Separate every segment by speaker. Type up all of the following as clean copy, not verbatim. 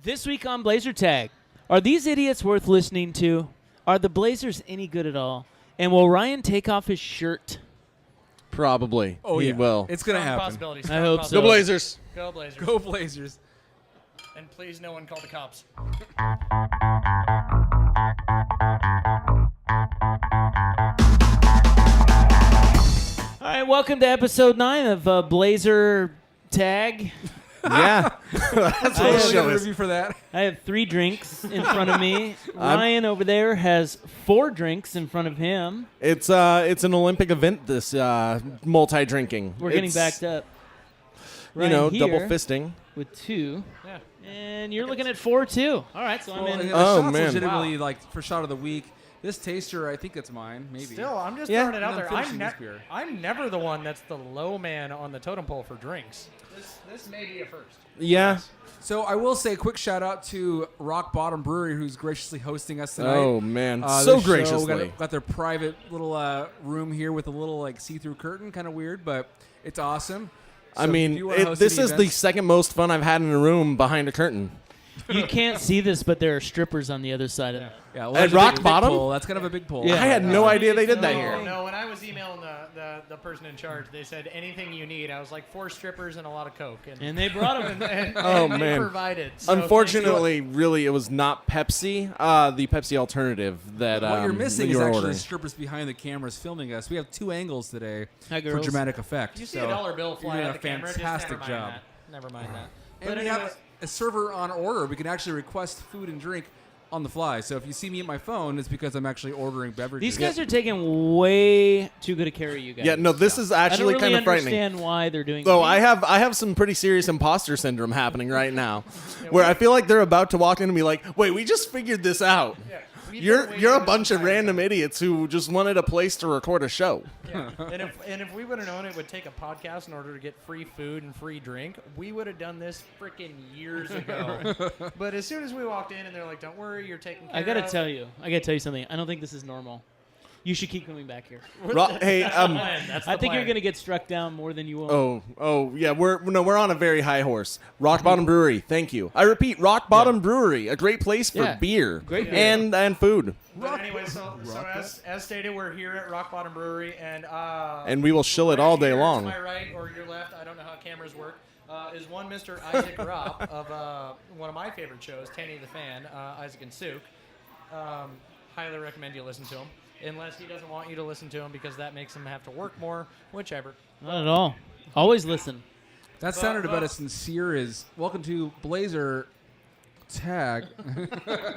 Speaker 1: This week on Blazertag, are these idiots worth listening to? Are the Blazers any good at all? And will Ryan take off his shirt?
Speaker 2: Probably.
Speaker 3: Oh,
Speaker 2: he
Speaker 3: yeah.
Speaker 2: will.
Speaker 3: It's going to happen.
Speaker 4: Possibilities.
Speaker 1: I hope so.
Speaker 2: Go Blazers.
Speaker 4: Go Blazers.
Speaker 3: Go Blazers.
Speaker 4: And please, no one call the cops.
Speaker 1: All right, welcome to episode 9 of Blazer Tag.
Speaker 2: Yeah. That's what the show is.
Speaker 3: Review for that.
Speaker 1: I have 3 drinks in front of me. Ryan over there has 4 drinks in front of him.
Speaker 2: It's an Olympic event, this multi-drinking.
Speaker 1: We're getting
Speaker 2: It's,
Speaker 1: backed up.
Speaker 2: You know,
Speaker 1: Ryan
Speaker 2: double
Speaker 1: here
Speaker 2: fisting.
Speaker 1: with 2.
Speaker 4: Yeah.
Speaker 1: And you're looking at 4 too. All right, so I'm in.
Speaker 2: Oh,
Speaker 3: shot's
Speaker 2: man.
Speaker 3: legitimately, like, for shot of the week. This taster, I think it's mine, maybe.
Speaker 4: Still, I'm just
Speaker 2: Yeah.
Speaker 4: throwing it out
Speaker 3: And
Speaker 4: there.
Speaker 3: I'm finishing this beer.
Speaker 4: I'm never the one that's the low man on the totem pole for drinks. This may be a first.
Speaker 2: Yeah.
Speaker 3: So I will say a quick shout out to Rock Bottom Brewery, who's graciously hosting us tonight.
Speaker 2: Oh, man.
Speaker 3: This
Speaker 2: So
Speaker 3: show,
Speaker 2: graciously.
Speaker 3: got their private little room here with a little like see-through curtain, kind of weird, but it's awesome.
Speaker 2: I
Speaker 3: So
Speaker 2: mean,
Speaker 3: if you wanna host
Speaker 2: this
Speaker 3: any
Speaker 2: is the
Speaker 3: events-
Speaker 2: second most fun I've had in a room behind a curtain.
Speaker 1: You can't see this, but there are strippers on the other side of it.
Speaker 3: yeah, well,
Speaker 2: At
Speaker 3: that's a
Speaker 2: Rock
Speaker 3: big
Speaker 2: Bottom?
Speaker 3: pull. That's kind of a big pull.
Speaker 1: Yeah.
Speaker 2: I had no idea they did that
Speaker 4: No,
Speaker 2: here.
Speaker 4: no, when I was emailing the person in charge, they said anything you need. I was like 4 strippers and a lot of Coke.
Speaker 1: And they brought them.
Speaker 4: and
Speaker 2: Oh,
Speaker 4: they
Speaker 2: man.
Speaker 4: provided. So
Speaker 2: Unfortunately, really, it was not Pepsi, the Pepsi alternative that
Speaker 3: What you're missing
Speaker 2: you
Speaker 3: is
Speaker 2: were
Speaker 3: actually
Speaker 2: ordering.
Speaker 3: the strippers behind the cameras filming us. We have 2 angles today
Speaker 1: Hi,
Speaker 3: for
Speaker 1: girls.
Speaker 3: dramatic effect.
Speaker 4: you see
Speaker 3: so
Speaker 4: a dollar bill fly
Speaker 3: you're
Speaker 4: at the
Speaker 3: doing a
Speaker 4: camera.
Speaker 3: fantastic
Speaker 4: just never
Speaker 3: job.
Speaker 4: mind that. Never mind that.
Speaker 3: And
Speaker 4: But
Speaker 3: we
Speaker 4: anyways,
Speaker 3: have a server on order. We can actually request food and drink on the fly. So if you see me at my phone, it's because I'm actually ordering beverages.
Speaker 1: These guys are taking way too good a care of you guys.
Speaker 2: Yeah, no, this is
Speaker 1: I don't
Speaker 2: actually
Speaker 1: really
Speaker 2: kind of frightening.
Speaker 1: understand why they're doing.
Speaker 2: Though I have some pretty serious imposter syndrome happening right now, where I feel like they're about to walk in and be like, "Wait, we just figured this out.
Speaker 4: yeah, we've been
Speaker 2: You're
Speaker 4: waiting
Speaker 2: a
Speaker 4: this
Speaker 2: bunch of
Speaker 4: entire
Speaker 2: random
Speaker 4: time.
Speaker 2: idiots who just wanted a place to record a show."
Speaker 4: Yeah. and if we would have known it would take a podcast in order to get free food and free drink, we would have done this freaking years ago. But as soon as we walked in and they're like, "Don't worry, you're taken care
Speaker 1: I gotta
Speaker 4: of."
Speaker 1: tell you something. I don't think this is normal. You should keep coming back here.
Speaker 2: Hey,
Speaker 4: That's
Speaker 1: I
Speaker 4: the
Speaker 1: think you're
Speaker 4: plan.
Speaker 1: gonna get struck down more than you will.
Speaker 2: oh, yeah, we're on a very high horse. Rock Bottom Brewery, thank you. I repeat, Rock Bottom Brewery, a great place for
Speaker 1: Yeah.
Speaker 2: beer,
Speaker 1: Great beer.
Speaker 2: and food,
Speaker 4: But anyway, so as stated, we're here at Rock Bottom Brewery,
Speaker 2: and we will shill it all day
Speaker 4: here
Speaker 2: long.
Speaker 4: To my right or your left, I don't know how cameras work, is one Mr. Isaac Ropp of one of my favorite shows, Tanny the Fan, Isaac and Suk. Highly recommend you listen to him, unless he doesn't want you to listen to him because that makes him have to work more, whichever.
Speaker 1: Not at all. Always listen.
Speaker 3: That sounded about as sincere as welcome to Blazer Tag.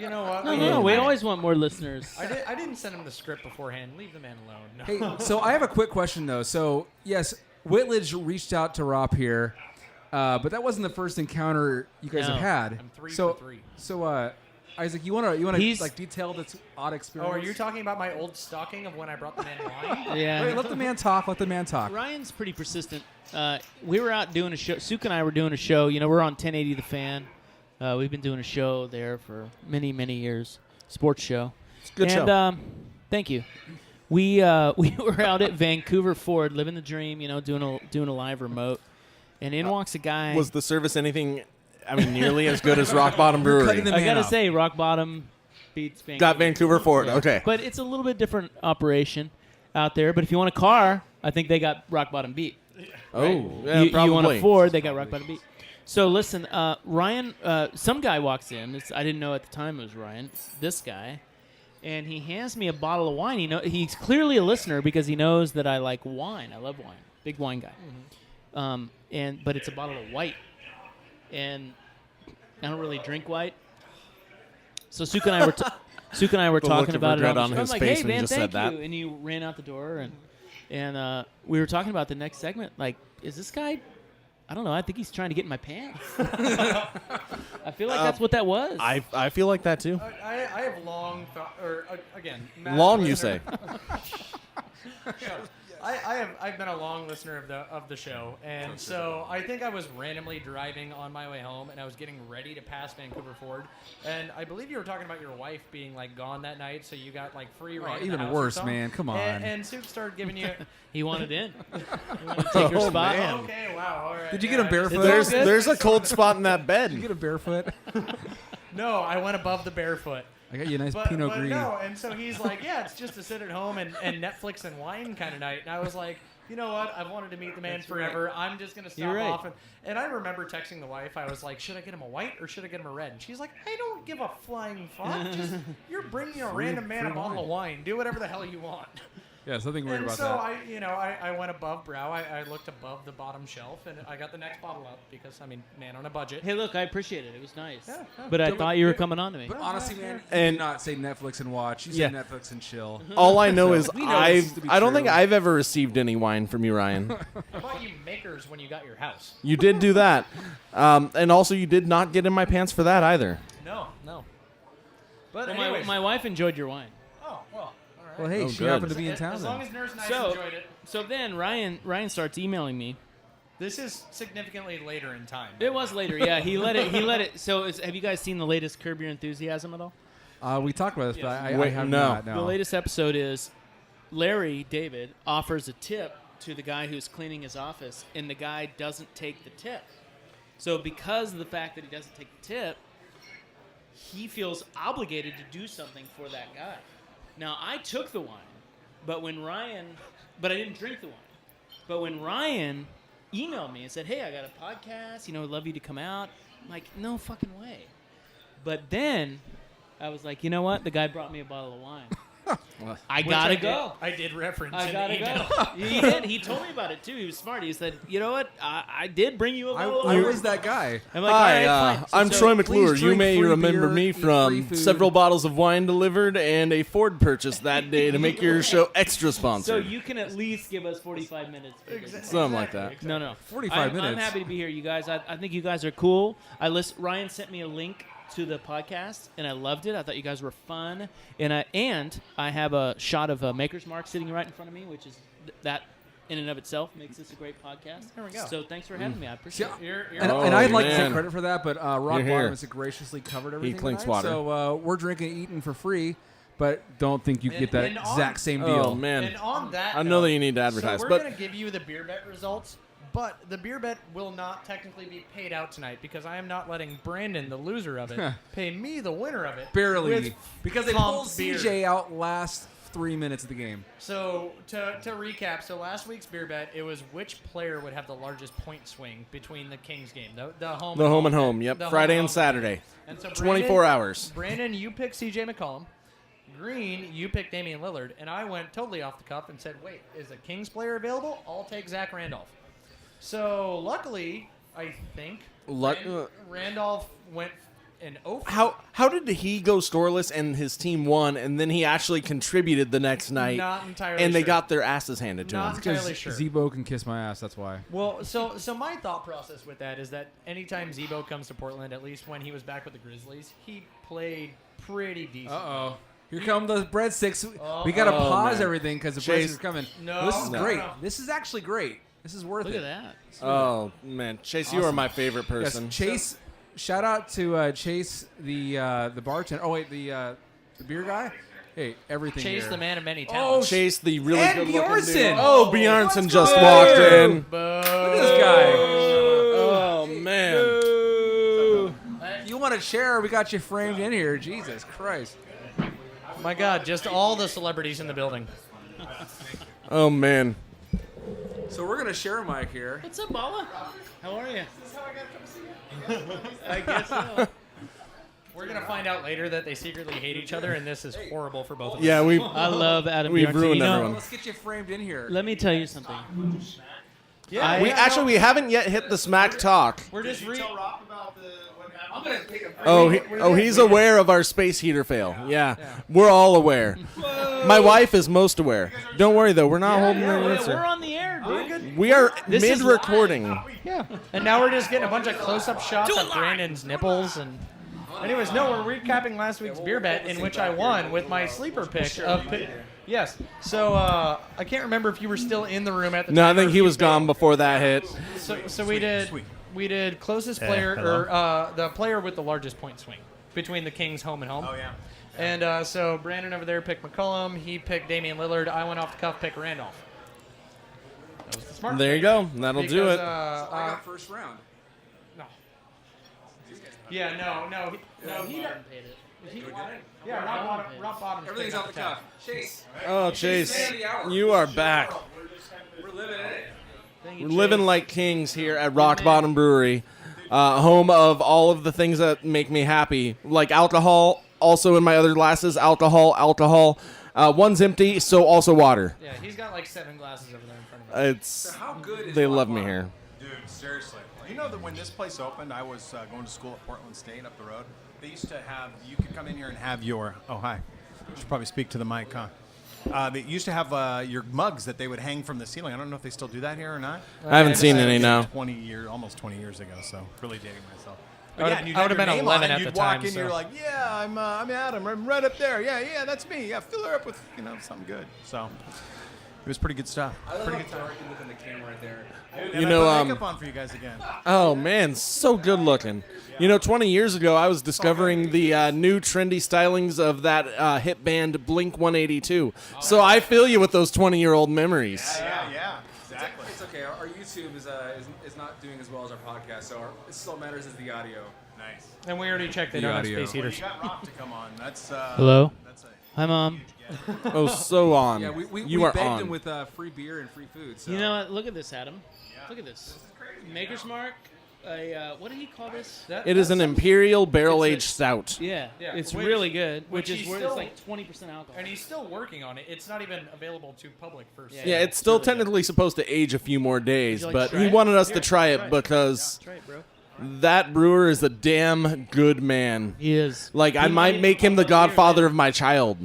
Speaker 4: You know what?
Speaker 1: No, we always want more listeners.
Speaker 4: I didn't send him the script beforehand. Leave the man alone. No.
Speaker 3: Hey, so I have a quick question though. So yes, Whitledge reached out to Ropp here, but that wasn't the first encounter you guys
Speaker 1: No.
Speaker 3: have had.
Speaker 4: I'm 3
Speaker 3: so,
Speaker 4: for 3.
Speaker 3: So, Isaac, you wanna
Speaker 1: He's-
Speaker 3: like detail this odd
Speaker 4: Oh,
Speaker 3: experience?
Speaker 4: are you talking about my old stocking of when I brought the man wine?
Speaker 1: Yeah.
Speaker 3: Wait, let the man talk. Let the man talk.
Speaker 1: Ryan's pretty persistent. We were out doing a show. Suk and I were doing a show. You know, we're on 1080 The Fan. We've been doing a show there for many, many years. Sports show.
Speaker 2: It's a good
Speaker 1: and,
Speaker 2: show.
Speaker 1: Thank you. We were out at Vancouver Ford, living the dream. You know, doing a live remote. And in walks a guy.
Speaker 2: Was the service anything, nearly as good as Rock Bottom Brewery?
Speaker 3: cutting the
Speaker 1: I
Speaker 3: man
Speaker 1: gotta
Speaker 3: off.
Speaker 1: say, Rock Bottom beats Vancouver.
Speaker 2: Got Vancouver Ford,
Speaker 1: Yeah.
Speaker 2: okay.
Speaker 1: But it's a little bit different operation out there. But if you want a car, I think they got Rock Bottom beat.
Speaker 2: Oh, yeah,
Speaker 1: you
Speaker 2: probably.
Speaker 1: want a Ford, they got Rock Bottom beat. So listen, Ryan, some guy walks in. I didn't know at the time it was Ryan. It's this guy, and he hands me a bottle of wine. He's clearly a listener because he knows that I like wine. I love wine. Big wine guy. But it's a bottle of white, and I don't really drink white. So Suk and I were
Speaker 2: The look
Speaker 1: talking
Speaker 2: of
Speaker 1: about it.
Speaker 2: regret
Speaker 1: the
Speaker 2: on
Speaker 1: show.
Speaker 2: his
Speaker 1: I'm like,
Speaker 2: face
Speaker 1: hey
Speaker 2: when he
Speaker 1: man,
Speaker 2: just
Speaker 1: thank
Speaker 2: said
Speaker 1: you.
Speaker 2: that.
Speaker 1: And he ran out the door, and we were talking about the next segment. Like, is this guy? I don't know. I think he's trying to get in my pants. I feel like that's what that was.
Speaker 2: I feel like that too.
Speaker 4: I have long thought, or again, Matt
Speaker 2: Long, you
Speaker 4: listener-
Speaker 2: say?
Speaker 4: I've been a long listener of the show, and so I think I was randomly driving on my way home, and I was getting ready to pass Vancouver Ford, and I believe you were talking about your wife being like gone that night, so you got like free ride.
Speaker 3: Even worse, man. Come on.
Speaker 4: And Suk started giving you.
Speaker 1: He wanted in. He wanted to take her spot.
Speaker 2: man.
Speaker 4: Okay, wow, all right.
Speaker 3: Did you get him barefoot?
Speaker 2: There's a cold spot in that
Speaker 3: Did you
Speaker 2: bed.
Speaker 3: get him barefoot?
Speaker 4: No, I went above the barefoot.
Speaker 3: I got you a nice
Speaker 4: But
Speaker 3: Pinot Gris.
Speaker 4: no, and so he's like, yeah, it's just to sit at home and Netflix and wine kind of night. And I was like, you know what? I've wanted to meet the man forever. I'm just going to stop off. And I remember texting the wife. I was like, should I get him a white or should I get him a red? And she's like, I don't give a flying fuck. Just, you're bringing a random man a bottle of wine. Do whatever the hell you want.
Speaker 3: Yeah, something weird
Speaker 4: And
Speaker 3: about
Speaker 4: so
Speaker 3: that.
Speaker 4: I went above brow. I looked above the bottom shelf, and I got the next bottle up because, I mean, man on a budget.
Speaker 1: Hey, look, I appreciate it. It was nice.
Speaker 4: Yeah.
Speaker 1: But I thought you were coming on to me.
Speaker 3: But honestly, man, you
Speaker 2: And-
Speaker 3: did not say Netflix and watch. You
Speaker 2: Yeah.
Speaker 3: said Netflix and chill.
Speaker 2: All I know is
Speaker 3: We know this to be
Speaker 2: I don't
Speaker 3: true.
Speaker 2: think I've ever received any wine from you, Ryan.
Speaker 4: I bought you Makers when you got your house.
Speaker 2: You did do that, and also you did not get in my pants for that either.
Speaker 4: No. But
Speaker 1: Well,
Speaker 4: anyways.
Speaker 1: my wife enjoyed your wine.
Speaker 4: Oh, well, all right.
Speaker 3: Well, hey,
Speaker 2: Oh,
Speaker 3: she
Speaker 2: good.
Speaker 3: happened to be in town
Speaker 4: As
Speaker 3: then.
Speaker 4: long as Nurse and I
Speaker 1: So,
Speaker 4: enjoyed it.
Speaker 1: so then Ryan starts emailing me.
Speaker 4: This is significantly later in time.
Speaker 1: It was later, yeah. He let it. So have you guys seen the latest Curb Your Enthusiasm at all?
Speaker 3: We talked about this, but I
Speaker 2: Wait,
Speaker 3: have
Speaker 2: no.
Speaker 3: not. No.
Speaker 1: The latest episode is Larry David offers a tip to the guy who's cleaning his office, and the guy doesn't take the tip. So because of the fact that he doesn't take the tip, he feels obligated to do something for that guy. Now, I took the wine, but I didn't drink the wine. But when Ryan emailed me and said, hey, I got a podcast, I'd love you to come out, I'm like, no fucking way. But then I was like, you know what? The guy brought me a bottle of wine. I
Speaker 4: Which
Speaker 1: gotta
Speaker 4: did-
Speaker 1: go.
Speaker 4: I did reference
Speaker 1: I
Speaker 4: in
Speaker 1: gotta
Speaker 4: the email.
Speaker 1: go. He did. He told me about it too. He was smart. He said, "You know what? I did bring you a bottle of
Speaker 3: I
Speaker 1: wine."
Speaker 3: was that guy.
Speaker 1: I'm like,
Speaker 2: Hi,
Speaker 1: all right, fine.
Speaker 2: I'm
Speaker 1: So-
Speaker 2: Troy
Speaker 3: please
Speaker 2: McClure. You
Speaker 3: drink
Speaker 2: may
Speaker 3: free
Speaker 2: remember
Speaker 3: beer,
Speaker 2: me
Speaker 3: eat free
Speaker 2: from
Speaker 3: food.
Speaker 2: several bottles of wine delivered and a Ford purchase that day to make your show extra
Speaker 1: So
Speaker 2: sponsored.
Speaker 1: you can at least give us 45 minutes.
Speaker 2: Something like that.
Speaker 1: No.
Speaker 3: 45
Speaker 1: I'm
Speaker 3: minutes.
Speaker 1: happy to be here, you guys. I think you guys are cool. Ryan sent me a link to the podcast, and I loved it. I thought you guys were fun, and I have a shot of Maker's Mark sitting right in front of me, which is that in and of itself makes this a great podcast.
Speaker 4: There we go.
Speaker 1: So thanks for having me. I appreciate it.
Speaker 4: You're
Speaker 3: And,
Speaker 2: Oh,
Speaker 3: and I'd like to
Speaker 2: man.
Speaker 3: take credit for that, but Rock
Speaker 2: You're here.
Speaker 3: Bottom has graciously covered everything.
Speaker 2: clinks
Speaker 3: tonight,
Speaker 2: water.
Speaker 3: So we're drinking and eating for free, but don't think you get that
Speaker 4: and on-
Speaker 3: exact same
Speaker 2: Oh
Speaker 3: deal.
Speaker 2: man,
Speaker 4: And on that
Speaker 2: I know
Speaker 4: note,
Speaker 2: that you need to advertise,
Speaker 4: so we're
Speaker 2: but
Speaker 4: going to give you the beer bet results, but the beer bet will not technically be paid out tonight because I am not letting Brandon, the loser of it, pay me, the winner of it.
Speaker 3: Barely.
Speaker 4: with
Speaker 3: Because they
Speaker 4: pumped
Speaker 3: pulled
Speaker 4: beer.
Speaker 3: CJ out last 3 minutes of the game.
Speaker 4: So to recap, so last week's beer bet, it was which player would have the largest point swing between the Kings game, the home
Speaker 2: and home. Yep,
Speaker 4: the
Speaker 2: Friday
Speaker 4: home
Speaker 2: and Saturday,
Speaker 4: And so
Speaker 2: 24 hours.
Speaker 4: Brandon, you picked CJ McCollum. Green, you picked Damian Lillard, and I went totally off the cuff and said, "Wait, is a Kings player available? I'll take Zach Randolph." So luckily, I think Randolph went an 0.
Speaker 2: How did he go scoreless and his team won, and then he actually contributed the next night,
Speaker 4: Not entirely
Speaker 2: and they
Speaker 4: sure.
Speaker 2: got their asses handed to
Speaker 4: Not
Speaker 2: him?
Speaker 4: entirely sure.
Speaker 3: Zebo can kiss my ass, that's why.
Speaker 4: Well, so my thought process with that is that anytime Zebo comes to Portland, at least when he was back with the Grizzlies, he played pretty decent.
Speaker 3: Uh-oh. Here come the breadsticks. We got to
Speaker 2: Oh,
Speaker 3: pause
Speaker 2: man.
Speaker 3: everything because the
Speaker 2: Chase.
Speaker 3: breadsticks are coming.
Speaker 4: No,
Speaker 3: This is
Speaker 4: no,
Speaker 3: great.
Speaker 4: no.
Speaker 3: This is actually great. This is worth
Speaker 1: Look
Speaker 3: it.
Speaker 1: at that.
Speaker 2: Oh man, Chase, you are my favorite
Speaker 3: Yes,
Speaker 2: person.
Speaker 3: Chase. Shout out to Chase, the bartender. Oh wait, the beer guy. Hey, everything.
Speaker 4: Chase,
Speaker 3: here.
Speaker 4: the man of many
Speaker 3: Oh,
Speaker 4: talents.
Speaker 2: Chase, the really
Speaker 3: And
Speaker 2: good looking
Speaker 3: Bjaranson.
Speaker 2: dude. Oh, Bjaranson
Speaker 3: Let's
Speaker 2: just
Speaker 3: go.
Speaker 2: walked in.
Speaker 4: Boo.
Speaker 3: Look at this guy.
Speaker 2: Oh man.
Speaker 3: You want a chair? We got you framed in here. Jesus Christ.
Speaker 4: My God, just all the celebrities in the building.
Speaker 2: Oh man.
Speaker 3: So we're gonna share a mic here.
Speaker 1: What's up, Bala? How are you? I guess so.
Speaker 4: We're gonna find out later that they secretly hate each other, and this is horrible for both of us.
Speaker 2: Yeah, we.
Speaker 1: I love Adam
Speaker 2: We've
Speaker 1: Bjaranson.
Speaker 2: ruined
Speaker 1: You know,
Speaker 2: everyone.
Speaker 3: Let's get you framed in here.
Speaker 1: let me tell you something.
Speaker 4: Yeah,
Speaker 2: We actually we haven't yet hit the smack talk.
Speaker 4: we're just
Speaker 2: He's aware of our space heater fail. Yeah, we're all aware. My wife is most aware. Don't worry though, we're not holding her
Speaker 1: We're
Speaker 2: answer.
Speaker 1: on the air, dude.
Speaker 2: We are
Speaker 1: This is
Speaker 2: mid-recording.
Speaker 4: and now we're just getting a bunch of close-up shots of Brandon's nipples and. Anyways, no, we're recapping last week's beer bet in which I won with my sleeper pick of yes. So I can't remember if you were still in the room at the
Speaker 2: No, I
Speaker 4: time.
Speaker 2: think he was gone before that hit.
Speaker 4: So we did closest player or the player with the largest point swing between the Kings home and home.
Speaker 5: Oh, yeah.
Speaker 4: And so Brandon over there picked McCollum. He picked Damian Lillard. I went off the cuff, pick Randolph. That was the smart
Speaker 2: There you
Speaker 4: pick.
Speaker 2: go. That'll do
Speaker 4: Because,
Speaker 2: it.
Speaker 3: I got first round.
Speaker 4: No. Yeah, he Rock Bottom.
Speaker 3: Everything's off the cuff. Chase.
Speaker 2: Oh, Chase, you are back.
Speaker 3: We're living in it.
Speaker 2: We're living like kings here at Rock Bottom Brewery, home of all of the things that make me happy, like alcohol. Also in my other glasses, alcohol. One's empty, so also water.
Speaker 4: Yeah, he's got like 7 glasses over there in front of him.
Speaker 2: It's
Speaker 3: How good is
Speaker 2: they
Speaker 3: Rock
Speaker 2: love me
Speaker 3: Bottom?
Speaker 2: here.
Speaker 5: Dude, seriously. You know that when this place opened, I was going to school at Portland State up the road. They used to have, you could come in here and have your, oh, hi. You should probably speak to the mic, huh? They used to have your mugs that they would hang from the ceiling. I don't know if they still do that here or not.
Speaker 2: I haven't seen any now.
Speaker 5: Almost 20 years ago, so really dating myself.
Speaker 4: I would've-
Speaker 5: and you'd
Speaker 4: I would've
Speaker 5: have your
Speaker 4: been
Speaker 5: name on
Speaker 4: 11
Speaker 5: it,
Speaker 4: at
Speaker 5: you'd
Speaker 4: the
Speaker 5: walk
Speaker 4: time,
Speaker 5: in,
Speaker 4: so.
Speaker 5: you're like, yeah, I'm Adam. I'm right up there. Yeah, that's me. Yeah, fill her up with, something good. So it was pretty good stuff.
Speaker 3: I love
Speaker 5: Pretty
Speaker 3: how
Speaker 5: good stuff.
Speaker 3: dark you look in the camera right there.
Speaker 5: And
Speaker 2: You
Speaker 5: I
Speaker 2: know,
Speaker 5: put makeup on for you guys again.
Speaker 2: Oh man, so good looking. 20 years ago, I was discovering the new trendy stylings of that hit band Blink 182. So I feel you with those 20-year-old memories.
Speaker 5: Yeah, exactly.
Speaker 3: It's okay. Our YouTube is not doing as well as our podcast, so it still matters is the audio.
Speaker 5: Nice.
Speaker 4: And we already checked they
Speaker 3: The
Speaker 4: don't have
Speaker 3: audio.
Speaker 4: space
Speaker 5: Well,
Speaker 4: heaters.
Speaker 5: you got Ropp to come on. That's
Speaker 1: Hello?
Speaker 5: That's a
Speaker 1: Hi, Mom.
Speaker 2: Oh, so on.
Speaker 3: Yeah, we
Speaker 2: you are
Speaker 3: begged
Speaker 2: on.
Speaker 3: him with free beer and free food. So.
Speaker 1: You know what? Look at this, Adam. Look at this. Maker's Mark. What did he call this?
Speaker 2: It is an imperial barrel-aged
Speaker 1: It's
Speaker 2: stout.
Speaker 1: Yeah,
Speaker 4: Yeah,
Speaker 1: it's
Speaker 4: which-
Speaker 1: really good.
Speaker 4: which
Speaker 1: Which is
Speaker 4: he's
Speaker 1: where
Speaker 4: still-
Speaker 1: it's like 20% alcohol.
Speaker 4: And he's still working on it. It's not even available to public first.
Speaker 1: Yeah.
Speaker 2: Yeah, it's still technically supposed to age a few more days,
Speaker 1: Would you like
Speaker 2: but
Speaker 1: to try
Speaker 2: he
Speaker 1: it?
Speaker 2: wanted us to
Speaker 1: Here,
Speaker 2: try it
Speaker 1: try it.
Speaker 2: because
Speaker 1: That's right, bro.
Speaker 2: that brewer is a damn good man.
Speaker 1: He is.
Speaker 2: Like, I
Speaker 1: He
Speaker 2: might
Speaker 1: made
Speaker 2: make him the
Speaker 1: a couple of
Speaker 2: godfather
Speaker 1: beers.
Speaker 2: of my child.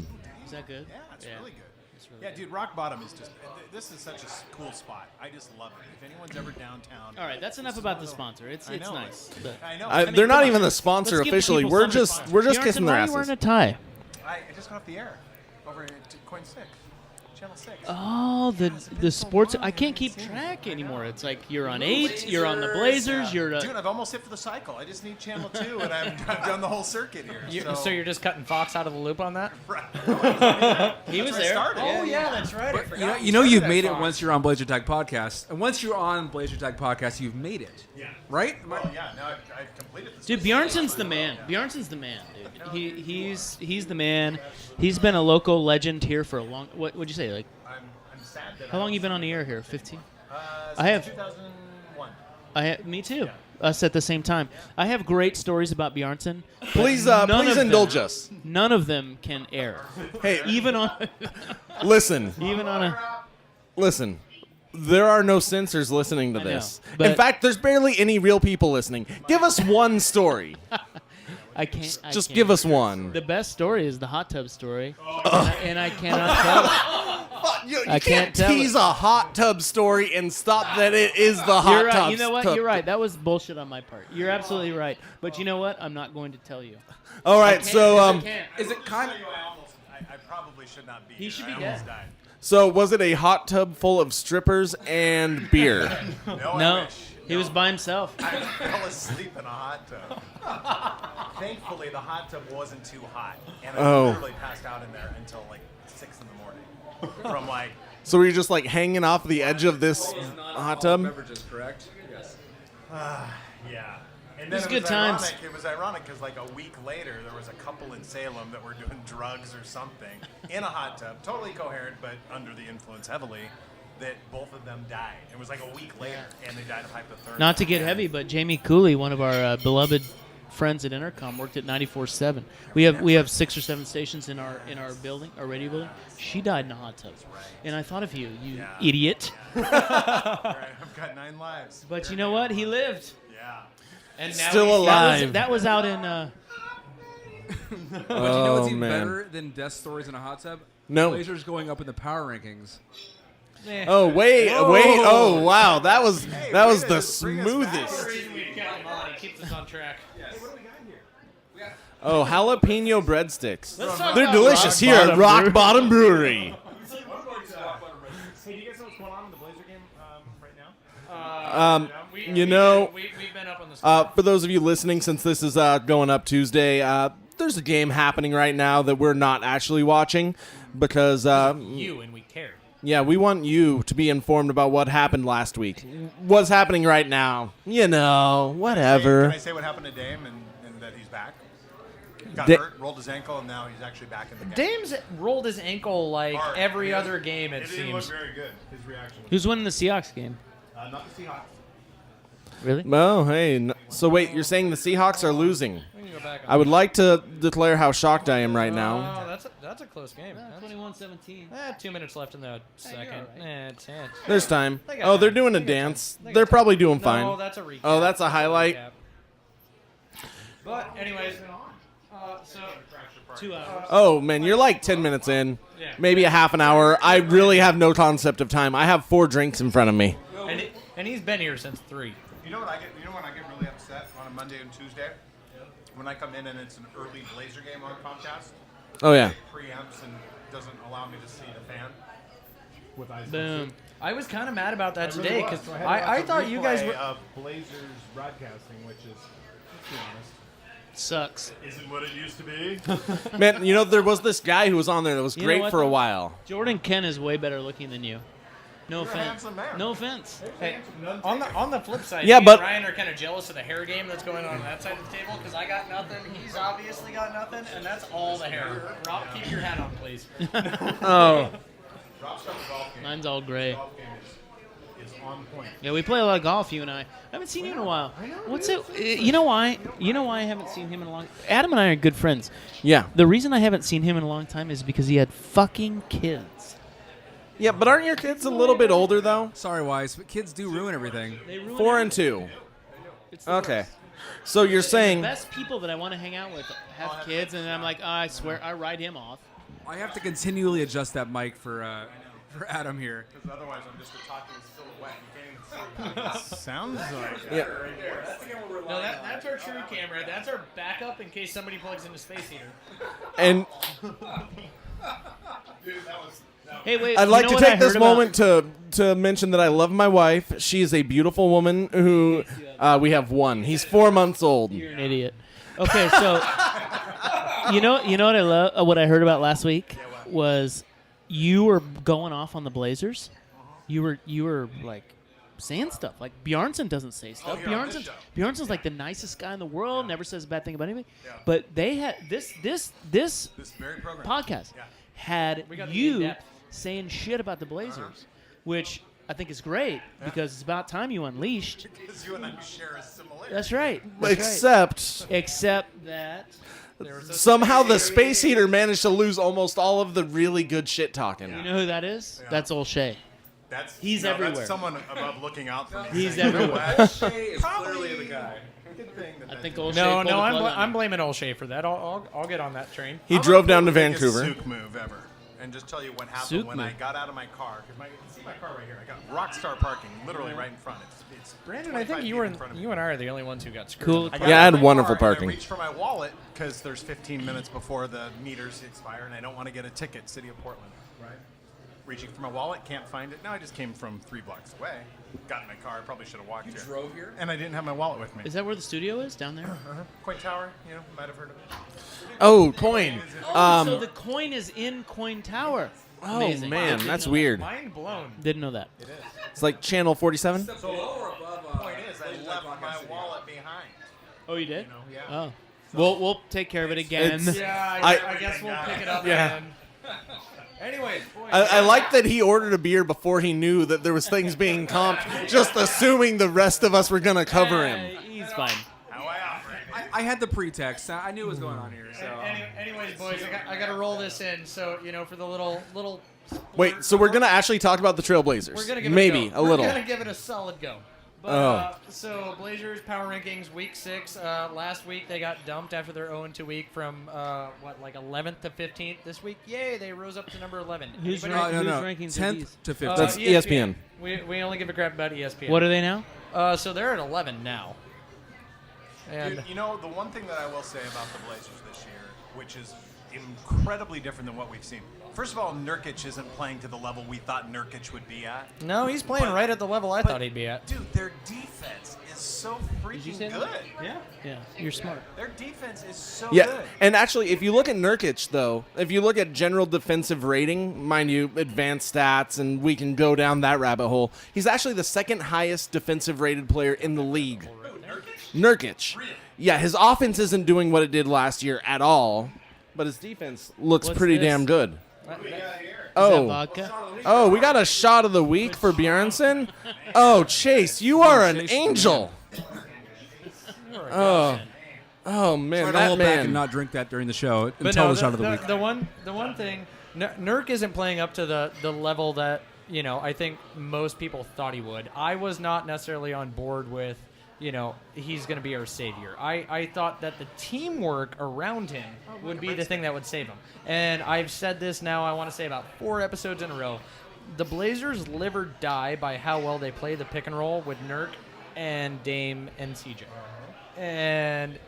Speaker 1: Is that good?
Speaker 5: Yeah, it's really good.
Speaker 1: It's really
Speaker 5: Yeah,
Speaker 1: good.
Speaker 5: dude, Rock Bottom is just. This is such a cool spot. I just love it. If anyone's ever downtown.
Speaker 1: All right, that's enough about the sponsor. It's
Speaker 5: I know.
Speaker 1: nice. But
Speaker 5: I know.
Speaker 2: They're not
Speaker 5: come
Speaker 2: even
Speaker 5: on.
Speaker 2: the sponsor
Speaker 1: let's give
Speaker 2: officially.
Speaker 1: people
Speaker 2: We're
Speaker 1: something
Speaker 2: just
Speaker 1: fun.
Speaker 2: we're just
Speaker 1: Bjornson,
Speaker 2: kissing
Speaker 1: why
Speaker 2: their
Speaker 1: are you wearing
Speaker 2: asses.
Speaker 1: a tie?
Speaker 5: I just got off the air over at Coin 6, Channel 6.
Speaker 1: Oh, the sports. I can't keep track anymore. It's like you're on 8, you're on the Blazers, you're.
Speaker 5: Dude, I've almost hit for the cycle. I just need Channel 2, and I've done the whole circuit here.
Speaker 4: So you're just cutting Fox out of the loop on that?
Speaker 1: He was
Speaker 5: where I
Speaker 1: there.
Speaker 5: started.
Speaker 4: Oh, yeah, that's right. I forgot.
Speaker 3: You know you've made it once you're on Blazertag podcast, and once you're on Blazertag podcast, you've made it.
Speaker 5: Yeah.
Speaker 3: Right?
Speaker 5: Well, yeah, now I've completed this.
Speaker 1: Dude, Bjarnson's the man. Bjarnson's the man, dude. He's the man. He's been a local legend here for a long. What'd you say? Like,
Speaker 5: I'm sad that
Speaker 1: how long you been on the air here? 15.
Speaker 5: Since
Speaker 1: I have-
Speaker 5: 2001.
Speaker 1: Me too. Us at the same time. I have great stories about Bjarnson. but
Speaker 2: Please,
Speaker 1: none
Speaker 2: please
Speaker 1: of
Speaker 2: indulge
Speaker 1: them-
Speaker 2: us.
Speaker 1: None of them can air.
Speaker 2: Hey,
Speaker 1: Even on
Speaker 2: listen,
Speaker 1: even on a.
Speaker 2: listen. There are no censors listening to
Speaker 1: I know,
Speaker 2: this.
Speaker 1: but-
Speaker 2: In fact, there's barely any real people listening. Give us one story.
Speaker 1: I can't. I
Speaker 2: Just
Speaker 1: can't.
Speaker 2: give us one.
Speaker 1: The best story is the hot tub story, and I cannot tell it.
Speaker 2: You
Speaker 1: I can't tell
Speaker 2: tease
Speaker 1: it.
Speaker 2: a hot tub story and stop that it is the hot
Speaker 1: You're right.
Speaker 2: tub.
Speaker 1: You know what?
Speaker 2: tub.
Speaker 1: You're right. That was bullshit on my part. You're absolutely right. But you know what? I'm not going to tell you.
Speaker 2: All right, so
Speaker 3: Is it kind of?
Speaker 5: I probably should not be.
Speaker 1: He
Speaker 5: here.
Speaker 1: should be
Speaker 5: I
Speaker 1: dead.
Speaker 5: almost died.
Speaker 2: so was it a hot tub full of strippers and beer?
Speaker 5: No, I
Speaker 1: No,
Speaker 5: wish.
Speaker 1: he was by himself.
Speaker 5: I fell asleep in a hot tub. Thankfully, the hot tub wasn't too hot, and I
Speaker 2: Oh.
Speaker 5: literally passed out in there until like 6 in the morning. From like,
Speaker 2: So were you just like hanging off the edge of this hot tub?
Speaker 3: Beverages, correct? Yes.
Speaker 5: yeah. And
Speaker 1: It was
Speaker 5: then
Speaker 1: good times.
Speaker 5: Ironic. It was ironic because like a week later, there was a couple in Salem that were doing drugs or something in a hot tub, totally coherent, but under the influence heavily. That both of them died. It was like a week later, and they died of hypothermia.
Speaker 1: Not to get heavy, but Jamie Cooley, one of our beloved friends at Intercom, worked at 94.7. We have 6 or 7 stations in our building, our radio building. She died in a hot tub, and I thought of you, you idiot.
Speaker 5: Right, I've got 9 lives.
Speaker 1: But you know what? He lived.
Speaker 5: Yeah.
Speaker 4: And now
Speaker 2: Still
Speaker 4: he's-
Speaker 2: alive.
Speaker 1: That was out in.
Speaker 3: But you know
Speaker 2: Oh,
Speaker 3: what's even
Speaker 2: man.
Speaker 3: better than death stories in a hot tub?
Speaker 2: No.
Speaker 3: Blazers going up in the power rankings.
Speaker 2: Oh wait, wait! Oh wow, that was
Speaker 5: Hey,
Speaker 2: the
Speaker 5: bring us back.
Speaker 2: smoothest.
Speaker 4: Reason we kept him on. He keeps us on track.
Speaker 3: Yes.
Speaker 5: What do we got here?
Speaker 3: We
Speaker 2: Oh, jalapeno breadsticks.
Speaker 1: Let's talk
Speaker 2: They're
Speaker 1: about
Speaker 2: delicious here at Rock Bottom Brewery.
Speaker 5: Hey, do you guys know what's going on in the Blazer game right now?
Speaker 4: We've been up on the
Speaker 2: For those of you listening, since this is going up Tuesday, there's a game happening right now that we're not actually watching because
Speaker 4: you and we care.
Speaker 2: yeah, we want you to be informed about what happened last week. What's happening right now? You know, whatever.
Speaker 5: Can I say what happened to Dame and that he's back? Got hurt, rolled his ankle, and now he's actually back in the game.
Speaker 4: Dame's rolled his ankle like
Speaker 5: Hard.
Speaker 4: every other game, it
Speaker 5: It didn't look
Speaker 4: seems.
Speaker 5: very good. His reaction.
Speaker 1: Who's winning the Seahawks game?
Speaker 5: Not the Seahawks.
Speaker 1: Really?
Speaker 2: Oh, hey. So wait, you're saying the Seahawks are losing?
Speaker 4: We can go back on
Speaker 2: I would like to declare how shocked I am right now.
Speaker 4: Oh, that's a close game.
Speaker 1: 21-17.
Speaker 4: 2 minutes left in the second. It's
Speaker 2: There's time.
Speaker 4: They got
Speaker 2: Oh, they're
Speaker 4: time.
Speaker 2: doing a
Speaker 4: They got
Speaker 2: dance.
Speaker 4: time. They got
Speaker 2: They're
Speaker 4: time.
Speaker 2: probably doing
Speaker 4: No,
Speaker 2: fine.
Speaker 4: that's a recap.
Speaker 2: Oh, that's a highlight.
Speaker 4: Recap. But anyways, so
Speaker 1: 2 hours.
Speaker 2: Oh, man, you're like 10 minutes in.
Speaker 4: Yeah.
Speaker 2: Maybe a half an hour. I really have no concept of time. I have 4 drinks in front of me.
Speaker 4: and he's been here since 3.
Speaker 5: You know what I get? You know when I get really upset on a Monday and Tuesday? When I come in and it's an early Blazer game on Comcast.
Speaker 2: Oh, yeah.
Speaker 5: It preempts and doesn't allow me to see the fan. With Isaac
Speaker 1: Boom.
Speaker 4: I was kind of mad about that today
Speaker 5: really was.
Speaker 4: because
Speaker 5: So had to
Speaker 4: I
Speaker 5: watch a
Speaker 4: thought you guys
Speaker 5: replay
Speaker 4: were.
Speaker 5: of Blazers broadcasting, which is, let's be honest,
Speaker 1: Sucks.
Speaker 5: isn't what it used to be.
Speaker 2: Man, you know, there was this guy who was on there that was
Speaker 1: You know
Speaker 2: great
Speaker 1: what,
Speaker 2: for a
Speaker 1: though?
Speaker 2: while.
Speaker 1: Jordan Ken is way better looking than you. No
Speaker 5: You're a
Speaker 1: offense.
Speaker 5: handsome man.
Speaker 1: No offense.
Speaker 4: Hey, on the flip side,
Speaker 2: Yeah,
Speaker 4: me
Speaker 2: but-
Speaker 4: and Ryan are kind of jealous of the hair game that's going on that side of the table because I got nothing, he's obviously got nothing, and that's all the hair. Rob, keep your hat on, please.
Speaker 2: Oh.
Speaker 5: Rob's got the golf game.
Speaker 1: Mine's all gray.
Speaker 5: The golf game is on point.
Speaker 1: Yeah, we play a lot of golf, you and I. I haven't seen you in a while. What's it? You know why? You know why I haven't seen him in a long. Adam and I are good friends.
Speaker 2: Yeah.
Speaker 1: The reason I haven't seen him in a long time is because he had fucking kids.
Speaker 2: Yeah, but aren't your kids a little bit older, though?
Speaker 3: Sorry, Wise, but kids do ruin everything.
Speaker 1: They ruin
Speaker 2: 4
Speaker 1: it.
Speaker 2: and 2.
Speaker 1: It's the
Speaker 2: Okay.
Speaker 1: worst.
Speaker 2: So you're
Speaker 1: The
Speaker 2: saying...
Speaker 1: best people that I want to hang out with have kids, and I'm like, oh, I swear, I write him off.
Speaker 3: I have to continually adjust that mic for Adam here.
Speaker 5: Because otherwise I'm just a talking silhouette. You can't even see. Sounds like
Speaker 2: Yeah.
Speaker 4: No, that's our true camera. That's our backup in case somebody plugs in a space heater.
Speaker 2: And
Speaker 1: Hey, wait.
Speaker 2: I'd like
Speaker 1: you
Speaker 2: to
Speaker 1: know what I
Speaker 2: take this
Speaker 1: heard about-
Speaker 2: moment to mention that I love my wife. She is a beautiful woman who we have one. He's 4 months old.
Speaker 1: You're an idiot. Okay, so you know what I love. What I heard about last week was you were going off on the Blazers. You were like saying stuff like Bjaranson doesn't say stuff.
Speaker 5: here on this show.
Speaker 1: Bjarnson's like the nicest guy in the world. Never says a bad thing about anybody. But they had this
Speaker 5: this very program.
Speaker 1: podcast
Speaker 5: Yeah.
Speaker 1: had
Speaker 4: We got the
Speaker 1: you
Speaker 4: in-depth.
Speaker 1: saying shit about the Blazers, which I think is great because it's about time you unleashed.
Speaker 5: Because you and I share a similarity.
Speaker 1: That's right. That's
Speaker 2: Except
Speaker 1: right. Except that.
Speaker 2: somehow the space heater managed to lose almost all of the really good shit talking.
Speaker 1: You know who that is? That's Olshay. He's everywhere.
Speaker 5: That's someone above looking out for me.
Speaker 1: He's
Speaker 5: saying, "You know
Speaker 1: everywhere."
Speaker 5: what?
Speaker 3: Shay is clearly the guy.
Speaker 5: Good thing that
Speaker 1: I think
Speaker 5: that-
Speaker 1: Olshay.
Speaker 4: No,
Speaker 1: pulled the
Speaker 4: I'm
Speaker 1: plug on you.
Speaker 4: blaming Olshay for that. I'll get on that train.
Speaker 2: He
Speaker 5: I'm
Speaker 2: drove
Speaker 5: gonna
Speaker 2: down to
Speaker 5: do the biggest
Speaker 2: Vancouver.
Speaker 5: Souk move ever, and just tell you what happened
Speaker 1: Souk
Speaker 5: when
Speaker 1: move.
Speaker 5: I got out of my car. Because you can see my car right here. I got Rockstar parking, literally right in front. It's
Speaker 4: Brandon, I think
Speaker 5: 25
Speaker 4: you
Speaker 5: feet
Speaker 4: were
Speaker 5: in front of me.
Speaker 4: you and I are the only ones who got screwed.
Speaker 1: Cool.
Speaker 5: got
Speaker 2: Yeah, I
Speaker 5: out
Speaker 2: had
Speaker 5: of my
Speaker 2: wonderful
Speaker 5: car, and
Speaker 2: parking.
Speaker 5: I reached for my wallet because there's 15 minutes before the meters expire, and I don't want to get a ticket. City of Portland. Right. Reaching for my wallet, can't find it. No, I just came from 3 blocks away. Got in my car. I probably should have walked here.
Speaker 3: Drove here?
Speaker 5: And I didn't have my wallet with me.
Speaker 1: Is that where the studio is? Down there?
Speaker 5: Coin Tower, you know, might have heard of it.
Speaker 2: Oh, coin.
Speaker 1: So the coin is in Coin Tower.
Speaker 2: Oh,
Speaker 1: Amazing.
Speaker 2: man,
Speaker 1: Didn't
Speaker 2: that's
Speaker 1: know
Speaker 2: weird.
Speaker 4: Mind blown.
Speaker 1: that. Didn't know that.
Speaker 2: It's like Channel 47.
Speaker 3: Below or above?
Speaker 5: Point is, I left my wallet behind.
Speaker 1: Oh, you did?
Speaker 5: Yeah.
Speaker 1: Oh. We'll take care of it again.
Speaker 2: It's-
Speaker 4: Yeah,
Speaker 2: I-
Speaker 4: I guess we'll pick it up
Speaker 2: Yeah.
Speaker 4: again. Anyways, boys.
Speaker 2: I like that he ordered a beer before he knew that there was things being comped, just assuming the rest of us were going to cover him.
Speaker 1: He's fine.
Speaker 5: How I operate.
Speaker 3: I had the pretext. I knew what was going on here. So
Speaker 4: Anyways, boys, I got to roll this in. So for the little.
Speaker 2: Wait, so we're going to actually talk about the Trailblazers?
Speaker 4: We're gonna give
Speaker 2: Maybe
Speaker 4: it
Speaker 2: a little.
Speaker 4: We're gonna give it a solid go. But,
Speaker 2: Oh.
Speaker 4: So Blazers power rankings week 6. Last week they got dumped after their 0-2 week from 11th to 15th. This week, yay, they rose up to number 11.
Speaker 1: Who's
Speaker 4: Anybody-
Speaker 1: rank-
Speaker 3: no.
Speaker 1: Whose rankings are
Speaker 3: 10th
Speaker 1: these?
Speaker 3: to 15th.
Speaker 2: That's ESPN.
Speaker 4: We only give a crap about ESPN.
Speaker 1: What are they now?
Speaker 4: So they're at 11 now. And
Speaker 5: Dude, the one thing that I will say about the Blazers this year, which is incredibly different than what we've seen. First of all, Nurkic isn't playing to the level we thought Nurkic would be at.
Speaker 4: no, he's playing right at the level I thought he'd be at.
Speaker 5: Dude, their defense is so freaking
Speaker 1: say
Speaker 5: good.
Speaker 1: that?
Speaker 4: Yeah.
Speaker 1: Yeah, you're smart.
Speaker 5: Their defense is so
Speaker 2: Yeah,
Speaker 5: good.
Speaker 2: and actually, if you look at Nurkic, though, if you look at general defensive rating, mind you, advanced stats, and we can go down that rabbit hole, he's actually the second highest defensive rated player in the league. Nurkic. Yeah, his offense isn't doing what it did last year at all, but his defense looks
Speaker 1: What's
Speaker 2: pretty
Speaker 1: this?
Speaker 2: damn good.
Speaker 1: Is that
Speaker 2: Oh,
Speaker 1: vodka?
Speaker 2: we got a shot of the week for Bjaranson. Oh, Chase, you are an
Speaker 3: Chase,
Speaker 2: angel. Oh, man,
Speaker 3: Try to
Speaker 2: that
Speaker 3: hold back and
Speaker 2: man.
Speaker 3: not drink that during the show
Speaker 4: But
Speaker 3: until
Speaker 4: no,
Speaker 3: the shot of the week.
Speaker 4: The one thing, Nurk isn't playing up to the level that I think most people thought he would. I was not necessarily on board with he's going to be our savior. I thought that the teamwork around him would be the thing that would save him. And I've said this now, I want to say about 4 episodes in a row. The Blazers live or die by how well they play the pick and roll with Nurk and Dame and CJ. And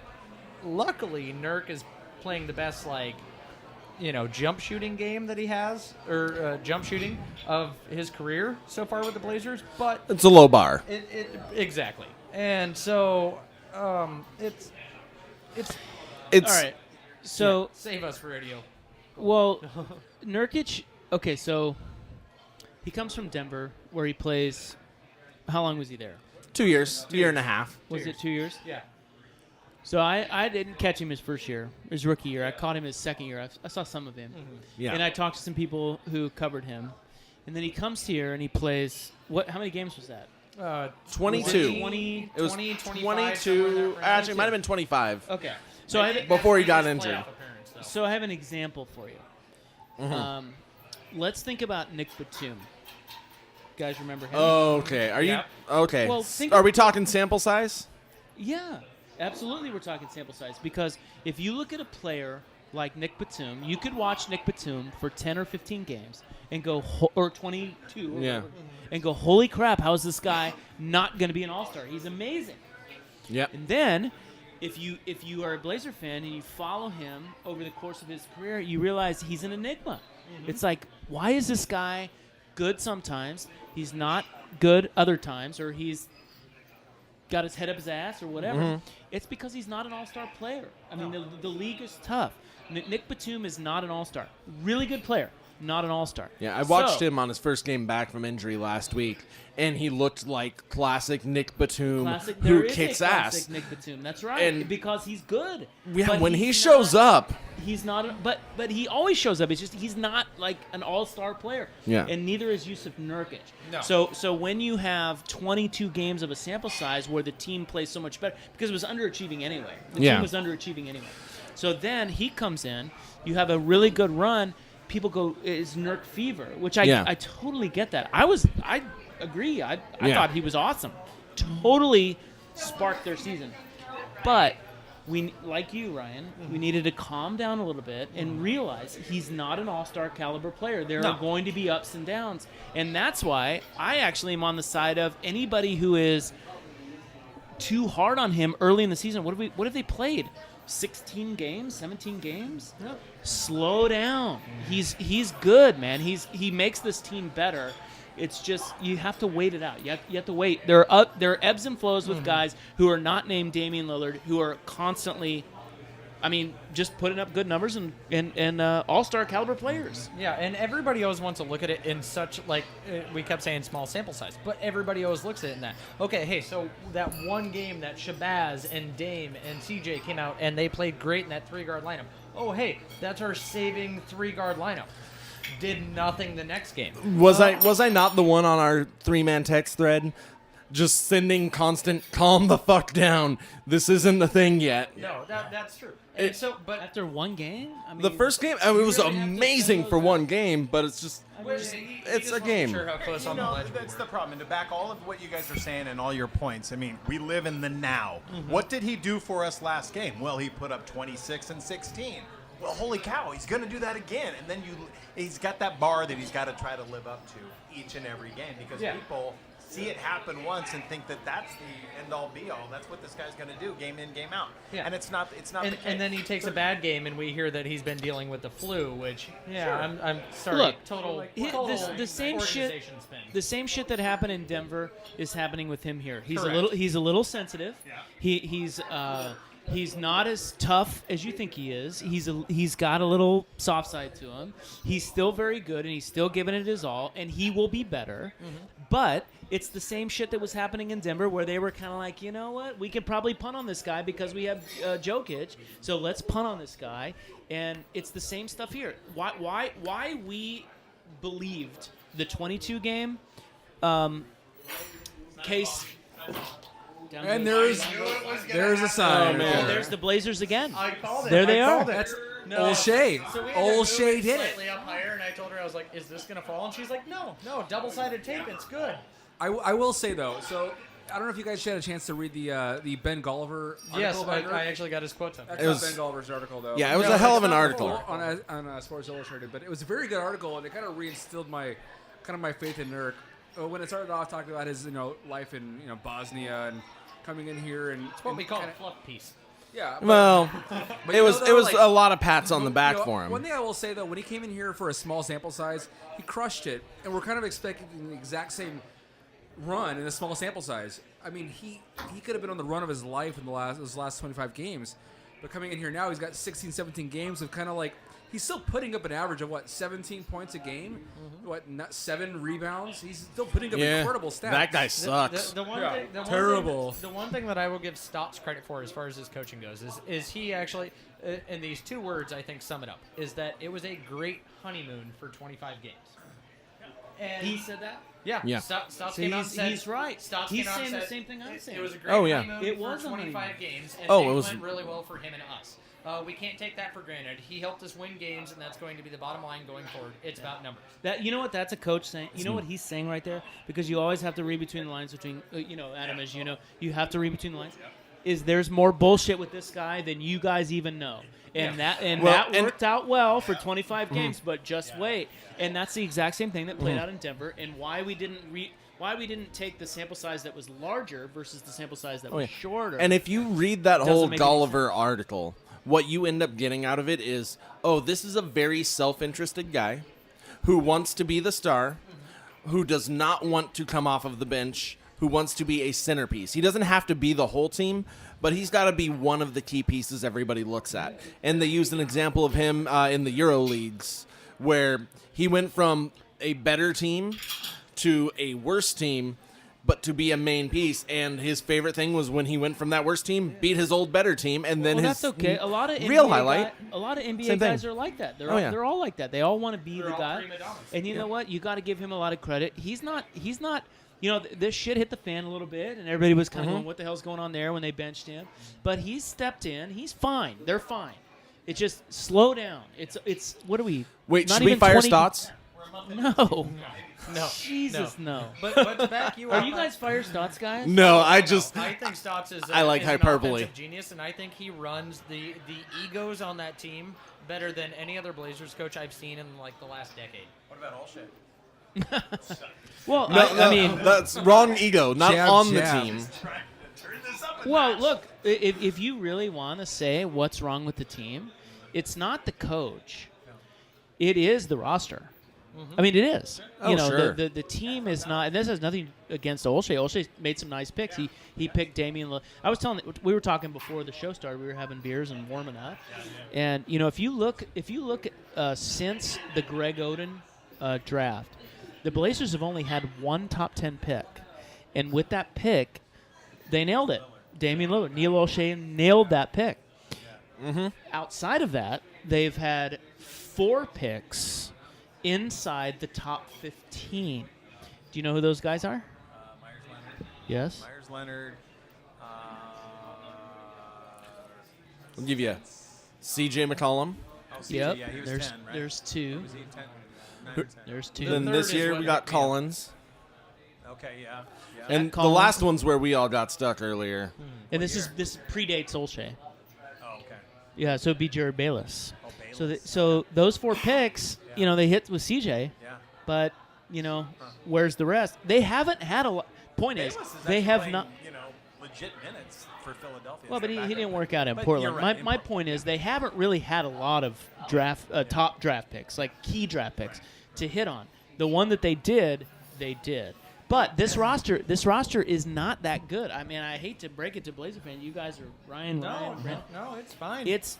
Speaker 4: luckily, Nurk is playing the best, jump shooting game that he has, or jump shooting of his career so far with the Blazers. But
Speaker 2: It's a low bar.
Speaker 4: exactly. And so it's
Speaker 2: It's
Speaker 1: All right. So,
Speaker 4: save us for radio.
Speaker 1: well, Nurkic, okay, so he comes from Denver where he plays. How long was he there?
Speaker 2: 2 years, year and a half.
Speaker 1: Was it 2 years?
Speaker 4: Yeah.
Speaker 1: So I didn't catch him his first year, his rookie year. I caught him his second year. I saw some of him.
Speaker 2: Yeah.
Speaker 1: And I talked to some people who covered him. And then he comes here and he plays. How many games was that?
Speaker 2: 22.
Speaker 1: 20.
Speaker 2: It was
Speaker 4: 20, 25,
Speaker 2: 22.
Speaker 4: somewhere in that range.
Speaker 2: Actually, it might have been 25.
Speaker 1: Okay. So I have,
Speaker 2: Before he got
Speaker 4: His
Speaker 2: injured.
Speaker 4: playoff appearance, though.
Speaker 1: so I have an example for you. Let's think about Nick Batum. You guys remember him?
Speaker 2: Okay. Are you
Speaker 4: Yep.
Speaker 2: okay?
Speaker 1: Well, think
Speaker 2: Are
Speaker 1: of-
Speaker 2: we talking sample size?
Speaker 1: Yeah, absolutely. We're talking sample size because if you look at a player like Nick Batum, you could watch Nick Batum for 10 or 15 games and go, or 22, or
Speaker 2: Yeah.
Speaker 1: whatever, and go, holy crap, how is this guy not going to be an all-star? He's amazing.
Speaker 2: Yep.
Speaker 1: And then, if you are a Blazer fan and you follow him over the course of his career, you realize he's an enigma. It's like, why is this guy good sometimes? He's not good other times, or he's got his head up his ass or whatever. It's because he's not an all-star player. I mean, the league is tough. Nick Batum is not an all-star. Really good player, not an all-star.
Speaker 2: Yeah, I watched
Speaker 1: So,
Speaker 2: him on his first game back from injury last week, and he looked like classic Nick Batum,
Speaker 1: Classic,
Speaker 2: who
Speaker 1: there is
Speaker 2: kicks
Speaker 1: a
Speaker 2: ass.
Speaker 1: classic Nick Batum. That's right,
Speaker 2: And-
Speaker 1: because he's good.
Speaker 2: Yeah,
Speaker 1: But
Speaker 2: when he
Speaker 1: he's
Speaker 2: shows
Speaker 1: not-
Speaker 2: up,
Speaker 1: he's not. But he always shows up. It's just he's not like an all-star player.
Speaker 2: Yeah.
Speaker 1: And neither is Yusuf Nurkic.
Speaker 4: No.
Speaker 1: So when you have 22 games of a sample size where the team plays so much better because it was underachieving anyway. The
Speaker 2: Yeah.
Speaker 1: team was underachieving anyway. So then he comes in. You have a really good run. People go, it's Nurk fever, which I totally get that. I agree. I
Speaker 2: Yeah.
Speaker 1: thought he was awesome. Totally sparked their season. But we, like you, Ryan, we needed to calm down a little bit and realize he's not an all-star caliber player. There are going to be ups and downs. And that's why I actually am on the side of anybody who is too hard on him early in the season. What have they played? 16 games, 17 games?
Speaker 4: Yep.
Speaker 1: Slow down. He's good, man. He makes this team better. It's just you have to wait it out. You have to wait. There are ebbs and flows with guys who are not named Damian Lillard, who are constantly, just putting up good numbers and all-star caliber players.
Speaker 4: Yeah, and everybody always wants to look at it in such, we kept saying small sample size, but everybody always looks at it in that. Okay, hey, so that one game that Shabazz and Dame and CJ came out and they played great in that 3-guard lineup. Oh, hey, that's our saving 3-guard lineup. Did nothing the next game.
Speaker 2: was I not the one on our 3-man text thread, just sending constant calm the fuck down? This isn't the thing yet.
Speaker 4: No, that's true. And but
Speaker 1: After one game,
Speaker 2: The first game, it was
Speaker 1: really have to
Speaker 2: amazing
Speaker 1: send
Speaker 2: for
Speaker 1: those
Speaker 2: one game, but it's just
Speaker 4: he
Speaker 2: it's
Speaker 4: just
Speaker 2: a
Speaker 4: wasn't
Speaker 2: game.
Speaker 4: Sure how close on the ledge we
Speaker 5: That's
Speaker 4: were.
Speaker 5: the problem. And to back all of what you guys are saying and all your points, we live in the now. What did he do for us last game? Well, he put up 26 and 16. Well, holy cow, he's going to do that again. And then he's got that bar that he's got to try to live up to each and every game because
Speaker 4: Yeah.
Speaker 5: people see it happen once and think that that's the end-all be-all. That's what this guy's going to do, game in, game out.
Speaker 4: Yeah.
Speaker 5: And it's not the case.
Speaker 4: And then he takes a bad game, and we hear that he's been dealing with the flu, which I'm sorry.
Speaker 1: Look,
Speaker 4: total
Speaker 1: the same shit.
Speaker 4: organization spin.
Speaker 1: The same shit that happened in Denver is happening with him here. He's
Speaker 4: Correct.
Speaker 1: a little sensitive. He's not as tough as you think he is. He's got a little soft side to him. He's still very good, and he's still giving it his all, and he will be better. But it's the same shit that was happening in Denver, where they were kind of like, you know what, we could probably punt on this guy because we have Jokic, so let's punt on this guy. And it's the same stuff here. Why we believed the 22 game case.
Speaker 3: And there's a sign.
Speaker 1: Oh, there's the Blazers again.
Speaker 4: I called it.
Speaker 1: There they are.
Speaker 3: That's
Speaker 4: No.
Speaker 3: Old Shay.
Speaker 4: So we had to
Speaker 3: Old
Speaker 4: move
Speaker 3: Shay
Speaker 4: it
Speaker 3: did it.
Speaker 4: slightly up higher, and I told her, I was like, "Is this gonna fall?" And she's like, "No, double-sided tape. It's good."
Speaker 3: I will say though, so I don't know if you guys had a chance to read the Ben Golliver article.
Speaker 4: Yes,
Speaker 3: about
Speaker 4: I actually got his quotes on.
Speaker 3: That's
Speaker 2: It was-
Speaker 3: not Ben Golliver's article though.
Speaker 2: Yeah, it was a hell of an
Speaker 3: it's not
Speaker 2: article.
Speaker 3: on Sports Illustrated, but it was a very good article, and it kind of reinstilled my faith in Nurk. When it started off talking about his life in Bosnia and coming in here and
Speaker 4: It's what we call a fluff piece.
Speaker 3: yeah.
Speaker 2: Well,
Speaker 3: But
Speaker 2: it was
Speaker 3: like,
Speaker 2: a lot of pats on the back for him.
Speaker 3: One thing I will say though, when he came in here for a small sample size, he crushed it, and we're kind of expecting the exact same run in a small sample size. I mean, he could have been on the run of his life in his last 25 games, but coming in here now, he's got 16, 17 games of kind of like he's still putting up an average of 17 points a game, 7 rebounds. He's still putting up incredible stats.
Speaker 2: That guy sucks.
Speaker 4: The one
Speaker 3: Yeah.
Speaker 4: thing,
Speaker 3: Terrible.
Speaker 4: The one thing that I will give Stotts credit for as far as his coaching goes is he actually, and these 2 words I think sum it up, is that it was a great honeymoon for 25 games. And
Speaker 1: He said that?
Speaker 2: Yeah.
Speaker 4: Stotts
Speaker 1: See,
Speaker 4: came out and said,
Speaker 1: he's right.
Speaker 4: Stotts
Speaker 1: He's
Speaker 4: came out and
Speaker 1: saying the
Speaker 4: said
Speaker 1: same thing I'm saying.
Speaker 4: It was a great
Speaker 2: Oh, yeah.
Speaker 4: honeymoon
Speaker 1: It
Speaker 4: for
Speaker 1: was a
Speaker 4: 25
Speaker 1: honeymoon.
Speaker 4: games, and
Speaker 2: Oh, it
Speaker 4: things
Speaker 2: was-
Speaker 4: went really well for him and us. We can't take that for granted. He helped us win games, and that's going to be the bottom line going forward. It's about numbers.
Speaker 1: That, you know what that's a coach saying? You know what he's saying right there? Because you always have to read between the lines between, Adam, as you know, you have to read between the lines. Is there's more bullshit with this guy than you guys even know. And that worked out well for 25 games, but just wait. And that's the exact same thing that played out in Denver, and why we didn't take the sample size that was larger versus the sample size that was shorter.
Speaker 2: And if you read that
Speaker 1: Doesn't
Speaker 2: whole
Speaker 1: make any
Speaker 2: Golliver article, what you end up getting out of it is, this is a very self-interested guy who wants to be the star, who does not want to come off of the bench, who wants to be a centerpiece. He doesn't have to be the whole team, but he's got to be one of the key pieces everybody looks at. And they used an example of him in the Euro Leagues, where he went from a better team to a worse team, but to be a main piece. And his favorite thing was when he went from that worst team, beat his old better team, and then
Speaker 1: that's okay. A lot of
Speaker 2: real
Speaker 1: NBA
Speaker 2: highlight.
Speaker 1: a lot of NBA
Speaker 2: Same
Speaker 1: guys
Speaker 2: thing.
Speaker 1: are like that. They're
Speaker 2: Oh, yeah.
Speaker 1: they're all like that. They all want to be
Speaker 4: They're
Speaker 1: the
Speaker 4: all
Speaker 1: guy.
Speaker 4: prima donnas.
Speaker 1: And you know what? You got to give him a lot of credit. He's not. This shit hit the fan a little bit, and everybody was kind of going, "What the hell's going on there?" when they benched him. But he's stepped in. He's fine. They're fine. It's just slow down. It's what are we?
Speaker 2: Wait,
Speaker 1: not
Speaker 2: should we
Speaker 1: even
Speaker 2: fire
Speaker 1: 20
Speaker 2: Stotts?
Speaker 1: No.
Speaker 4: No.
Speaker 1: Jesus, no.
Speaker 4: But to back you
Speaker 1: Are
Speaker 4: up,
Speaker 1: you guys fire Stotts guys?
Speaker 2: No, I just...
Speaker 4: I think Stotts is
Speaker 2: I like
Speaker 4: is an
Speaker 2: hyperbole.
Speaker 4: offensive genius, and I think he runs the egos on that team better than any other Blazers coach I've seen in like the last decade.
Speaker 5: What about all shit?
Speaker 1: Well,
Speaker 2: No,
Speaker 1: I mean,
Speaker 2: that's wrong ego, not
Speaker 3: Jab,
Speaker 2: on
Speaker 3: jab.
Speaker 2: the team.
Speaker 1: well, look, if you really want to say what's wrong with the team, it's not the coach. It is the roster. I mean, it is.
Speaker 2: Oh, sure.
Speaker 1: The team is not, and this has nothing against Olshey. Olshey made some nice picks. He picked Damian. I was telling, we were talking before the show started. We were having beers and warming up, and if you look at since the Greg Oden draft, the Blazers have only had one top 10 pick, and with that pick, they nailed it. Damian Lillard, Neil Olshey nailed that pick. Outside of that, they've had 4 picks inside the top 15. Do you know who those guys are?
Speaker 5: Myers Leonard.
Speaker 1: Yes.
Speaker 5: Myers Leonard.
Speaker 2: I'll give you C.J. McCollum.
Speaker 5: Oh, CJ,
Speaker 1: Yep.
Speaker 5: yeah, he was
Speaker 1: there's
Speaker 5: 10, right?
Speaker 1: there's 2.
Speaker 5: Was he 10? 9 or 10?
Speaker 1: There's 2.
Speaker 2: Then
Speaker 4: third
Speaker 2: this
Speaker 4: is
Speaker 2: year
Speaker 4: what
Speaker 2: we got
Speaker 4: hooked me up.
Speaker 2: Collins.
Speaker 5: Okay, yeah.
Speaker 2: And the
Speaker 1: Collins.
Speaker 2: last one's where we all got stuck earlier.
Speaker 1: And this predates Olshey.
Speaker 5: Oh, okay.
Speaker 1: Yeah, so it'd be Jared Bayless.
Speaker 5: Oh, Bayless.
Speaker 1: So those 4 picks, they hit with CJ,
Speaker 5: Yeah.
Speaker 1: but where's the rest? They haven't had point is,
Speaker 5: Bayless
Speaker 1: they
Speaker 5: actually
Speaker 1: have
Speaker 5: playing,
Speaker 1: not.
Speaker 5: legit minutes for Philadelphia.
Speaker 1: Well, but
Speaker 5: It's
Speaker 1: he
Speaker 5: not
Speaker 1: didn't
Speaker 5: that
Speaker 1: work
Speaker 5: bad.
Speaker 1: out in
Speaker 5: But
Speaker 1: Portland.
Speaker 5: you're right,
Speaker 1: My point is they haven't really had a lot of top draft picks, like key draft picks, to hit on. The one that they did, they did. But this roster is not that good. I mean, I hate to break it to Blazer fans. You guys are Ryan, Brent.
Speaker 4: No, it's fine.
Speaker 1: It's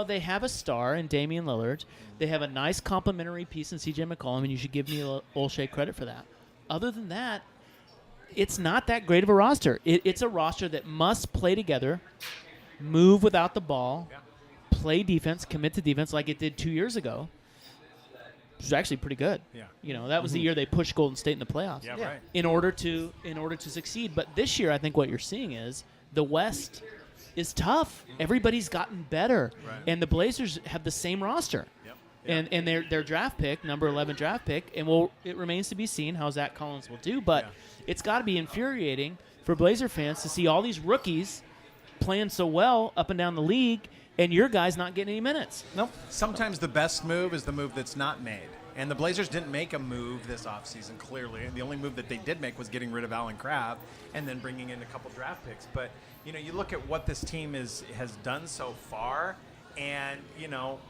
Speaker 1: they have a star in Damian Lillard. They have a nice complementary piece in C.J. McCollum, and you should give Neil Olshey credit for that. Other than that, it's not that great of a roster. It's a roster that must play together, move without the ball, play defense, commit to defense like it did 2 years ago. Which was actually pretty good.
Speaker 5: Yeah.
Speaker 1: That was the year they pushed Golden State in the playoffs.
Speaker 5: Yeah, right.
Speaker 1: In order to succeed. But this year, I think what you're seeing is the West is tough. Everybody's gotten better,
Speaker 5: Right.
Speaker 1: and the Blazers have the same roster.
Speaker 5: Yep.
Speaker 1: And their draft pick, number 11 draft pick, and it remains to be seen how Zach Collins will do. But it's got to be infuriating for Blazer fans to see all these rookies playing so well up and down the league, and your guys not getting any minutes.
Speaker 5: Nope. Sometimes the best move is the move that's not made. And the Blazers didn't make a move this offseason, clearly. And the only move that they did make was getting rid of Allen Crabbe and then bringing in a couple draft picks. But, you look at what this team has done so far, and,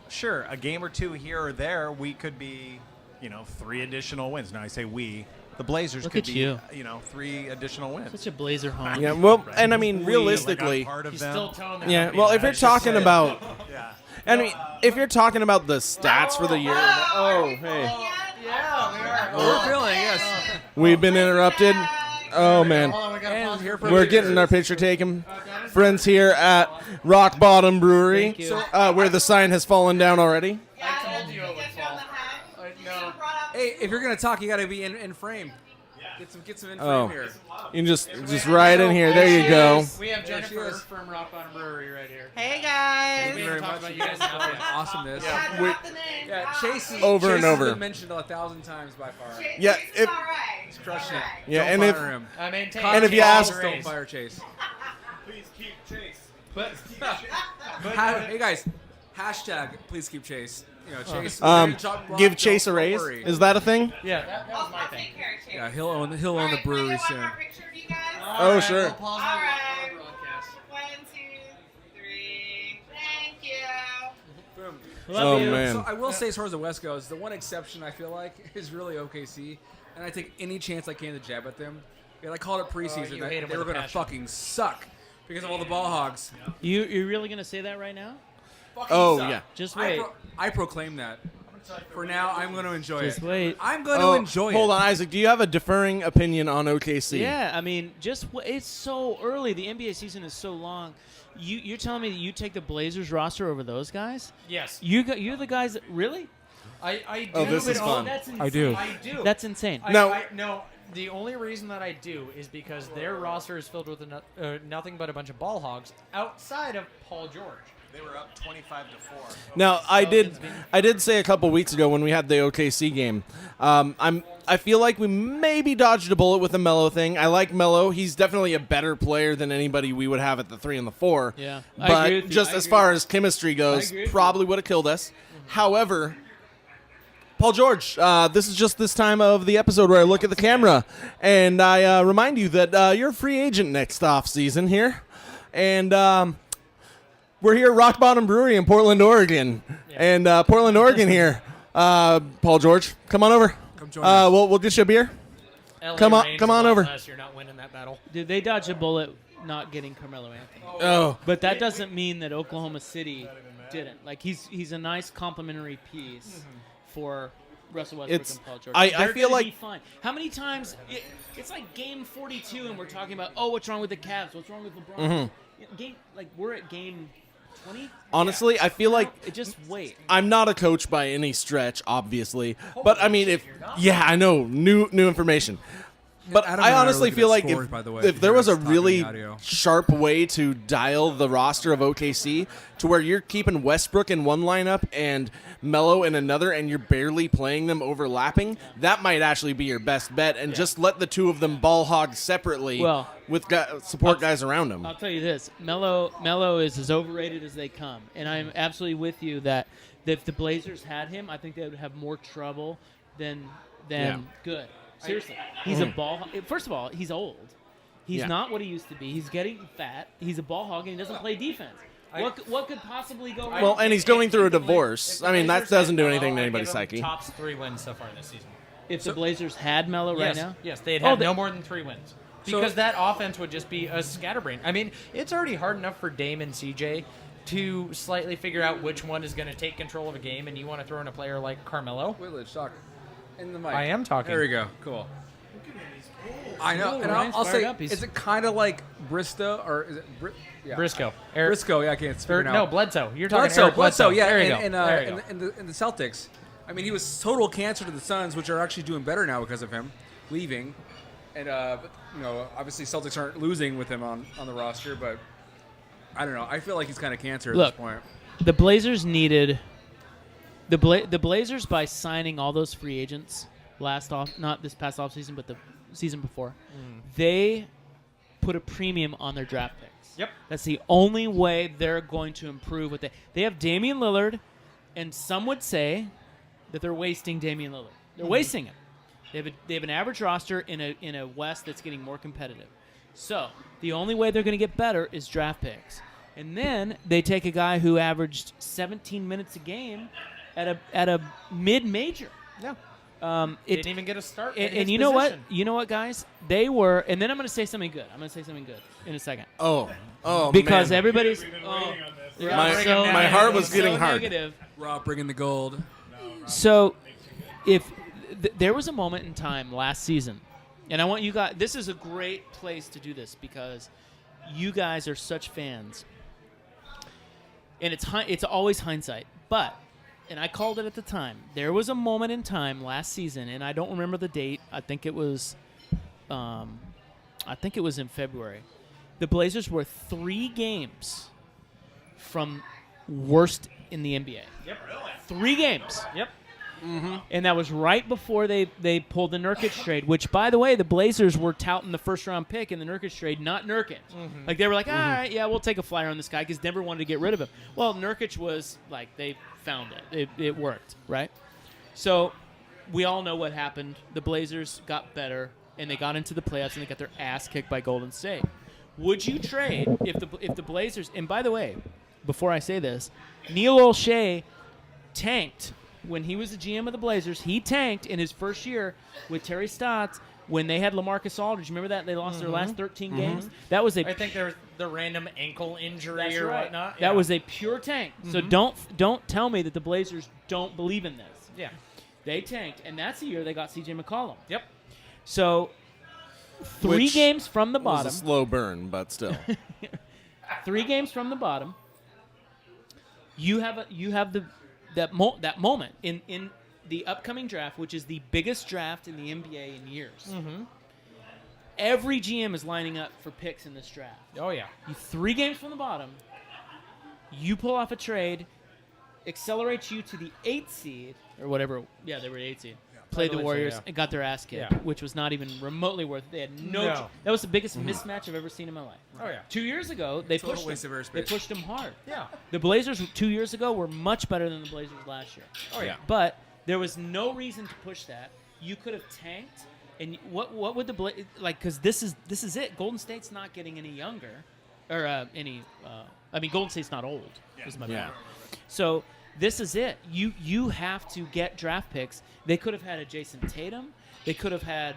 Speaker 5: sure, a game or two here or there, we could be, 3 additional wins. Now, I say we. The Blazers
Speaker 1: Look
Speaker 5: could
Speaker 1: at
Speaker 5: be,
Speaker 1: you.
Speaker 5: 3 additional wins.
Speaker 1: Such a Blazer home.
Speaker 2: Yeah, well, and I mean,
Speaker 5: Like,
Speaker 2: realistically,
Speaker 5: I'm part of
Speaker 4: He's
Speaker 5: them.
Speaker 4: still telling them.
Speaker 2: yeah. Well, if you're talking about,
Speaker 5: Yeah.
Speaker 2: I mean, if you're talking about the stats for the year, oh, hey,
Speaker 3: We're feeling, yes.
Speaker 2: we've been interrupted. Oh man,
Speaker 3: And here for
Speaker 2: we're getting our picture taken. Friends here at Rock Bottom Brewery,
Speaker 1: Thank you.
Speaker 2: where the sign has fallen down already.
Speaker 4: I told you it would fall. No.
Speaker 3: Hey, if you're gonna talk, you gotta be in frame. Get some in frame
Speaker 2: Oh.
Speaker 3: here.
Speaker 2: You can just right in here. There you go.
Speaker 4: We have
Speaker 3: There she
Speaker 4: Jennifer
Speaker 3: is.
Speaker 4: from Rock Bottom Brewery right here.
Speaker 6: Hey guys.
Speaker 3: Thank you very much.
Speaker 4: about you guys now.
Speaker 3: Awesomeness.
Speaker 6: I dropped the name.
Speaker 3: Yeah, Chase is
Speaker 2: Over
Speaker 3: Chase
Speaker 2: and
Speaker 3: has
Speaker 2: over.
Speaker 3: been mentioned 1,000 times by far.
Speaker 2: Yeah,
Speaker 6: It's
Speaker 2: if-
Speaker 6: all right.
Speaker 3: He's crushing it.
Speaker 2: Yeah,
Speaker 3: Don't
Speaker 2: and if
Speaker 3: fire him.
Speaker 4: I maintain.
Speaker 2: And if you
Speaker 3: Calls,
Speaker 2: ask-
Speaker 3: don't fire Chase.
Speaker 5: Please keep Chase.
Speaker 3: Hey guys, hashtag please keep Chase. Chase.
Speaker 2: Give Chase a raise. Is that a thing?
Speaker 4: Yeah, that was my
Speaker 6: I'll
Speaker 4: thing.
Speaker 6: take care of Chase.
Speaker 3: Yeah, he'll own the
Speaker 6: All right,
Speaker 3: brewery
Speaker 6: can I get
Speaker 3: soon.
Speaker 6: one more picture of you guys?
Speaker 2: Oh, sure.
Speaker 4: We'll pause
Speaker 6: All
Speaker 4: the
Speaker 6: right.
Speaker 4: broadcast.
Speaker 6: 1, 2, 3. Thank you.
Speaker 3: Boom.
Speaker 2: Oh
Speaker 1: you.
Speaker 2: man.
Speaker 3: So I will say, as far as the West goes, the one exception I feel like is really OKC, and I take any chance I can to jab at them. Yeah, I called it preseason.
Speaker 4: you
Speaker 3: that
Speaker 4: hate 'em
Speaker 3: they were
Speaker 4: with a
Speaker 3: going to
Speaker 4: passion.
Speaker 3: fucking suck because of all the ball hogs.
Speaker 1: You're really gonna say that right now?
Speaker 3: Fucking
Speaker 2: Oh
Speaker 3: suck.
Speaker 2: yeah.
Speaker 1: Just
Speaker 3: I,
Speaker 1: wait.
Speaker 3: I proclaim that. For now, I'm going to enjoy
Speaker 1: Just
Speaker 3: it.
Speaker 1: wait.
Speaker 3: I'm going to
Speaker 2: Oh,
Speaker 3: enjoy it.
Speaker 2: hold on, Isaac. Do you have a differing opinion on OKC?
Speaker 1: Yeah, I mean, it's so early. The NBA season is so long. You're telling me that you take the Blazers roster over those guys?
Speaker 4: Yes.
Speaker 1: You're the guys that really?
Speaker 4: I do.
Speaker 2: Oh, this is
Speaker 4: but
Speaker 2: fun.
Speaker 1: That's insane.
Speaker 3: I do.
Speaker 4: I do.
Speaker 1: That's insane.
Speaker 2: No.
Speaker 4: No. The only reason that I do is because their roster is filled with nothing but a bunch of ball hogs outside of Paul George.
Speaker 5: They were up 25-4.
Speaker 2: Now, I did say a couple weeks ago when we had the OKC game, I feel like we maybe dodged a bullet with the Melo thing. I like Melo. He's definitely a better player than anybody we would have at the 3 and the 4.
Speaker 1: Yeah. I
Speaker 2: But
Speaker 1: agree with you.
Speaker 2: just
Speaker 1: I
Speaker 2: as
Speaker 1: agree
Speaker 2: far
Speaker 1: with
Speaker 2: as chemistry goes,
Speaker 1: agree with
Speaker 2: probably would have killed us. However, Paul George, this is just this time of the episode where I look at the camera and I remind you that you're a free agent next off season here. And we're here at Rock Bottom Brewery in Portland, Oregon. And Portland, Oregon here. Paul George, come on over.
Speaker 3: Come join us.
Speaker 2: We'll get you a beer.
Speaker 4: LA
Speaker 2: Come on-
Speaker 4: Reigns
Speaker 2: come on
Speaker 4: a lot
Speaker 2: over.
Speaker 4: less, you're not winning that battle.
Speaker 1: Dude, they dodged a bullet not getting Carmelo Anthony.
Speaker 2: Oh.
Speaker 1: But that doesn't mean that Oklahoma City didn't. Like he's a nice complementary piece for Russell Westbrook
Speaker 2: It's-
Speaker 1: and Paul George.
Speaker 2: I
Speaker 1: They're
Speaker 2: feel
Speaker 1: gonna
Speaker 2: like-
Speaker 1: be fine. How many times it's like game 42 and we're talking about what's wrong with the Cavs? What's wrong with LeBron? Game we're at game 20.
Speaker 2: Honestly, I feel like
Speaker 1: Just wait.
Speaker 2: I'm not a coach by any stretch, obviously. But I mean, I know new information. But
Speaker 3: Adam
Speaker 2: I
Speaker 3: and I are
Speaker 2: honestly
Speaker 3: looking
Speaker 2: feel
Speaker 3: at
Speaker 2: like
Speaker 3: scores, by the way,
Speaker 2: if
Speaker 3: if
Speaker 2: there
Speaker 3: you
Speaker 2: was a
Speaker 3: guys talking
Speaker 2: really
Speaker 3: audio.
Speaker 2: sharp way to dial the roster of OKC to where you're keeping Westbrook in one lineup and Melo in another and you're barely playing them overlapping, that might actually be your best bet. And just let the two of them ball hog separately
Speaker 1: Well,
Speaker 2: with support guys around them.
Speaker 1: I'll tell you this: Melo is as overrated as they come, and I'm absolutely with you that if the Blazers had him, I think they would have more trouble than
Speaker 2: Yeah.
Speaker 1: good. Seriously, he's a ball. First of all, he's old. He's
Speaker 2: Yeah.
Speaker 1: not what he used to be. He's getting fat. He's a ball hog, and he doesn't play defense. What could possibly go wrong?
Speaker 2: Well, and he's going through a divorce.
Speaker 4: If the
Speaker 2: I mean, that
Speaker 4: Blazers
Speaker 2: doesn't
Speaker 4: had
Speaker 2: do anything to
Speaker 4: Melo, I'd
Speaker 2: anybody's
Speaker 4: give them
Speaker 2: psyche.
Speaker 4: Tops 3 wins so far this season.
Speaker 1: if the Blazers had Melo right
Speaker 4: yes,
Speaker 1: now,
Speaker 4: yes, they'd
Speaker 1: Oh,
Speaker 4: have
Speaker 1: they-
Speaker 4: no more than 3 wins. Because that offense would just be a scatterbrain. I mean, it's already hard enough for Dame and CJ to slightly figure out which one is going to take control of a game, and you want to throw in a player like Carmelo.
Speaker 3: Whitledge, talk in the mic.
Speaker 4: I am talking.
Speaker 3: There we go. Cool. I know, and
Speaker 1: Ryan's
Speaker 3: I'll
Speaker 1: fired
Speaker 3: say,
Speaker 1: up. He's-
Speaker 3: is it kind of like Bristow or is it yeah.
Speaker 4: Briscoe.
Speaker 3: Briscoe, yeah, I can't speak
Speaker 4: Or,
Speaker 3: now.
Speaker 4: no, Bledsoe. You're talking
Speaker 3: Bledsoe,
Speaker 4: Eric Bledsoe.
Speaker 3: yeah,
Speaker 4: There you
Speaker 3: and,
Speaker 4: go.
Speaker 3: and,
Speaker 4: There you go.
Speaker 3: and the Celtics. I mean, he was total cancer to the Suns, which are actually doing better now because of him leaving. And but, obviously Celtics aren't losing with him on the roster, but I don't know. I feel like he's kind of cancer at
Speaker 1: Look.
Speaker 3: this point.
Speaker 1: the Blazers needed the Blazers by signing all those free agents not this past offseason, but the season before. They put a premium on their draft picks.
Speaker 4: Yep.
Speaker 1: That's the only way they're going to improve. They have Damian Lillard, and some would say that they're wasting Damian Lillard. They're wasting him. They have an average roster in a West that's getting more competitive. So the only way they're going to get better is draft picks. And then they take a guy who averaged 17 minutes a game at a mid-major.
Speaker 4: Yeah.
Speaker 1: It
Speaker 4: Didn't even get a start.
Speaker 1: and you know what? You know what, guys? They were, and then I'm going to say something good. I'm going to say something good in a second.
Speaker 2: Oh,
Speaker 1: Because
Speaker 2: man.
Speaker 1: everybody's
Speaker 2: My heart was getting hard.
Speaker 1: negative.
Speaker 3: Rob bringing the gold.
Speaker 1: So, if there was a moment in time last season, and I want you guys, this is a great place to do this because you guys are such fans, and it's always hindsight. But, and I called it at the time, there was a moment in time last season, and I don't remember the date. I think it was in February. The Blazers were 3 games from worst in the NBA.
Speaker 4: Yep.
Speaker 1: 3 games.
Speaker 4: Yep.
Speaker 1: And that was right before they pulled the Nurkic trade, which, by the way, the Blazers were touting the first-round pick in the Nurkic trade, not Nurkic. Like, they were like, all right, yeah, we'll take a flyer on this guy because Denver wanted to get rid of him. Well, Nurkic was, like, they found it. It worked, right? So we all know what happened. The Blazers got better, and they got into the playoffs, and they got their ass kicked by Golden State. Would you trade if the Blazers – and by the way, before I say this, Neil Olshey tanked – when he was the GM of the Blazers, he tanked in his first year with Terry Stotts when they had LaMarcus Aldridge. Remember that? They lost their last 13 games? That was
Speaker 4: I think there was the random ankle injury or whatnot.
Speaker 1: That was a pure tank. So don't tell me that the Blazers don't believe in this.
Speaker 4: Yeah.
Speaker 1: They tanked, and that's the year they got C.J. McCollum.
Speaker 4: Yep.
Speaker 1: So 3
Speaker 2: Which
Speaker 1: games from the
Speaker 2: It
Speaker 1: bottom.
Speaker 2: was a slow burn, but still.
Speaker 1: 3 games from the bottom. You have that moment in the upcoming draft, which is the biggest draft in the NBA in years. Every GM is lining up for picks in this draft.
Speaker 4: Oh, yeah.
Speaker 1: You 3 games from the bottom. You pull off a trade, accelerates you to the 8th seed or whatever. Yeah, they were 8th seed. Played the
Speaker 4: believe so,
Speaker 1: Warriors
Speaker 4: yeah.
Speaker 1: and got their ass kicked,
Speaker 4: Yeah.
Speaker 1: which was not even remotely worth it. They had no.
Speaker 4: No.
Speaker 1: That was the biggest mismatch I've ever seen in my life.
Speaker 4: Oh, yeah.
Speaker 1: 2 years ago, they
Speaker 3: Total
Speaker 1: pushed
Speaker 3: waste
Speaker 1: them.
Speaker 3: of airspace.
Speaker 1: They pushed them hard.
Speaker 4: Yeah.
Speaker 1: The Blazers 2 years ago were much better than the Blazers last year.
Speaker 4: Oh, yeah.
Speaker 1: But there was no reason to push that. You could have tanked, and what would the like? Because this is it. Golden State's not getting any younger, or I mean, Golden State's not old. Is my
Speaker 2: Yeah.
Speaker 1: point. So this is it. You have to get draft picks. They could have had a Jason Tatum. They could have had.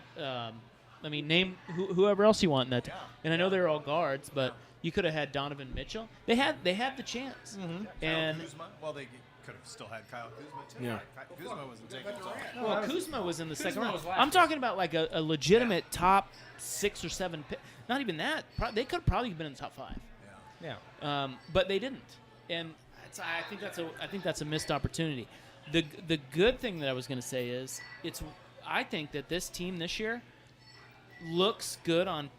Speaker 1: Name whoever else you want in that. And I know they're all guards, but you could have had Donovan Mitchell. They had the chance. And
Speaker 5: Kuzma? Well, they could have still had Kyle Kuzma too.
Speaker 2: Yeah.
Speaker 5: Kuzma wasn't taken.
Speaker 1: well, Kuzma was in the second round.
Speaker 4: was last
Speaker 1: I'm
Speaker 4: year.
Speaker 1: talking about like a legitimate top 6 or 7 pick. Not even that. They could have probably been in the top 5.
Speaker 4: Yeah.
Speaker 1: But they didn't, and I think that's a missed opportunity. The good thing that I was going to say is I think that this team this year looks good on.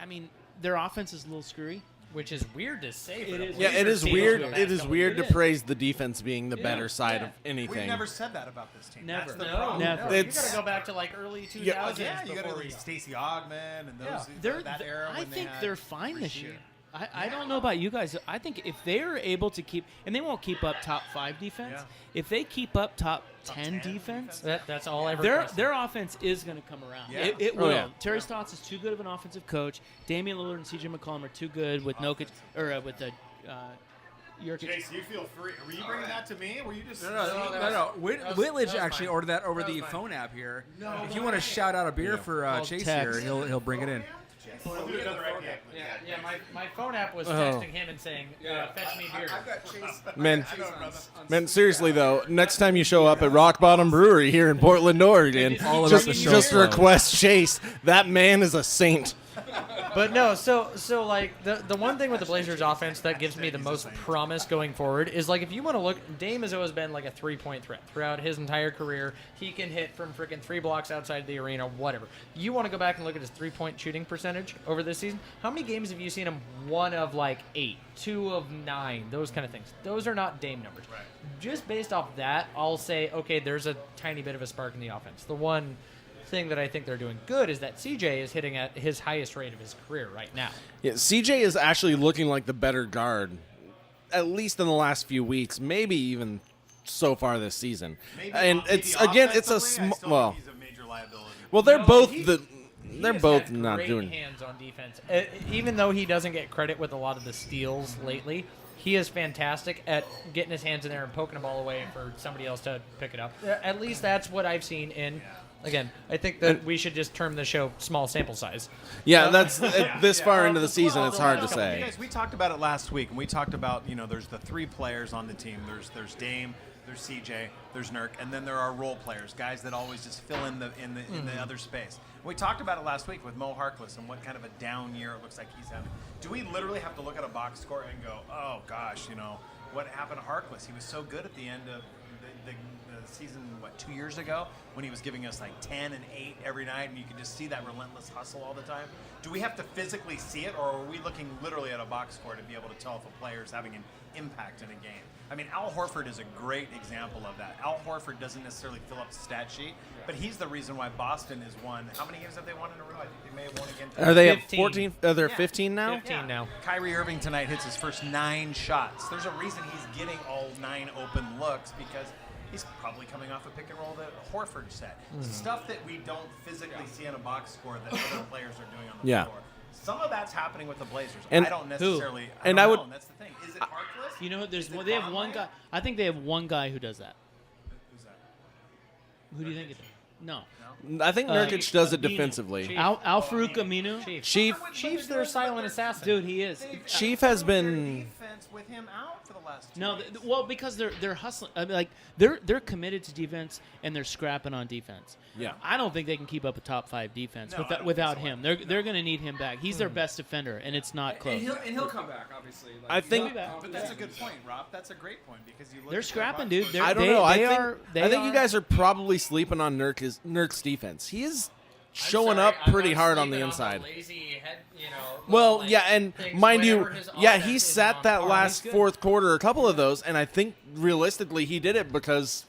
Speaker 1: I mean, their offense is a little screwy.
Speaker 4: Which is weird to say. For
Speaker 1: It
Speaker 4: the
Speaker 1: is.
Speaker 2: Yeah, it
Speaker 4: Blazers
Speaker 2: is
Speaker 4: team
Speaker 2: weird.
Speaker 4: over the
Speaker 2: It
Speaker 4: past
Speaker 2: is
Speaker 4: couple
Speaker 2: weird to
Speaker 1: years.
Speaker 2: praise the defense being the better side
Speaker 1: Yeah.
Speaker 2: of anything.
Speaker 5: We've never said that about this team.
Speaker 1: Never.
Speaker 5: That's the
Speaker 4: No,
Speaker 5: problem.
Speaker 1: Never.
Speaker 4: no. You
Speaker 2: It's-
Speaker 4: gotta go back to like early 2000s.
Speaker 5: Yeah, you got
Speaker 4: before
Speaker 5: to
Speaker 4: we-
Speaker 5: Stacey Ogman and those
Speaker 4: Yeah.
Speaker 1: They're,
Speaker 5: that era.
Speaker 1: I
Speaker 5: when they
Speaker 1: think
Speaker 5: had
Speaker 1: they're fine this
Speaker 5: Rasheed.
Speaker 1: year. I don't know about you guys. I think if they're able to keep, and they won't keep up top 5 defense, if they keep up top 10 defense,
Speaker 4: That's all I ever.
Speaker 1: their offense is going to come around.
Speaker 5: Yeah.
Speaker 1: It will.
Speaker 2: yeah.
Speaker 1: Terry Stotts is too good of an offensive coach. Damian Lillard and CJ McCollum are too good with Jokic or with the Jokic.
Speaker 7: Jace, you feel free. Were you bringing that to me? Or were you just?
Speaker 3: No. Whitledge actually ordered that over the phone app here. If you want to shout out a beer for Chase
Speaker 1: text.
Speaker 3: here, he'll bring it in.
Speaker 7: We'll do another idea.
Speaker 4: Yeah. My phone app was texting him and saying, "Fetch me beer."
Speaker 5: I've got Chase.
Speaker 2: Man, seriously though, next time you show up at Rock Bottom Brewery here in Portland, Oregon,
Speaker 3: All about
Speaker 2: just,
Speaker 3: the show
Speaker 2: just
Speaker 3: flow.
Speaker 2: request Chase. That man is a saint.
Speaker 4: But no, so like the one thing with the Blazers offense that gives me the most promise going forward is like if you want to look, Dame has always been like a 3-point threat throughout his entire career. He can hit from freaking 3 blocks outside the arena, whatever. You want to go back and look at his 3-point shooting percentage over this season? How many games have you seen him 1 of like 8, 2 of 9, those kind of things? Those are not Dame numbers. Right. Just based off that, I'll say, okay, there's a tiny bit of a spark in the offense. The one thing that I think they're doing good is that CJ is hitting at his highest rate of his career right now.
Speaker 2: Yeah, CJ is actually looking like the better guard, at least in the last few weeks, maybe even so far this season. And it's again, it's a small.
Speaker 7: He's a major liability.
Speaker 2: Well, they're
Speaker 4: No,
Speaker 2: both
Speaker 4: he-
Speaker 2: they're
Speaker 4: He has
Speaker 2: both
Speaker 4: had
Speaker 2: not
Speaker 4: great
Speaker 2: doing.
Speaker 4: hands on defense. Even though he doesn't get credit with a lot of the steals lately, he is fantastic at getting his hands in there and poking a ball away for somebody else to pick it up. At least that's what I've seen in. Again, I think that we should just term the show small sample size.
Speaker 2: Yeah, that's this far into the season. It's hard to
Speaker 5: You
Speaker 2: say.
Speaker 5: guys, we talked about it last week, and we talked about there's the 3 players on the team. There's Dame, there's CJ, there's Nurk, and then there are role players, guys that always just fill in the other space. We talked about it last week with Mo Harkless and what kind of a down year it looks like he's having. Do we literally have to look at a box score and go, oh gosh, what happened to Harkless? He was so good at the end of the season, 2 years ago, when he was giving us like 10 and 8 every night, and you could just see that relentless hustle all the time. Do we have to physically see it, or are we looking literally at a box score to be able to tell if a player is having an impact in a game? I mean, Al Horford is a great example of that. Al Horford doesn't necessarily fill up the stat sheet, but he's the reason why Boston has won. How many games have they won in a row? I think they may have won again tonight.
Speaker 2: Are they at
Speaker 4: 15.
Speaker 2: 14? Are they 15 now?
Speaker 4: 15 now.
Speaker 5: Kyrie Irving tonight hits his first 9 shots. There's a reason he's getting all 9 open looks, because he's probably coming off a pick and roll that Horford set. Stuff that we don't physically see in a box score that other players are doing on the floor. Some of that's happening with the Blazers.
Speaker 2: And
Speaker 5: I don't necessarily.
Speaker 2: And
Speaker 5: I
Speaker 2: I
Speaker 5: don't
Speaker 2: would-
Speaker 5: know, and that's the thing. Is it Harkless?
Speaker 1: You know,
Speaker 5: Is it
Speaker 1: they have one
Speaker 5: Conley?
Speaker 1: guy. I think they have one guy who does that.
Speaker 5: Who's that?
Speaker 1: Who do you think it is? No.
Speaker 2: I think Nurkic does it defensively.
Speaker 1: Al Farouk Aminu.
Speaker 2: Chief
Speaker 4: Chief's their silent assassin.
Speaker 1: Dude, he is.
Speaker 2: Chief has been.
Speaker 5: Defense with him out for the last 2
Speaker 1: No,
Speaker 5: games.
Speaker 1: well, because they're hustling. I mean, like they're committed to defense and they're scrapping on defense.
Speaker 2: Yeah.
Speaker 1: I don't think they can keep up a top 5 defense
Speaker 5: No, I don't
Speaker 1: without
Speaker 5: think so
Speaker 1: him. They're going to need him back. He's their best defender, and it's not close.
Speaker 3: And he'll come back, obviously. Like,
Speaker 2: I think-
Speaker 1: He'll be back.
Speaker 5: But that's a good point, Rob. That's a great point, because you look
Speaker 1: They're
Speaker 5: at their
Speaker 1: scrapping,
Speaker 5: box
Speaker 1: dude.
Speaker 5: scores.
Speaker 1: They're-
Speaker 2: I don't
Speaker 1: they-
Speaker 2: know. I
Speaker 1: they
Speaker 2: think
Speaker 1: are- they
Speaker 2: I think you
Speaker 1: are-
Speaker 2: guys are probably sleeping on Nurk's defense. He is showing up pretty hard on the inside.
Speaker 4: Lazy head,
Speaker 2: Well, yeah, and mind you,
Speaker 4: whenever his
Speaker 2: yeah,
Speaker 4: offense
Speaker 2: he
Speaker 4: is
Speaker 2: sat
Speaker 4: on
Speaker 2: that
Speaker 4: par.
Speaker 2: last
Speaker 1: good.
Speaker 2: fourth quarter, a couple of those, and I think realistically he did it because,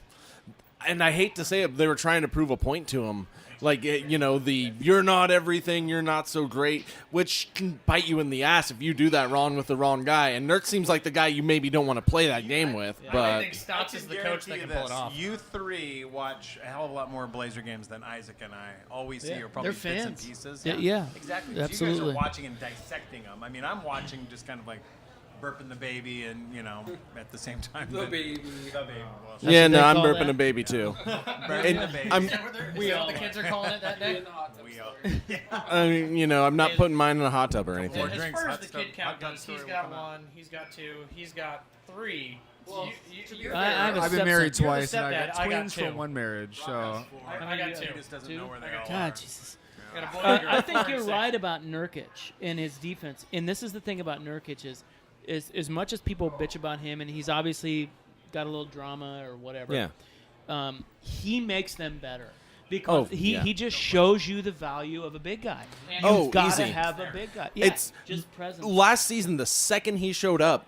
Speaker 2: and I hate to say it, they were trying to prove a point to him. Like, you're not everything, you're not so great, which can bite you in the ass if you do that wrong with the wrong guy. And Nurk seems like the guy you maybe don't want to play that game with.
Speaker 4: I
Speaker 2: But
Speaker 4: think Stotts is the coach that
Speaker 5: Guarantee
Speaker 4: can
Speaker 5: you
Speaker 4: pull it
Speaker 5: this,
Speaker 4: off.
Speaker 5: You 3 watch a hell of a lot more Blazer games than Isaac and I. All we see
Speaker 1: Yeah,
Speaker 5: are probably
Speaker 1: they're
Speaker 5: bits and
Speaker 1: fans.
Speaker 5: pieces.
Speaker 1: Yeah,
Speaker 5: Exactly. So you
Speaker 1: absolutely.
Speaker 5: guys are watching and dissecting them. I mean, I'm watching just kind of like burping the baby and, at the same time.
Speaker 3: The baby.
Speaker 5: The baby. Well,
Speaker 2: yeah,
Speaker 1: what
Speaker 2: no,
Speaker 1: they
Speaker 2: I'm
Speaker 1: call
Speaker 2: burping
Speaker 1: that?
Speaker 2: a baby too.
Speaker 5: burping the baby.
Speaker 2: I'm,
Speaker 4: Is that what the kids are calling it that day?
Speaker 5: We all-
Speaker 2: I mean, I'm not putting mine in a hot tub or anything.
Speaker 5: Or
Speaker 4: As
Speaker 5: drinks,
Speaker 4: far as
Speaker 5: hot
Speaker 4: the
Speaker 5: stuff-
Speaker 4: kid count
Speaker 5: hot tub
Speaker 4: goes,
Speaker 5: story
Speaker 4: he's
Speaker 5: will
Speaker 4: got
Speaker 5: come out.
Speaker 4: 1, he's got 2, he's got 3.
Speaker 3: Well,
Speaker 4: You're
Speaker 1: I have a
Speaker 3: I've been
Speaker 1: stepson.
Speaker 3: married
Speaker 4: You're the
Speaker 3: twice, and I
Speaker 4: stepdad.
Speaker 3: got
Speaker 4: I got
Speaker 3: twins
Speaker 4: 2.
Speaker 3: from one marriage. So
Speaker 4: I got 2.
Speaker 5: He just doesn't know where they
Speaker 4: I got
Speaker 5: all
Speaker 1: God,
Speaker 5: are.
Speaker 1: Jesus.
Speaker 4: I got a boy and a girl.
Speaker 1: I think
Speaker 4: 4
Speaker 1: you're
Speaker 4: and 6.
Speaker 1: right about Nurkic and his defense. And this is the thing about Nurkic is as much as people bitch about him, and he's obviously got a little drama or whatever.
Speaker 2: Yeah.
Speaker 1: He makes them better because
Speaker 2: Oh,
Speaker 1: he
Speaker 2: yeah.
Speaker 1: just shows you the value of a big guy. And
Speaker 2: Oh,
Speaker 1: you've got to
Speaker 2: easy.
Speaker 1: have a big guy. Yeah,
Speaker 2: It's
Speaker 1: just presence.
Speaker 2: last season, the second he showed up,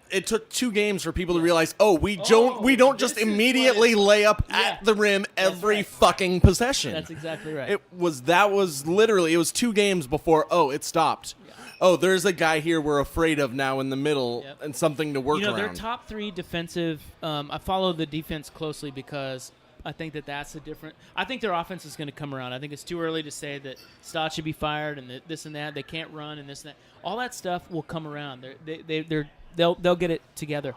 Speaker 2: it took 2 games for people to realize, we don't just
Speaker 1: this is
Speaker 2: immediately lay up
Speaker 1: Yeah.
Speaker 2: at the rim every
Speaker 1: right.
Speaker 2: fucking possession.
Speaker 1: That's exactly right.
Speaker 2: It was 2 games before, it stopped. oh, there's a guy here we're afraid of now in the middle
Speaker 1: Yep.
Speaker 2: and something to work
Speaker 1: You know,
Speaker 2: around.
Speaker 1: their top 3 defensive. I follow the defense closely because I think that's a different. I think their offense is going to come around. I think it's too early to say that Stott should be fired and this and that. They can't run and this and that. All that stuff will come around. They'll get it together.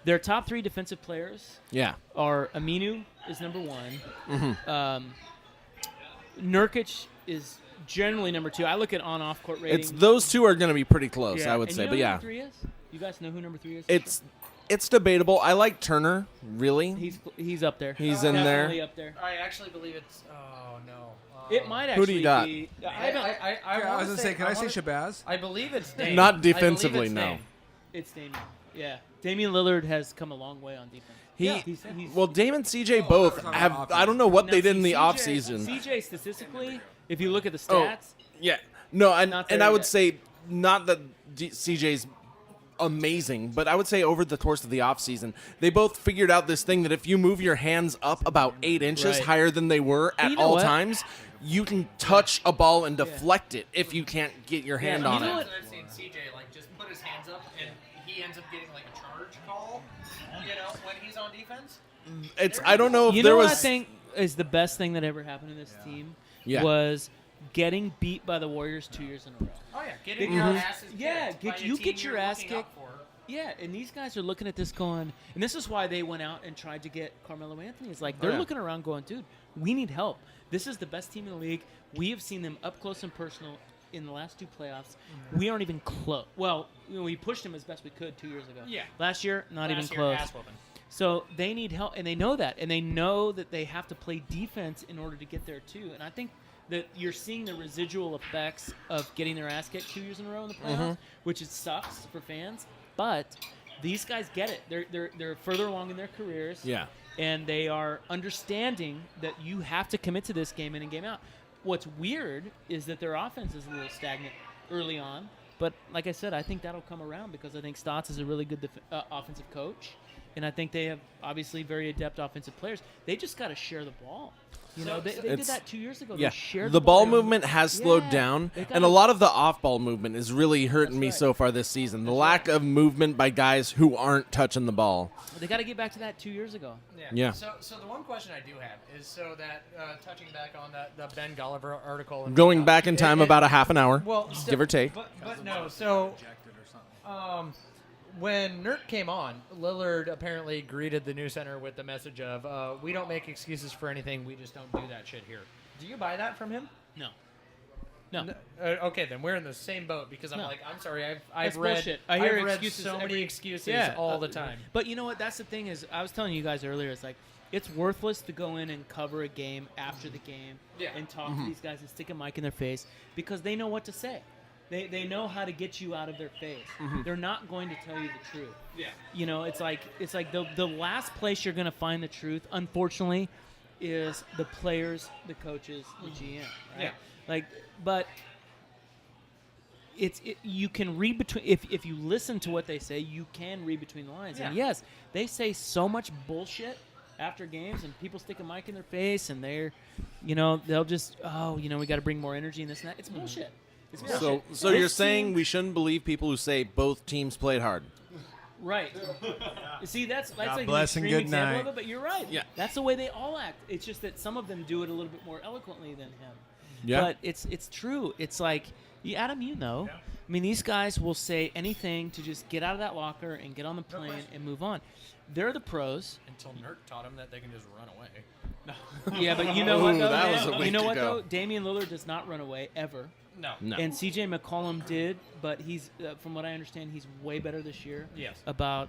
Speaker 1: Their top 3 defensive players are Aminu is number 1. Nurkic is generally number 2. I look at on-off court rating.
Speaker 2: Those two are going to be pretty close,
Speaker 1: Yeah.
Speaker 2: I would
Speaker 1: And
Speaker 2: say.
Speaker 1: you know
Speaker 2: But
Speaker 1: who
Speaker 2: yeah,
Speaker 1: number 3 is? You guys know who number 3 is?
Speaker 2: it's debatable. I like Turner. Really,
Speaker 1: he's up there.
Speaker 2: He's in
Speaker 1: Definitely
Speaker 2: there.
Speaker 1: up there.
Speaker 4: I actually believe it's. Oh no.
Speaker 1: It might
Speaker 2: Who do
Speaker 1: actually
Speaker 2: you got?
Speaker 1: be.
Speaker 3: I was gonna say, can I say Shabazz?
Speaker 4: I believe it's Dame.
Speaker 2: Not
Speaker 4: I believe
Speaker 2: defensively,
Speaker 4: it's
Speaker 2: no.
Speaker 4: Dame.
Speaker 1: It's Damian. Yeah, Damian Lillard has come a long way on defense. He's
Speaker 2: Well, Dame and CJ both
Speaker 3: talking
Speaker 2: have.
Speaker 3: about
Speaker 2: I don't know what
Speaker 1: Now,
Speaker 2: they did
Speaker 1: see,
Speaker 2: in the
Speaker 1: CJ
Speaker 2: offseason.
Speaker 1: CJ statistically, if you look at the
Speaker 2: Oh,
Speaker 1: stats,
Speaker 2: yeah. No,
Speaker 1: Not
Speaker 2: and
Speaker 1: there
Speaker 2: I would
Speaker 1: yet.
Speaker 2: say not that CJ's amazing, but I would say over the course of the offseason, they both figured out this thing that if you move your hands up about 8 inches
Speaker 1: Right.
Speaker 2: higher than they were at
Speaker 1: you know
Speaker 2: all
Speaker 1: what?
Speaker 2: times, you can touch a ball and deflect it if you can't get your hand
Speaker 1: you
Speaker 2: on
Speaker 1: know
Speaker 2: it.
Speaker 1: what?
Speaker 4: I've seen CJ like just put his hands up and he ends up getting like a charge call. You know, when he's on defense.
Speaker 2: It's I don't know if
Speaker 1: you
Speaker 2: there
Speaker 1: know
Speaker 2: was
Speaker 1: what I think is the best thing that ever happened to this team
Speaker 2: Yeah.
Speaker 1: was getting beat by the Warriors 2 years in a row.
Speaker 4: Oh yeah, getting
Speaker 1: your
Speaker 4: asses kicked
Speaker 1: Yeah,
Speaker 4: by
Speaker 1: get-
Speaker 4: a
Speaker 1: you
Speaker 4: team
Speaker 1: get your
Speaker 4: you're
Speaker 1: ass
Speaker 4: looking up
Speaker 1: kicked.
Speaker 4: for.
Speaker 1: Yeah, and these guys are looking at this going, and this is why they went out and tried to get Carmelo Anthony. It's like they're
Speaker 2: yeah.
Speaker 1: looking around going, dude, we need help. This is the best team in the league. We have seen them up close and personal in the last 2 playoffs. We aren't even close. Well, we pushed them as best we could 2 years ago.
Speaker 4: Yeah.
Speaker 1: Last year, not even
Speaker 4: Last year,
Speaker 1: close.
Speaker 4: ass whooping.
Speaker 1: So they need help, and they know that, and they know that they have to play defense in order to get there too. And I think that you're seeing the residual effects of getting their ass kicked 2 years in a row in the playoffs, which it sucks for fans. But these guys get it. They're further along in their careers.
Speaker 2: Yeah.
Speaker 1: And they are understanding that you have to commit to this game in and game out. What's weird is that their offense is a little stagnant early on. But like I said, I think that'll come around because I think Stotts is a really good offensive coach. And I think they have obviously very adept offensive players. They just got to share the ball. You know, they did
Speaker 2: It's-
Speaker 1: that 2 years ago.
Speaker 2: Yeah,
Speaker 1: They shared
Speaker 2: the ball
Speaker 1: ball.
Speaker 2: movement has slowed
Speaker 1: Yeah,
Speaker 2: down,
Speaker 1: they gotta-
Speaker 2: and a lot of the off-ball movement is really hurting me
Speaker 1: right.
Speaker 2: so far this season. The lack of movement by guys who aren't touching the ball.
Speaker 1: They got to get back to that 2 years ago.
Speaker 2: Yeah.
Speaker 4: So the one question I do have is so that touching back on the Ben Golliver article. And
Speaker 2: Going back in time about a half an hour,
Speaker 4: well,
Speaker 2: give or take.
Speaker 4: But no. So when Nurk came on, Lillard apparently greeted the news center with the message of, "We don't make excuses for anything. We just don't do that shit here." Do you buy that from him?
Speaker 1: No.
Speaker 4: Okay, then we're in the same boat because I'm
Speaker 1: No.
Speaker 4: like, I'm sorry, I've
Speaker 1: That's
Speaker 4: read,
Speaker 1: bullshit. I hear
Speaker 4: I've read
Speaker 1: excuses
Speaker 4: so many
Speaker 1: every-
Speaker 4: excuses all the time.
Speaker 1: But you know what? That's the thing is, I was telling you guys earlier, it's like, it's worthless to go in and cover a game after the game
Speaker 4: Yeah.
Speaker 1: and talk to these guys and stick a mic in their face because they know what to say. They know how to get you out of their face. They're not going to tell you the truth.
Speaker 4: Yeah.
Speaker 1: You know, it's like the last place you're going to find the truth, unfortunately, is the players, the coaches, the GM. Right?
Speaker 4: Yeah.
Speaker 1: Like, but you can read between if you listen to what they say, you can read between the lines. And
Speaker 4: Yeah.
Speaker 1: yes, they say so much bullshit after games, and people stick a mic in their face, and they'll just we got to bring more energy and this and that. It's bullshit. It's bullshit.
Speaker 2: So
Speaker 1: This
Speaker 2: you're saying
Speaker 1: team-
Speaker 2: we shouldn't believe people who say both teams played hard?
Speaker 1: Right. See, that's
Speaker 5: God
Speaker 1: like an
Speaker 5: bless and
Speaker 1: extreme
Speaker 5: good
Speaker 1: example
Speaker 5: night.
Speaker 1: of it, but you're right.
Speaker 2: Yeah.
Speaker 1: That's the way they all act. It's just that some of them do it a little bit more eloquently than him.
Speaker 2: Yeah.
Speaker 1: But it's true. It's like, Adam, I mean, these guys will say anything to just get out of that locker and get on the plane and move on. They're the pros.
Speaker 4: Until Nurk taught them that they can just run away.
Speaker 1: Yeah, but you know what,
Speaker 2: Ooh,
Speaker 1: though?
Speaker 2: that was
Speaker 1: man?
Speaker 2: a way
Speaker 1: You know
Speaker 2: to
Speaker 1: what,
Speaker 2: go.
Speaker 1: though? Damian Lillard does not run away, ever.
Speaker 4: No.
Speaker 2: No.
Speaker 1: And C.J. McCollum did, but he's, from what I understand, he's way better this year.
Speaker 4: Yes.
Speaker 1: About,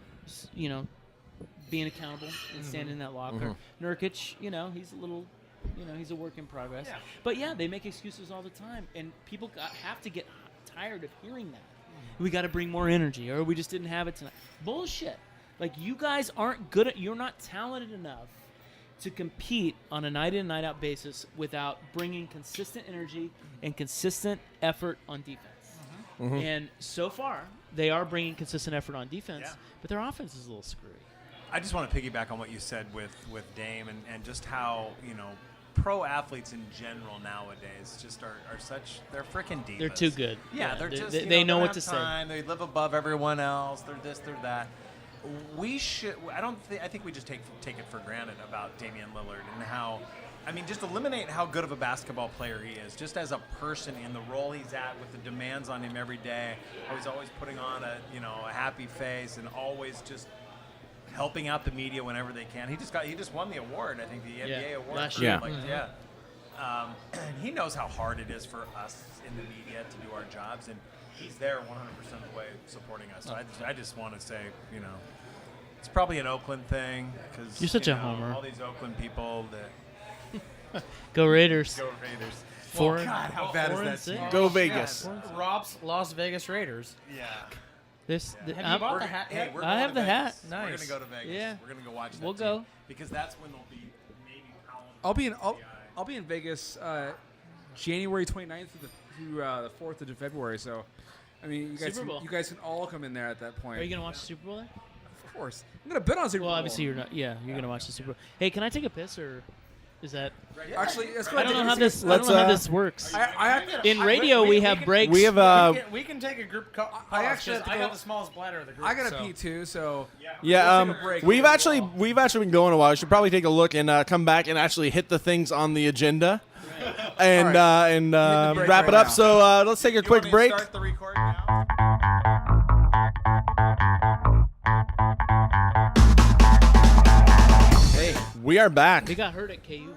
Speaker 1: being accountable and standing in that locker. Nurkic, he's a little, he's a work in progress.
Speaker 4: Yeah.
Speaker 1: But yeah, they make excuses all the time, and people have to get tired of hearing that. We got to bring more energy, or we just didn't have it tonight. Bullshit. Like, you guys aren't good at, you're not talented enough to compete on a night in, night out basis without bringing consistent energy and consistent effort on defense. And so far, they are bringing consistent effort on defense, but their offense is a little screwy.
Speaker 5: I just want to piggyback on what you said with Dame and just how,
Speaker 7: pro athletes in general nowadays just are such, they're freaking divas.
Speaker 1: They're too good.
Speaker 7: Yeah, they're
Speaker 1: they,
Speaker 7: just,
Speaker 1: they know
Speaker 7: don't
Speaker 1: what
Speaker 7: have
Speaker 1: to say.
Speaker 7: time. They live above everyone else. They're this, they're that. We should, I think we just take it for granted about Damian Lillard and how, I mean, just eliminate how good of a basketball player he is, just as a person in the role he's at with the demands on him every day. He's always putting on a happy face and always just helping out the media whenever they can. He just won the award, I think, the NBA award.
Speaker 1: last
Speaker 7: for-
Speaker 1: year.
Speaker 2: Yeah.
Speaker 7: And he knows how hard it is for us in the media to do our jobs, and he's there 100% of the way supporting us. So I just want to say, it's probably an Oakland thing because
Speaker 1: You're such a homer.
Speaker 7: All these Oakland people that
Speaker 1: Go Raiders.
Speaker 7: go Raiders.
Speaker 1: Four and-
Speaker 7: God, how bad
Speaker 1: four and
Speaker 7: is that
Speaker 1: six.
Speaker 7: team?
Speaker 2: Go Vegas.
Speaker 4: Rob's Las Vegas Raiders.
Speaker 7: Yeah.
Speaker 4: Have you bought the hat?
Speaker 7: Hey, we're
Speaker 1: I
Speaker 7: going
Speaker 1: have
Speaker 7: to
Speaker 1: the
Speaker 7: Vegas.
Speaker 1: hat.
Speaker 7: We're
Speaker 4: Nice.
Speaker 7: going to go to Vegas.
Speaker 1: Yeah.
Speaker 7: We're going to go watch that
Speaker 1: We'll
Speaker 7: team.
Speaker 1: go.
Speaker 7: Because that's when they'll be maybe Colin.
Speaker 3: I'll be in Vegas January 29th through the 4th of February. So, I mean,
Speaker 1: Super Bowl.
Speaker 3: you guys can all come in there at that point.
Speaker 1: Are you gonna watch the Super Bowl there?
Speaker 3: Of course, I'm gonna bet on Super
Speaker 1: Well,
Speaker 3: Bowl.
Speaker 1: obviously you're not. Yeah, you're gonna watch the Super Bowl. Hey, can I take a piss or is that?
Speaker 3: Actually, let's go
Speaker 1: I
Speaker 3: ahead
Speaker 1: don't
Speaker 3: and
Speaker 1: know how
Speaker 3: take a
Speaker 1: this. I don't know how this works.
Speaker 3: I have to.
Speaker 1: In radio, we have breaks.
Speaker 2: We have
Speaker 4: We can take a group call.
Speaker 3: I actually have to
Speaker 4: I
Speaker 3: go-
Speaker 4: got the smallest bladder of the group.
Speaker 3: I gotta
Speaker 4: so.
Speaker 3: pee too, so
Speaker 2: Yeah,
Speaker 3: We'll take a break.
Speaker 2: we've actually been going a while. We should probably take a look and come back and actually hit the things on the agenda, and
Speaker 3: break
Speaker 2: wrap
Speaker 3: right
Speaker 2: it up.
Speaker 3: now.
Speaker 2: So let's take a
Speaker 7: You
Speaker 2: quick
Speaker 7: want me to
Speaker 2: break.
Speaker 7: Start the recording now?
Speaker 2: Hey, we are back.
Speaker 1: We got hurt at KU.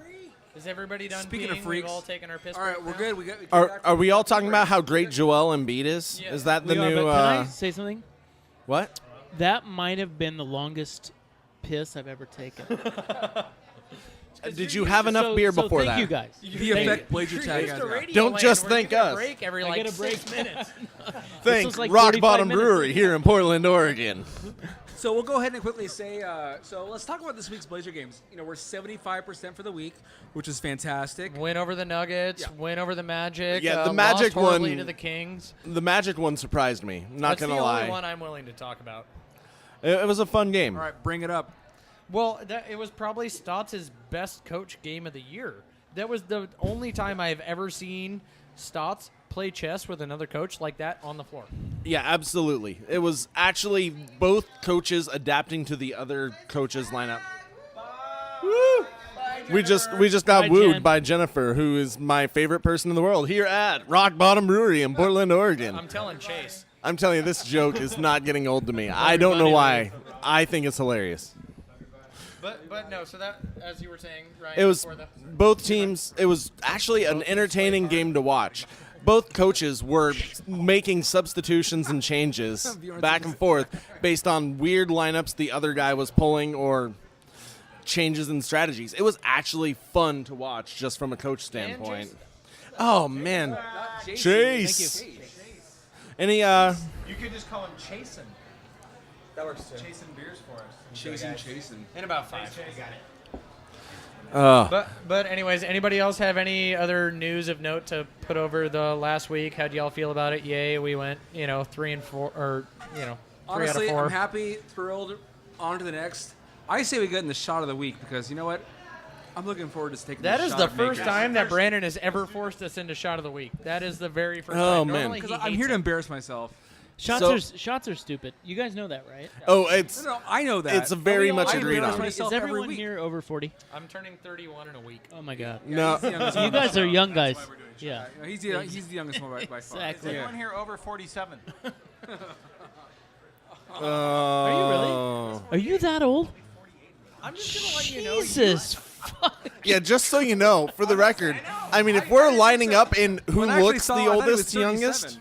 Speaker 4: Is everybody done
Speaker 3: Speaking of
Speaker 4: peeing?
Speaker 3: freaks-
Speaker 4: We've all taken our piss
Speaker 3: all right,
Speaker 4: break
Speaker 3: we're
Speaker 4: now?
Speaker 3: good. We got.
Speaker 2: Are we all talking about how great Joel Embiid is?
Speaker 4: Yeah.
Speaker 2: Is that the
Speaker 1: We are,
Speaker 2: new?
Speaker 1: but can I say something?
Speaker 2: What?
Speaker 1: That might have been the longest piss I've ever taken.
Speaker 2: Did you have enough beer before
Speaker 1: thank
Speaker 2: that?
Speaker 1: you guys.
Speaker 3: The effect Blazertag
Speaker 4: Used
Speaker 3: has
Speaker 4: to
Speaker 3: now.
Speaker 4: radio
Speaker 2: Don't
Speaker 4: land
Speaker 2: just
Speaker 4: where you
Speaker 2: thank
Speaker 4: get a
Speaker 2: us.
Speaker 4: break every
Speaker 1: I
Speaker 4: like
Speaker 1: get a break.
Speaker 4: 6 minutes.
Speaker 2: Thank
Speaker 1: was like
Speaker 2: Rock
Speaker 1: 45
Speaker 2: Bottom
Speaker 1: minutes.
Speaker 2: Brewery here in Portland, Oregon.
Speaker 3: So we'll go ahead and quickly say. So let's talk about this week's Blazer games. We're 75% for the week, which is fantastic.
Speaker 4: Win over the Nuggets.
Speaker 3: Yeah.
Speaker 4: Win over the Magic.
Speaker 2: Yeah, the
Speaker 4: lost
Speaker 2: Magic
Speaker 4: horribly
Speaker 2: one-
Speaker 4: to the Kings.
Speaker 2: The Magic one surprised me. Not
Speaker 4: That's
Speaker 2: gonna
Speaker 4: the
Speaker 2: lie.
Speaker 4: only one I'm willing to talk about.
Speaker 2: It was a fun game.
Speaker 3: All right, bring it up.
Speaker 4: Well, it was probably Stotts' best coach game of the year. That was the only time I've ever seen Stotts play chess with another coach like that on the floor.
Speaker 2: Yeah, absolutely. It was actually both coaches adapting to the other coaches' lineup. Woo! We just got
Speaker 1: Bye,
Speaker 2: wooed
Speaker 1: Jen.
Speaker 2: by Jennifer, who is my favorite person in the world here at Rock Bottom Brewery in Portland, Oregon.
Speaker 4: I'm telling Chase.
Speaker 2: I'm telling you, this joke is not getting old to me. I don't know why. I think it's hilarious.
Speaker 4: But no, so that, as you were saying, Ryan,
Speaker 2: It was
Speaker 4: before the
Speaker 2: both teams. It was actually an entertaining game to watch. Both coaches were making substitutions and changes back and forth based on weird lineups the other guy was pulling or changes in strategies. It was actually fun to watch just from a coach standpoint.
Speaker 4: Jason.
Speaker 2: Oh man, Chase.
Speaker 1: Thank you.
Speaker 2: Any
Speaker 7: You could just call him Chasen. That works too. Chasing beers for us.
Speaker 3: Chasing.
Speaker 4: in about 5. But anyways, anybody else have any other news of note to put over the last week? How'd y'all feel about it? Yay, we went 3 and 4, or 3
Speaker 3: Honestly,
Speaker 4: out of 4.
Speaker 3: I'm happy, thrilled. On to the next. I say we get in the shot of the week because you know what? I'm looking forward to taking
Speaker 4: That
Speaker 3: the
Speaker 4: is
Speaker 3: shot
Speaker 4: the
Speaker 3: of
Speaker 4: first
Speaker 3: makers.
Speaker 4: time that Brandon has ever forced us into shot of the week. That is the very first
Speaker 2: Oh,
Speaker 4: time.
Speaker 2: man.
Speaker 4: Normally
Speaker 3: Because
Speaker 4: he
Speaker 3: I'm
Speaker 4: hates
Speaker 3: here to
Speaker 4: it.
Speaker 3: embarrass myself.
Speaker 1: Shots are stupid. You guys know that, right?
Speaker 2: oh, it's
Speaker 3: No, I know that.
Speaker 2: it's a very much
Speaker 3: I
Speaker 2: agreed
Speaker 3: embarrass
Speaker 2: on.
Speaker 3: myself
Speaker 1: Is
Speaker 3: every
Speaker 1: everyone
Speaker 3: week.
Speaker 1: here over 40?
Speaker 4: I'm turning 31 in a week.
Speaker 1: Oh my god.
Speaker 2: No,
Speaker 3: He's the youngest
Speaker 1: You
Speaker 3: one.
Speaker 1: guys are young guys. Yeah.
Speaker 3: He's the youngest one by far.
Speaker 1: Exactly.
Speaker 7: Anyone here over 47?
Speaker 1: Are you really? Are you that old?
Speaker 4: I'm just going to let you know.
Speaker 1: Jesus. Fuck.
Speaker 2: yeah. Just so you know, for the record, I mean, if we're lining up in who
Speaker 3: When I actually
Speaker 2: looks
Speaker 3: saw
Speaker 2: the
Speaker 3: it, I thought he was
Speaker 2: oldest,
Speaker 3: 37.
Speaker 2: youngest.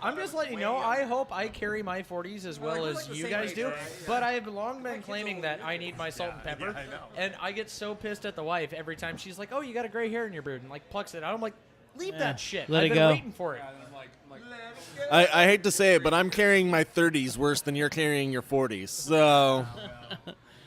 Speaker 4: I'm just letting you know. I hope I carry my 40s as well
Speaker 3: we're
Speaker 4: as
Speaker 3: like the
Speaker 4: you
Speaker 3: same
Speaker 4: guys
Speaker 3: age,
Speaker 4: do.
Speaker 3: right?
Speaker 4: But I have long been claiming that I need my salt and pepper. And I get so pissed at the wife every time she's like, "Oh, you got a gray hair in your beard," and like plucks it out. I'm like, "Leave that shit.
Speaker 1: let
Speaker 4: I've
Speaker 1: it
Speaker 4: been
Speaker 1: go.
Speaker 4: waiting for it."
Speaker 2: I hate to say it, but I'm carrying my 30s worse than you're carrying your 40s. So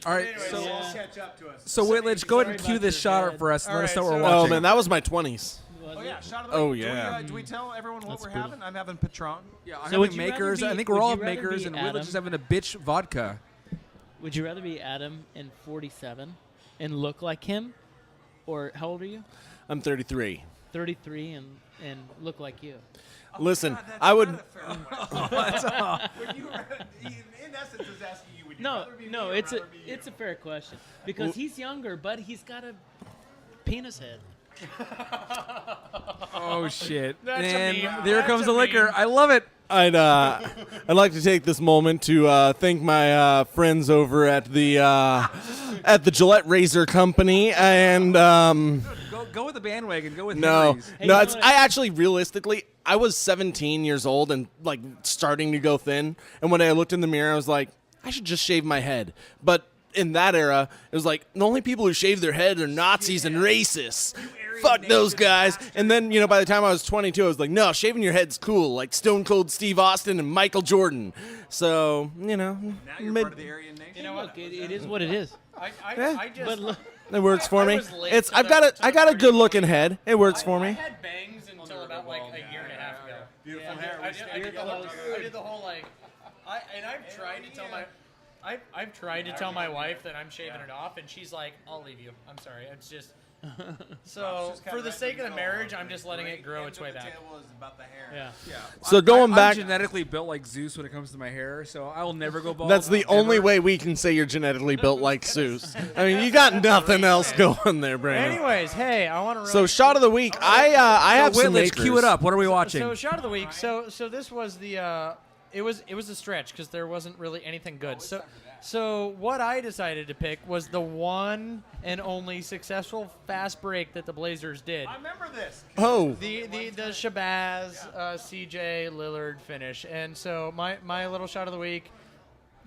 Speaker 3: All right,
Speaker 7: So we'll catch up to us.
Speaker 3: so Whitledge, go ahead and
Speaker 1: Sorry
Speaker 3: cue
Speaker 1: about
Speaker 3: this
Speaker 1: your
Speaker 3: shot
Speaker 1: dad.
Speaker 3: up for us and let us know what we're
Speaker 2: oh
Speaker 3: watching.
Speaker 2: man, that was my 20s.
Speaker 7: Oh yeah, shot of the
Speaker 2: Oh,
Speaker 7: week.
Speaker 2: yeah.
Speaker 7: Do we tell everyone what
Speaker 1: That's
Speaker 7: we're
Speaker 1: brutal.
Speaker 7: having? I'm having Patron.
Speaker 3: Yeah, I'm
Speaker 1: So would
Speaker 3: having
Speaker 1: you rather
Speaker 3: makers.
Speaker 1: be-
Speaker 3: I think
Speaker 1: would
Speaker 3: we're all
Speaker 1: you
Speaker 3: have
Speaker 1: rather
Speaker 3: makers,
Speaker 1: be
Speaker 3: and
Speaker 1: Adam?
Speaker 3: Whitledge is having a bitch vodka.
Speaker 1: Would you rather be Adam and 47 and look like him, or how old are you?
Speaker 2: I'm 33.
Speaker 1: 33 and look like you.
Speaker 2: Listen, I would.
Speaker 5: In essence, is asking you, would you
Speaker 1: No,
Speaker 5: rather be me
Speaker 1: no,
Speaker 5: or
Speaker 1: it's a
Speaker 5: rather be you?
Speaker 1: it's a fair question because he's younger, but he's got a penis head.
Speaker 3: Oh shit!
Speaker 4: That's a
Speaker 3: And
Speaker 4: meme.
Speaker 3: there
Speaker 4: That's
Speaker 3: comes
Speaker 4: a
Speaker 3: the liquor.
Speaker 4: meme.
Speaker 3: I love it.
Speaker 2: I'd like to take this moment to thank my friends over at the Gillette Razor Company and
Speaker 3: Go with the bandwagon. Go with
Speaker 2: no,
Speaker 3: Henry's.
Speaker 1: Hey,
Speaker 2: no.
Speaker 1: you know
Speaker 2: It's
Speaker 1: what?
Speaker 2: I actually realistically I was 17 years old and like starting to go thin, and when I looked in the mirror, I was like, I should just shave my head. But in that era, it was like the only people who shave their head are Nazis and racists. Fuck those guys. And then, by the time I was 22, I was like, no, shaving your head's cool, like Stone Cold Steve Austin and Michael Jordan. So,
Speaker 5: Now you're part of the Aryan nation.
Speaker 4: You know
Speaker 1: Look,
Speaker 4: what?
Speaker 1: it is what it is.
Speaker 4: I just.
Speaker 1: But look,
Speaker 2: it works for
Speaker 4: I
Speaker 2: me.
Speaker 4: was late
Speaker 2: It's
Speaker 4: to
Speaker 2: I
Speaker 4: the-
Speaker 2: got
Speaker 4: to
Speaker 2: a I
Speaker 4: the
Speaker 2: got a
Speaker 4: party.
Speaker 2: good looking head. It works for
Speaker 4: I
Speaker 2: me.
Speaker 4: had bangs until about like a year and a half ago.
Speaker 5: Beautiful
Speaker 4: Yeah,
Speaker 5: hair.
Speaker 4: I did the whole like, I've tried to tell I've tried to tell my wife that I'm shaving it off, and she's like, "I'll leave you. I'm sorry. It's just." So for the sake of the marriage, I'm just letting it grow its way back.
Speaker 1: yeah.
Speaker 2: So going
Speaker 3: I'm
Speaker 2: back,
Speaker 3: genetically built like Zeus when it comes to my hair, so I will never go bald.
Speaker 2: that's the only
Speaker 3: ever.
Speaker 2: way we can say you're genetically built like Zeus. I mean, you got nothing else going there, Brandon.
Speaker 4: Anyways, hey, I want to.
Speaker 2: So shot of the week, I have some
Speaker 3: Let's cue it
Speaker 2: makers.
Speaker 3: up. What are we watching?
Speaker 4: So shot of the week. So this was the it was a stretch because there wasn't really anything good. So what I decided to pick was the one and only successful fast break that the Blazers did.
Speaker 5: I remember this.
Speaker 2: Oh,
Speaker 4: The Shabazz CJ Lillard finish. And so my little shot of the week,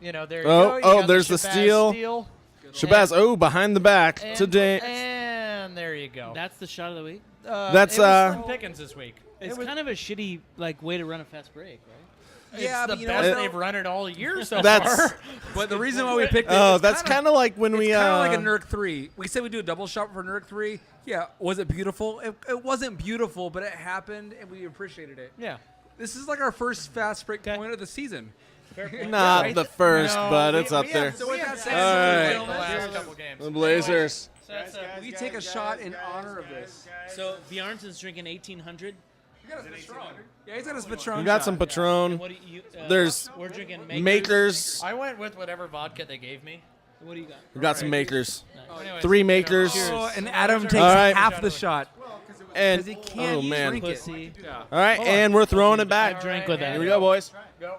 Speaker 4: there you go. You got
Speaker 2: there's the
Speaker 4: Shabazz
Speaker 2: steal. Shabazz, behind the back
Speaker 4: And,
Speaker 2: today.
Speaker 4: and there you go.
Speaker 1: That's the shot of the week.
Speaker 2: That's,
Speaker 4: it was Slim Pickens this week.
Speaker 1: It's kind of a shitty way to run a fast break, right?
Speaker 3: Yeah,
Speaker 4: it's
Speaker 3: but
Speaker 4: the
Speaker 3: you know
Speaker 4: best
Speaker 3: what, though?
Speaker 4: they've run it all year so
Speaker 2: That's
Speaker 4: far.
Speaker 3: But the reason why we picked it,
Speaker 2: oh,
Speaker 3: it's
Speaker 2: that's
Speaker 3: kinda-
Speaker 2: kind of like when we
Speaker 3: It's kind of like a NERC 3. We said we do a double shot for NERC 3. Yeah, was it beautiful? It wasn't beautiful, but it happened, and we appreciated it.
Speaker 4: Yeah.
Speaker 3: This is like our first fast break point of the season.
Speaker 2: not the first,
Speaker 4: No,
Speaker 2: but
Speaker 4: we-
Speaker 2: it's up
Speaker 4: we
Speaker 2: there.
Speaker 4: have- we have said
Speaker 2: All
Speaker 4: in the
Speaker 2: right.
Speaker 4: last couple games.
Speaker 2: The Blazers.
Speaker 4: So that's a-
Speaker 3: We take a shot in honor of this.
Speaker 1: So Bjarnson's drinking 1800.
Speaker 3: Yeah, he's got his Patron.
Speaker 2: We got some Patron.
Speaker 1: What do you?
Speaker 2: There's
Speaker 1: we're drinking
Speaker 2: Makers.
Speaker 4: I went with whatever vodka they gave me.
Speaker 1: What do you got?
Speaker 2: We got some makers.
Speaker 4: Anyways,
Speaker 2: 3 makers.
Speaker 3: Oh, and Adam takes
Speaker 2: All right.
Speaker 3: half the shot.
Speaker 2: And
Speaker 3: he can't
Speaker 2: oh man.
Speaker 3: drink it.
Speaker 1: Pussy.
Speaker 2: All right, and we're throwing it
Speaker 1: I
Speaker 2: back.
Speaker 1: drank with that.
Speaker 2: Here we go, boys.
Speaker 4: Go.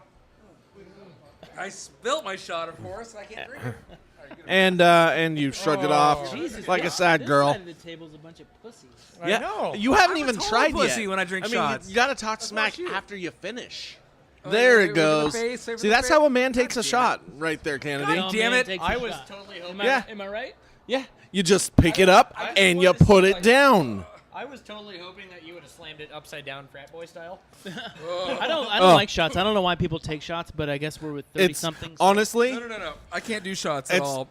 Speaker 3: I spilt my shot, of course. I can't drink it.
Speaker 2: And you shrugged it off
Speaker 1: Jesus,
Speaker 2: like a
Speaker 1: this
Speaker 2: sad girl.
Speaker 1: side of the table's a bunch of pussies.
Speaker 2: Yeah,
Speaker 4: I know.
Speaker 2: you haven't
Speaker 3: I'm a
Speaker 2: even
Speaker 3: total
Speaker 2: tried
Speaker 3: pussy
Speaker 2: yet.
Speaker 3: when I drink
Speaker 2: I mean,
Speaker 3: shots.
Speaker 2: you got to talk smack
Speaker 3: about you?
Speaker 2: after you finish.
Speaker 3: Oh,
Speaker 2: There
Speaker 3: wait,
Speaker 2: it
Speaker 3: wait for the
Speaker 2: goes.
Speaker 3: face, wait for
Speaker 2: See,
Speaker 3: the
Speaker 2: that's
Speaker 3: face.
Speaker 2: how a man takes a shot, right there, Kennedy.
Speaker 3: God damn
Speaker 1: man
Speaker 3: it.
Speaker 1: takes a
Speaker 4: I was
Speaker 1: shot.
Speaker 4: totally hoping.
Speaker 2: Yeah.
Speaker 1: Am I right?
Speaker 2: Yeah, you just pick it up
Speaker 4: I just
Speaker 2: and you
Speaker 4: wanted to
Speaker 2: put
Speaker 4: see,
Speaker 2: it
Speaker 4: like-
Speaker 2: down.
Speaker 4: I was totally hoping that you would have slammed it upside down, frat boy style.
Speaker 1: I don't
Speaker 2: Oh.
Speaker 1: like shots. I don't know why people take shots, but I guess we're with 30
Speaker 2: It's
Speaker 1: somethings.
Speaker 2: honestly,
Speaker 3: No. I can't do shots at
Speaker 2: It's-
Speaker 3: all.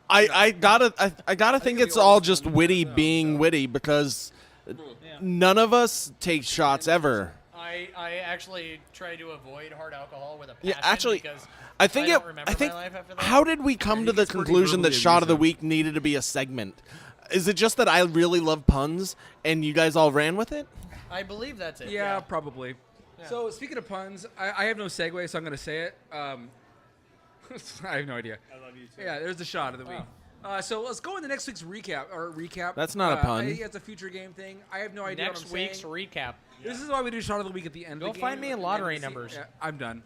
Speaker 2: I gotta think it's all just witty being witty because none of us take shots ever.
Speaker 4: I actually try to avoid hard alcohol with a passion
Speaker 2: Yeah, actually,
Speaker 4: because
Speaker 2: I think
Speaker 4: don't remember
Speaker 2: I think.
Speaker 4: my life after that.
Speaker 2: How did we come to the
Speaker 3: gets pretty
Speaker 2: conclusion that
Speaker 3: verbally
Speaker 2: shot of the
Speaker 3: abusive.
Speaker 2: week needed to be a segment? Is it just that I really love puns and you guys all ran with it?
Speaker 4: I believe that's it.
Speaker 3: Yeah, probably. So speaking of puns, I have no segue, so I'm going to say it. I have no idea. I love you too. Yeah, there's the shot of the week. So let's go into next week's recap.
Speaker 2: That's not a pun.
Speaker 3: It's a future game thing. I have no idea
Speaker 4: Next
Speaker 3: what I'm
Speaker 4: week's
Speaker 3: saying.
Speaker 4: recap.
Speaker 3: This is why we do shot of the week at the end.
Speaker 4: Go
Speaker 3: of the
Speaker 4: find
Speaker 3: game,
Speaker 4: me
Speaker 3: at
Speaker 4: in
Speaker 3: the end of
Speaker 4: lottery
Speaker 3: the season.
Speaker 4: numbers.
Speaker 3: Yeah, I'm done.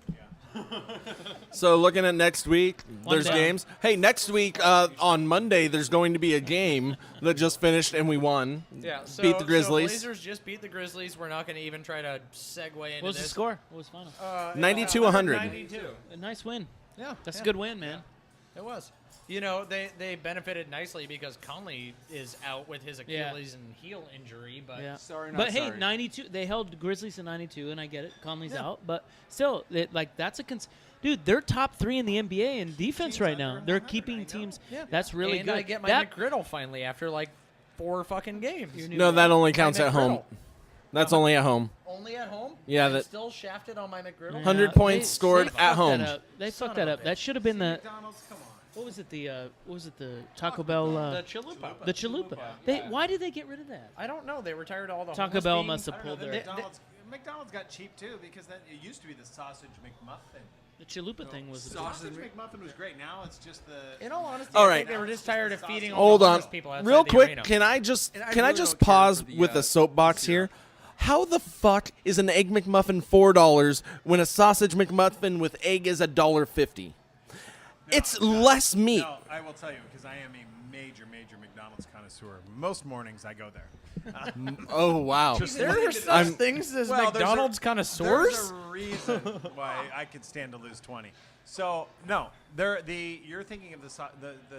Speaker 2: So looking at next week, there's
Speaker 1: down.
Speaker 2: games. Hey, next week on Monday, there's going to be a game that just finished and we won.
Speaker 4: Yeah, so,
Speaker 2: Beat the Grizzlies.
Speaker 4: So Blazers just beat the Grizzlies. We're not going to even try to segue into
Speaker 1: What was
Speaker 4: this.
Speaker 1: the score? What was the final?
Speaker 2: 92-100.
Speaker 4: 92.
Speaker 1: A nice win.
Speaker 4: Yeah,
Speaker 1: That's
Speaker 4: yeah.
Speaker 1: a good win, man.
Speaker 4: It was. They benefited nicely because Conley is out with his
Speaker 1: Yeah.
Speaker 4: Achilles and heel injury. But
Speaker 1: Yeah.
Speaker 3: Sorry, not
Speaker 1: But hey,
Speaker 3: sorry.
Speaker 1: 92. They held the Grizzlies to 92, and I get it. Conley's out, but still, that's a dude. They're top 3 in the NBA in defense right now. They're keeping teams.
Speaker 4: Yeah.
Speaker 1: That's really
Speaker 4: and
Speaker 1: good.
Speaker 4: I get my
Speaker 1: That-
Speaker 4: McGriddle finally after like 4 fucking games.
Speaker 2: No, that only counts
Speaker 4: My
Speaker 2: at home.
Speaker 4: McGriddle.
Speaker 2: That's only at home.
Speaker 4: Only at home?
Speaker 2: Yeah,
Speaker 4: I'm
Speaker 2: that-
Speaker 4: still shafted on my McGriddle.
Speaker 2: 100
Speaker 1: Yeah,
Speaker 2: points scored
Speaker 1: they
Speaker 2: at
Speaker 1: fucked
Speaker 2: home.
Speaker 1: that up. They
Speaker 4: Son
Speaker 1: fucked that
Speaker 4: of a
Speaker 1: up. That
Speaker 4: bitch.
Speaker 1: should have been the.
Speaker 5: McDonald's, come on.
Speaker 1: What was it? The Taco Bell?
Speaker 4: The chalupa.
Speaker 1: The chalupa. Why did they get rid of that?
Speaker 4: I don't know. They were tired of all the
Speaker 1: Taco
Speaker 4: homeless
Speaker 1: Bell
Speaker 4: being-
Speaker 1: must have
Speaker 5: I don't know,
Speaker 1: pulled
Speaker 5: the
Speaker 1: their.
Speaker 5: McDonald's got cheap too because it used to be the sausage McMuffin.
Speaker 1: The chalupa thing was.
Speaker 3: Sausage
Speaker 5: Sausage McMuffin was great. Now it's just the.
Speaker 4: In all honesty,
Speaker 2: All
Speaker 4: I
Speaker 2: right.
Speaker 4: think they were just tired of feeding all
Speaker 2: Hold
Speaker 4: the
Speaker 2: on,
Speaker 4: homeless people outside
Speaker 2: real
Speaker 4: the
Speaker 2: quick.
Speaker 4: arena.
Speaker 2: Can I just
Speaker 3: And I
Speaker 2: can I
Speaker 3: really
Speaker 2: just
Speaker 3: don't care
Speaker 2: pause
Speaker 3: for the,
Speaker 2: with a soapbox
Speaker 3: syrup.
Speaker 2: here? How the fuck is an egg McMuffin $4 when a sausage McMuffin with egg is $1.50? It's less meat.
Speaker 5: No, I will tell you because I am a major McDonald's connoisseur. Most mornings I go there.
Speaker 2: Oh wow!
Speaker 4: There are such
Speaker 2: I'm-
Speaker 4: things as
Speaker 5: Well,
Speaker 4: McDonald's
Speaker 5: There's
Speaker 4: connoisseurs.
Speaker 5: a reason why I could stand to lose 20. So no, you're thinking of the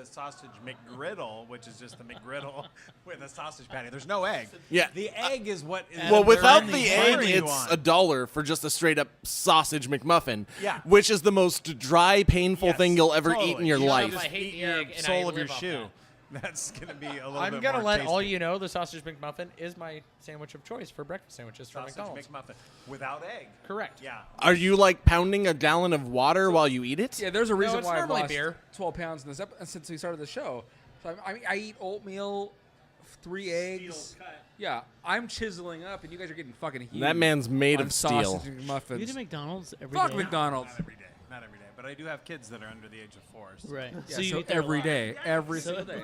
Speaker 5: sausage McGriddle, which is just the McGriddle with a sausage patty. There's no egg.
Speaker 2: Yeah.
Speaker 5: The egg is what. Is
Speaker 2: Well,
Speaker 5: what
Speaker 2: without
Speaker 5: they're
Speaker 2: the egg,
Speaker 5: luring you
Speaker 2: it's
Speaker 5: on.
Speaker 2: $1 for just a straight up sausage McMuffin.
Speaker 5: Yeah.
Speaker 2: Which is the most dry, painful
Speaker 5: Yes,
Speaker 2: thing you'll ever
Speaker 5: totally.
Speaker 2: eat in your
Speaker 5: You should
Speaker 2: life.
Speaker 5: just
Speaker 4: I hate
Speaker 5: eat
Speaker 4: the
Speaker 5: your
Speaker 4: egg, and I
Speaker 5: sole of your
Speaker 4: live off
Speaker 5: shoe. That's gonna be a little
Speaker 4: I'm
Speaker 5: bit
Speaker 4: gonna
Speaker 5: more
Speaker 4: let
Speaker 5: tasty.
Speaker 4: all you know the sausage McMuffin is my sandwich of choice for breakfast sandwiches from
Speaker 5: Sausage
Speaker 4: McDonald's.
Speaker 5: McMuffin without egg.
Speaker 4: Correct.
Speaker 5: Yeah.
Speaker 2: Are you like pounding a gallon of water while you eat it?
Speaker 3: Yeah, there's a reason
Speaker 4: it's
Speaker 3: why I've
Speaker 4: normally
Speaker 3: lost
Speaker 4: beer.
Speaker 3: 12 pounds in this since we started the show. So I eat oatmeal, 3 eggs. Yeah, I'm chiseling up, and you guys are getting fucking huge.
Speaker 2: That man's made
Speaker 3: on
Speaker 2: of steel.
Speaker 3: sausage McMuffins.
Speaker 1: You do McDonald's every day.
Speaker 3: Fuck McDonald's.
Speaker 5: Not every day. Not every day. But I do have kids that are under the age of 4. So.
Speaker 1: Right.
Speaker 3: Yeah,
Speaker 1: so you
Speaker 3: so
Speaker 1: eat there a
Speaker 3: every
Speaker 1: lot.
Speaker 3: day, every
Speaker 1: So-
Speaker 3: single day.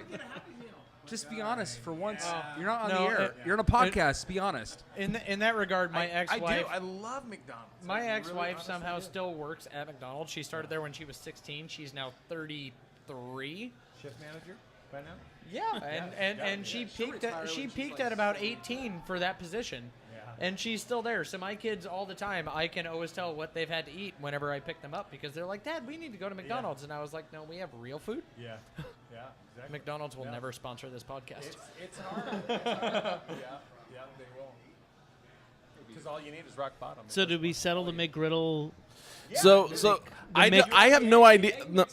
Speaker 3: Just be honest for once. You're not on
Speaker 4: No,
Speaker 3: the air. You're on a podcast. Be honest.
Speaker 4: In that regard, my
Speaker 5: I
Speaker 4: ex-wife,
Speaker 5: do. I love McDonald's.
Speaker 4: my
Speaker 5: I really
Speaker 4: ex-wife
Speaker 5: honestly
Speaker 4: somehow
Speaker 5: do.
Speaker 4: still works at McDonald's. She started there when she was 16. She's now 33.
Speaker 5: Shift manager by now.
Speaker 4: Yeah, and she peaked at about 18 for that position. And she's still there. So my kids all the time, I can always tell what they've had to eat whenever I pick them up because they're like, "Dad, we need to go to McDonald's." And I was like, "No, we have real food."
Speaker 5: Yeah. Yeah. Exactly.
Speaker 4: McDonald's will never sponsor this podcast.
Speaker 5: It's hard. It's hard. Yeah. Yeah. They will. Because all you need is rock bottom.
Speaker 1: So did we settle the McGriddle?
Speaker 2: So I have no idea. No,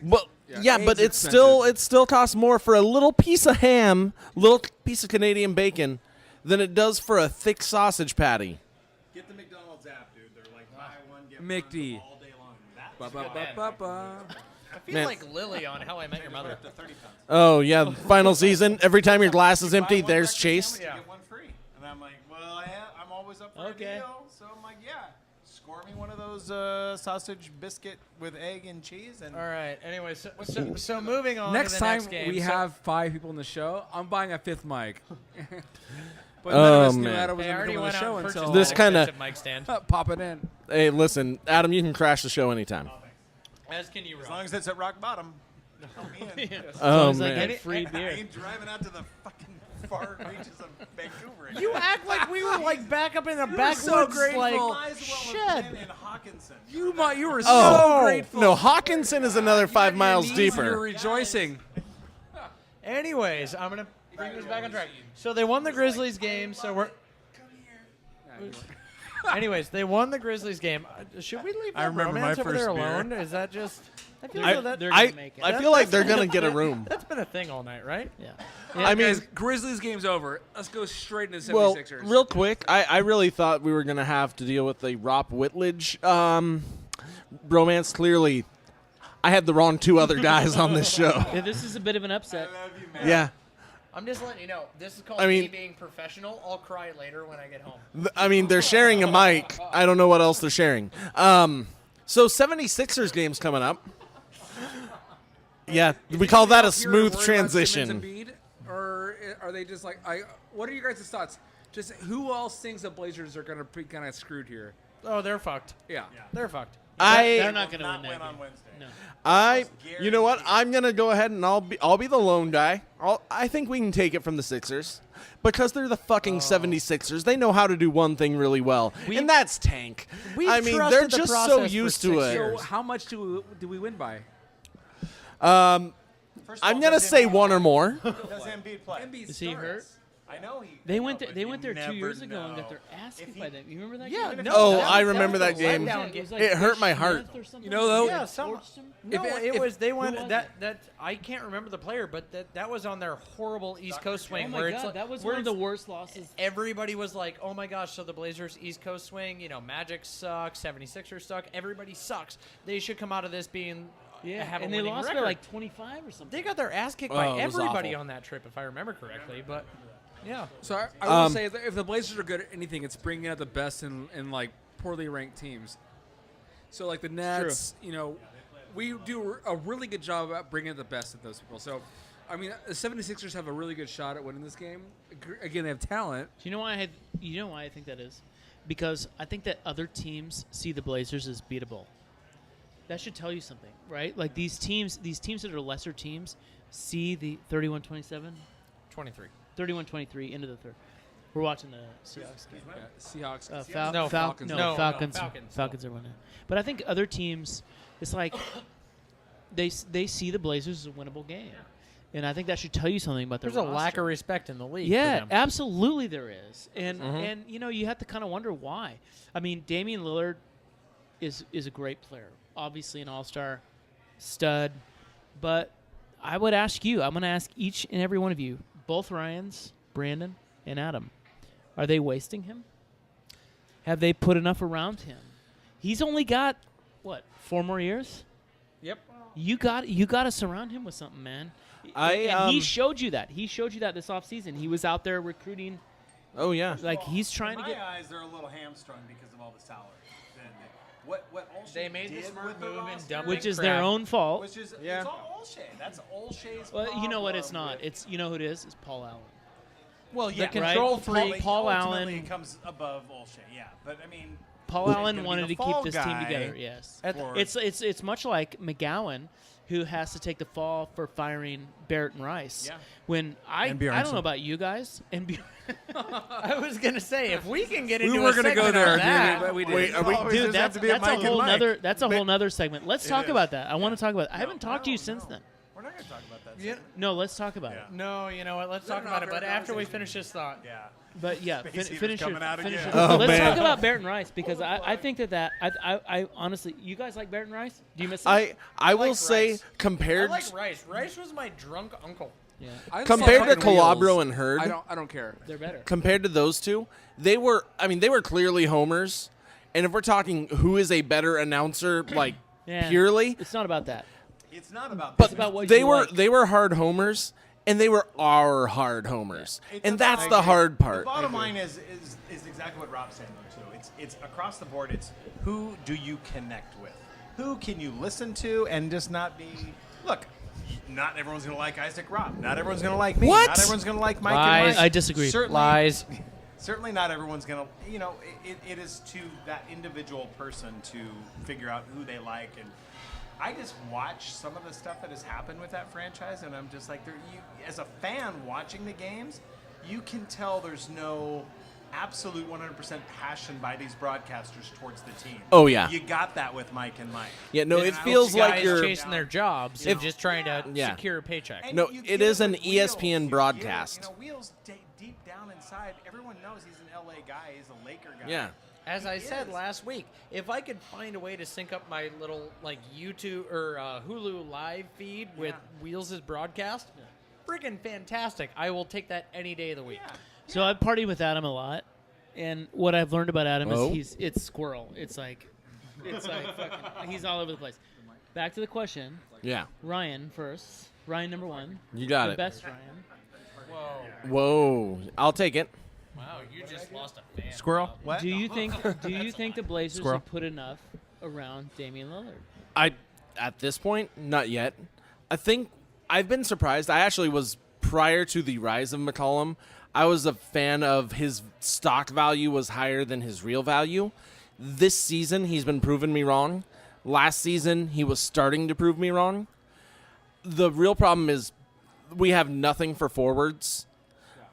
Speaker 2: but yeah,
Speaker 3: eggs
Speaker 2: but
Speaker 3: are
Speaker 2: it still costs more for a little piece of ham, little piece of Canadian bacon, than it does for a thick sausage patty.
Speaker 5: Get the McDonald's app, dude. They're like buy one get
Speaker 3: McD.
Speaker 5: one all day long.
Speaker 3: Ba, ba, ba, ba, ba.
Speaker 4: I feel
Speaker 2: Man.
Speaker 4: like Lily on How I Met Your Mother.
Speaker 2: Oh yeah, final season. Every time your glass is empty, there's Chase.
Speaker 4: Yeah.
Speaker 5: Get one free. And I'm like, well, I'm always up for
Speaker 1: Okay.
Speaker 5: a deal. So I'm like, yeah, score me one of those sausage biscuit with egg and cheese. And
Speaker 4: All right. Anyway, so moving on
Speaker 3: Next
Speaker 4: to the
Speaker 3: time
Speaker 4: next game.
Speaker 3: we
Speaker 4: So-
Speaker 3: have 5 people in the show, I'm buying a 5th mic. But
Speaker 2: Oh,
Speaker 3: none of us knew
Speaker 2: man.
Speaker 3: Adam was
Speaker 4: Hey, I
Speaker 3: going to
Speaker 4: already
Speaker 3: come on
Speaker 4: went
Speaker 3: the
Speaker 4: out
Speaker 3: show
Speaker 4: and purchased
Speaker 3: until
Speaker 2: This
Speaker 4: an
Speaker 2: kinda-
Speaker 4: expensive mic stand.
Speaker 3: pop it in.
Speaker 2: Hey, listen, Adam, you can crash the show anytime.
Speaker 4: As can you,
Speaker 5: as
Speaker 4: Rob.
Speaker 5: long as it's at rock bottom, count me in.
Speaker 1: As
Speaker 2: Oh
Speaker 1: long as I
Speaker 2: man.
Speaker 1: get free
Speaker 5: I
Speaker 1: beer.
Speaker 5: ain't driving out to the fucking far reaches of Vancouver. again.
Speaker 4: You act like we were like back up in the
Speaker 3: were
Speaker 4: backwoods,
Speaker 3: so grateful.
Speaker 4: like
Speaker 5: Might as well have been
Speaker 4: shed.
Speaker 5: in Hawkinson.
Speaker 3: You were
Speaker 2: Oh
Speaker 3: so grateful.
Speaker 2: no, Hawkinson is another 5 miles
Speaker 3: You're
Speaker 2: deeper.
Speaker 3: rejoicing.
Speaker 4: Anyways, I'm gonna bring this back on track. So they won the Grizzlies game. So we're. Anyways, they won the Grizzlies game. Should we leave
Speaker 5: I
Speaker 4: that
Speaker 5: remember
Speaker 4: romance
Speaker 5: my
Speaker 4: over there
Speaker 5: first beer.
Speaker 4: alone? Is that just? I feel
Speaker 2: I,
Speaker 4: like that,
Speaker 1: They're gonna
Speaker 2: I,
Speaker 1: make it.
Speaker 2: I feel like they're gonna get a room.
Speaker 4: that's been a thing all night, right?
Speaker 1: Yeah.
Speaker 2: I mean,
Speaker 3: Guys, Grizzlies game's over. Let's go straight into the
Speaker 2: well,
Speaker 3: 76ers.
Speaker 2: real quick, I really thought we were gonna have to deal with the Ropp Whitledge romance. Clearly, I had the wrong 2 other guys on this show.
Speaker 1: Yeah, this is a bit of an upset.
Speaker 2: Yeah,
Speaker 4: I'm just letting you know. This is called
Speaker 2: I mean-
Speaker 4: me being professional. I'll cry later when I get home.
Speaker 2: I mean they're sharing a mic. I don't know what else they're sharing. So 76ers game's coming up. Yeah, we call that a
Speaker 3: You're
Speaker 2: smooth
Speaker 3: worried about
Speaker 2: transition.
Speaker 3: Simmons and Embiid, or are they just like? What are your guys' thoughts? Just who else thinks the Blazers are going to be kind of screwed here?
Speaker 4: Oh, they're fucked.
Speaker 3: Yeah.
Speaker 4: They're fucked.
Speaker 1: They're not going to
Speaker 5: Not
Speaker 1: win that
Speaker 5: win on
Speaker 1: game.
Speaker 5: Wednesday.
Speaker 1: No.
Speaker 2: You know what? I'm gonna go ahead and I'll be the lone guy. I think we can take it from the Sixers because they're the fucking 76ers. They know how to do one thing really well, and that's tank.
Speaker 4: we've
Speaker 2: I mean,
Speaker 4: trusted
Speaker 2: they're
Speaker 4: the
Speaker 2: just
Speaker 4: process
Speaker 2: so
Speaker 4: for
Speaker 2: used
Speaker 4: 6
Speaker 2: to it.
Speaker 4: years.
Speaker 3: So how much do we win by?
Speaker 5: First of
Speaker 2: I'm
Speaker 5: all,
Speaker 2: gonna
Speaker 5: does
Speaker 2: say
Speaker 5: Embiid-
Speaker 2: 1 or more.
Speaker 5: Does Embiid play?
Speaker 3: Embiid
Speaker 1: Is he
Speaker 3: starts.
Speaker 1: hurt?
Speaker 5: I know he.
Speaker 1: They
Speaker 5: I
Speaker 1: went
Speaker 5: know,
Speaker 1: there.
Speaker 5: but
Speaker 1: They
Speaker 5: you
Speaker 1: went there 2
Speaker 5: never
Speaker 1: years ago and got
Speaker 5: know.
Speaker 1: their ass
Speaker 5: If
Speaker 1: kicked
Speaker 5: he-
Speaker 1: by them. You remember that
Speaker 4: Yeah,
Speaker 1: game?
Speaker 4: no.
Speaker 2: Oh,
Speaker 4: that
Speaker 2: I
Speaker 4: was-
Speaker 2: remember
Speaker 4: was
Speaker 2: that
Speaker 4: a
Speaker 2: game.
Speaker 4: letdown
Speaker 1: It was
Speaker 2: It hurt my
Speaker 1: Ish
Speaker 2: heart.
Speaker 1: Smith or something
Speaker 3: You know, though,
Speaker 4: Yeah,
Speaker 1: They
Speaker 4: some.
Speaker 1: torched him.
Speaker 4: No,
Speaker 3: If-
Speaker 4: it
Speaker 3: if-
Speaker 4: was. They
Speaker 1: who
Speaker 4: went
Speaker 1: was
Speaker 4: that. I can't remember the player, but that was on their horrible East Coast swing.
Speaker 1: Oh my
Speaker 4: where it's
Speaker 1: God,
Speaker 4: like,
Speaker 1: that was
Speaker 4: where
Speaker 1: one of the
Speaker 4: it's-
Speaker 1: worst losses.
Speaker 4: Everybody was like, "Oh my gosh!" So the Blazers East Coast swing. Magic sucks. 76ers suck. Everybody sucks. They should come out of this being
Speaker 1: Yeah,
Speaker 4: have a
Speaker 1: and they
Speaker 4: winning
Speaker 1: lost by
Speaker 4: record.
Speaker 1: like 25 or something.
Speaker 4: They got their ass kicked
Speaker 2: Oh,
Speaker 4: by
Speaker 2: it was
Speaker 4: everybody
Speaker 2: awful.
Speaker 4: on that trip, if I remember correctly. But yeah,
Speaker 3: So I will say, that if the Blazers are good at anything, it's bringing out the best in like poorly ranked teams. So like the Nets, we do a really good job about bringing out the best of those people. So, I mean, the 76ers have a really good shot at winning this game. Again, they have talent.
Speaker 1: Do you know why I think that is? Because I think that other teams see the Blazers as beatable. That should tell you something, right? Like these teams that are lesser teams see the 31-27,
Speaker 4: 23.
Speaker 1: 31-23 into the third. We're watching the Seahawks game.
Speaker 3: Seahawks.
Speaker 1: Falcons.
Speaker 3: No,
Speaker 1: Falcons.
Speaker 4: Falcons.
Speaker 1: Falcons are winning. But I think other teams, it's like they see the Blazers as a winnable game, and I think that should tell you something about their
Speaker 4: There's a lack
Speaker 1: roster.
Speaker 4: of respect in the league.
Speaker 1: Yeah,
Speaker 4: for them.
Speaker 1: absolutely there is, and you have to kind of wonder why. I mean, Damian Lillard is a great player, obviously an all-star stud, but I would ask you, I'm going to ask each and every one of you, both Ryans, Brandon, and Adam, are they wasting him? Have they put enough around him? He's only got 4 more years?
Speaker 4: Yep.
Speaker 1: You got to surround him with something, man. And he showed you that. He showed you that this offseason. He was out there recruiting.
Speaker 2: Oh yeah.
Speaker 1: Like he's trying
Speaker 7: In
Speaker 1: to
Speaker 7: my
Speaker 1: get.
Speaker 7: eyes, they're a little hamstrung because of all the salary. What Olshey
Speaker 4: They made the
Speaker 7: did
Speaker 4: smart
Speaker 7: with the
Speaker 4: move and
Speaker 7: roster,
Speaker 4: dumped
Speaker 1: Which
Speaker 4: it
Speaker 1: is their
Speaker 4: crap.
Speaker 1: own fault.
Speaker 7: which is
Speaker 2: Yeah.
Speaker 7: it's all Olshey. That's Olshey's
Speaker 1: Well, you know what?
Speaker 7: problem
Speaker 1: It's not.
Speaker 7: with-
Speaker 1: It's you know who it is. It's Paul Allen.
Speaker 7: well, yeah,
Speaker 1: control freak, Paul
Speaker 7: ultimately
Speaker 1: Allen-
Speaker 7: comes above Olshey. Yeah, but I mean,
Speaker 1: Paul
Speaker 7: Olshey's
Speaker 1: Allen
Speaker 7: gonna be
Speaker 1: wanted
Speaker 7: the
Speaker 1: to keep
Speaker 7: fall
Speaker 1: this team
Speaker 7: guy
Speaker 1: together. Yes.
Speaker 7: for-
Speaker 1: It's much like McGowan, who has to take the fall for firing Barrett and Rice.
Speaker 7: Yeah.
Speaker 1: When I
Speaker 5: And
Speaker 1: don't
Speaker 5: Bjaranson.
Speaker 1: know about you guys, and
Speaker 4: I was gonna say if we can get
Speaker 3: We
Speaker 4: into
Speaker 3: were
Speaker 4: a
Speaker 3: going to go
Speaker 4: segment
Speaker 3: there,
Speaker 4: on that,
Speaker 3: but we did.
Speaker 2: Wait, are we?
Speaker 5: Always
Speaker 1: dude,
Speaker 5: just have
Speaker 1: that's
Speaker 5: to be at
Speaker 1: a
Speaker 5: Mike and
Speaker 1: whole
Speaker 5: Mike.
Speaker 1: nother that's a whole nother segment. Let's talk
Speaker 5: is.
Speaker 1: about that. I want to talk about. I haven't talked to you since then.
Speaker 7: we're not going to talk about that.
Speaker 4: Yeah.
Speaker 1: No, let's talk about
Speaker 7: Yeah.
Speaker 1: it.
Speaker 4: No, you know what? Let's talk
Speaker 3: an
Speaker 4: about it.
Speaker 3: off-air
Speaker 4: But after we
Speaker 3: conversation.
Speaker 4: finish this thought,
Speaker 7: Yeah.
Speaker 1: But yeah,
Speaker 7: Space heater's
Speaker 1: finish
Speaker 7: coming out
Speaker 1: finish
Speaker 7: again.
Speaker 2: Oh,
Speaker 1: Let's
Speaker 2: man.
Speaker 1: talk about Barrett and Rice because I think that I honestly, you guys like Barrett and Rice? Do you miss them?
Speaker 2: I will
Speaker 4: like
Speaker 2: say
Speaker 4: Rice. I
Speaker 2: compared
Speaker 4: like Rice. Rice was my drunk uncle.
Speaker 1: Yeah,
Speaker 3: I just
Speaker 2: compared
Speaker 3: like
Speaker 2: to
Speaker 3: fucking Wheels.
Speaker 2: Calabro and Hurd,
Speaker 3: I don't care.
Speaker 1: they're better.
Speaker 2: compared to those two, they were clearly homers. And if we're talking who is a better announcer, like
Speaker 1: Yeah.
Speaker 2: purely,
Speaker 1: It's not about that.
Speaker 7: It's not about
Speaker 2: but
Speaker 1: It's about what
Speaker 2: they
Speaker 1: you
Speaker 2: were
Speaker 1: like.
Speaker 2: they were hard homers, and they were our hard homers,
Speaker 7: It's
Speaker 2: and
Speaker 7: about-
Speaker 2: that's the hard
Speaker 7: The
Speaker 2: part.
Speaker 7: bottom line is exactly what Rob's saying though too. It's across the board. It's who do you connect with? Who can you listen to and just not be look. Not everyone's gonna like Isaac Ropp. Not everyone's gonna like me.
Speaker 2: What?
Speaker 7: Not everyone's gonna like Mike.
Speaker 4: Lies.
Speaker 7: And Mike.
Speaker 1: I disagree.
Speaker 7: Certainly,
Speaker 4: Lies.
Speaker 7: Certainly not everyone's gonna. It is to that individual person to figure out who they like. And I just watch some of the stuff that has happened with that franchise, and I'm just like, as a fan watching the games, you can tell there's no absolute 100% passion by these broadcasters towards the team.
Speaker 2: Oh, yeah.
Speaker 7: You got that with Mike and Mike.
Speaker 2: Yeah, no,
Speaker 7: And
Speaker 2: it
Speaker 7: I
Speaker 2: feels
Speaker 7: don't
Speaker 2: like
Speaker 4: Guys
Speaker 2: you're.
Speaker 4: chasing their jobs and just trying to
Speaker 2: Yeah.
Speaker 4: secure a paycheck.
Speaker 7: And
Speaker 2: No,
Speaker 7: you
Speaker 2: it
Speaker 7: get
Speaker 2: is an
Speaker 7: with Wheels.
Speaker 2: ESPN
Speaker 7: You get it.
Speaker 2: broadcast.
Speaker 7: Wheels deep down inside, everyone knows he's an LA guy. He's a Laker guy.
Speaker 2: Yeah.
Speaker 4: As I
Speaker 7: He
Speaker 4: said
Speaker 7: is.
Speaker 4: last week, if I could find a way to sync up my little YouTube or Hulu live feed with Wheels' broadcast, freaking fantastic! I will take that any day of the week.
Speaker 1: So I party with Adam a lot, and what I've learned about Adam
Speaker 2: Oh.
Speaker 1: is it's squirrel. It's like fucking, he's all over the place. Back to the question.
Speaker 2: Yeah,
Speaker 1: Ryan first. Ryan number 1.
Speaker 2: you got
Speaker 1: the
Speaker 2: it.
Speaker 1: best Ryan.
Speaker 4: Whoa!
Speaker 2: Whoa, I'll take it.
Speaker 4: Wow, you just lost a fan.
Speaker 5: Squirrel. What?
Speaker 1: Do you think the Blazers
Speaker 5: Squirrel.
Speaker 1: have put enough around Damian Lillard?
Speaker 2: At this point, not yet. I think I've been surprised. I actually was prior to the rise of McCollum. I was a fan of his stock value was higher than his real value. This season, he's been proving me wrong. Last season, he was starting to prove me wrong. The real problem is we have nothing for forwards.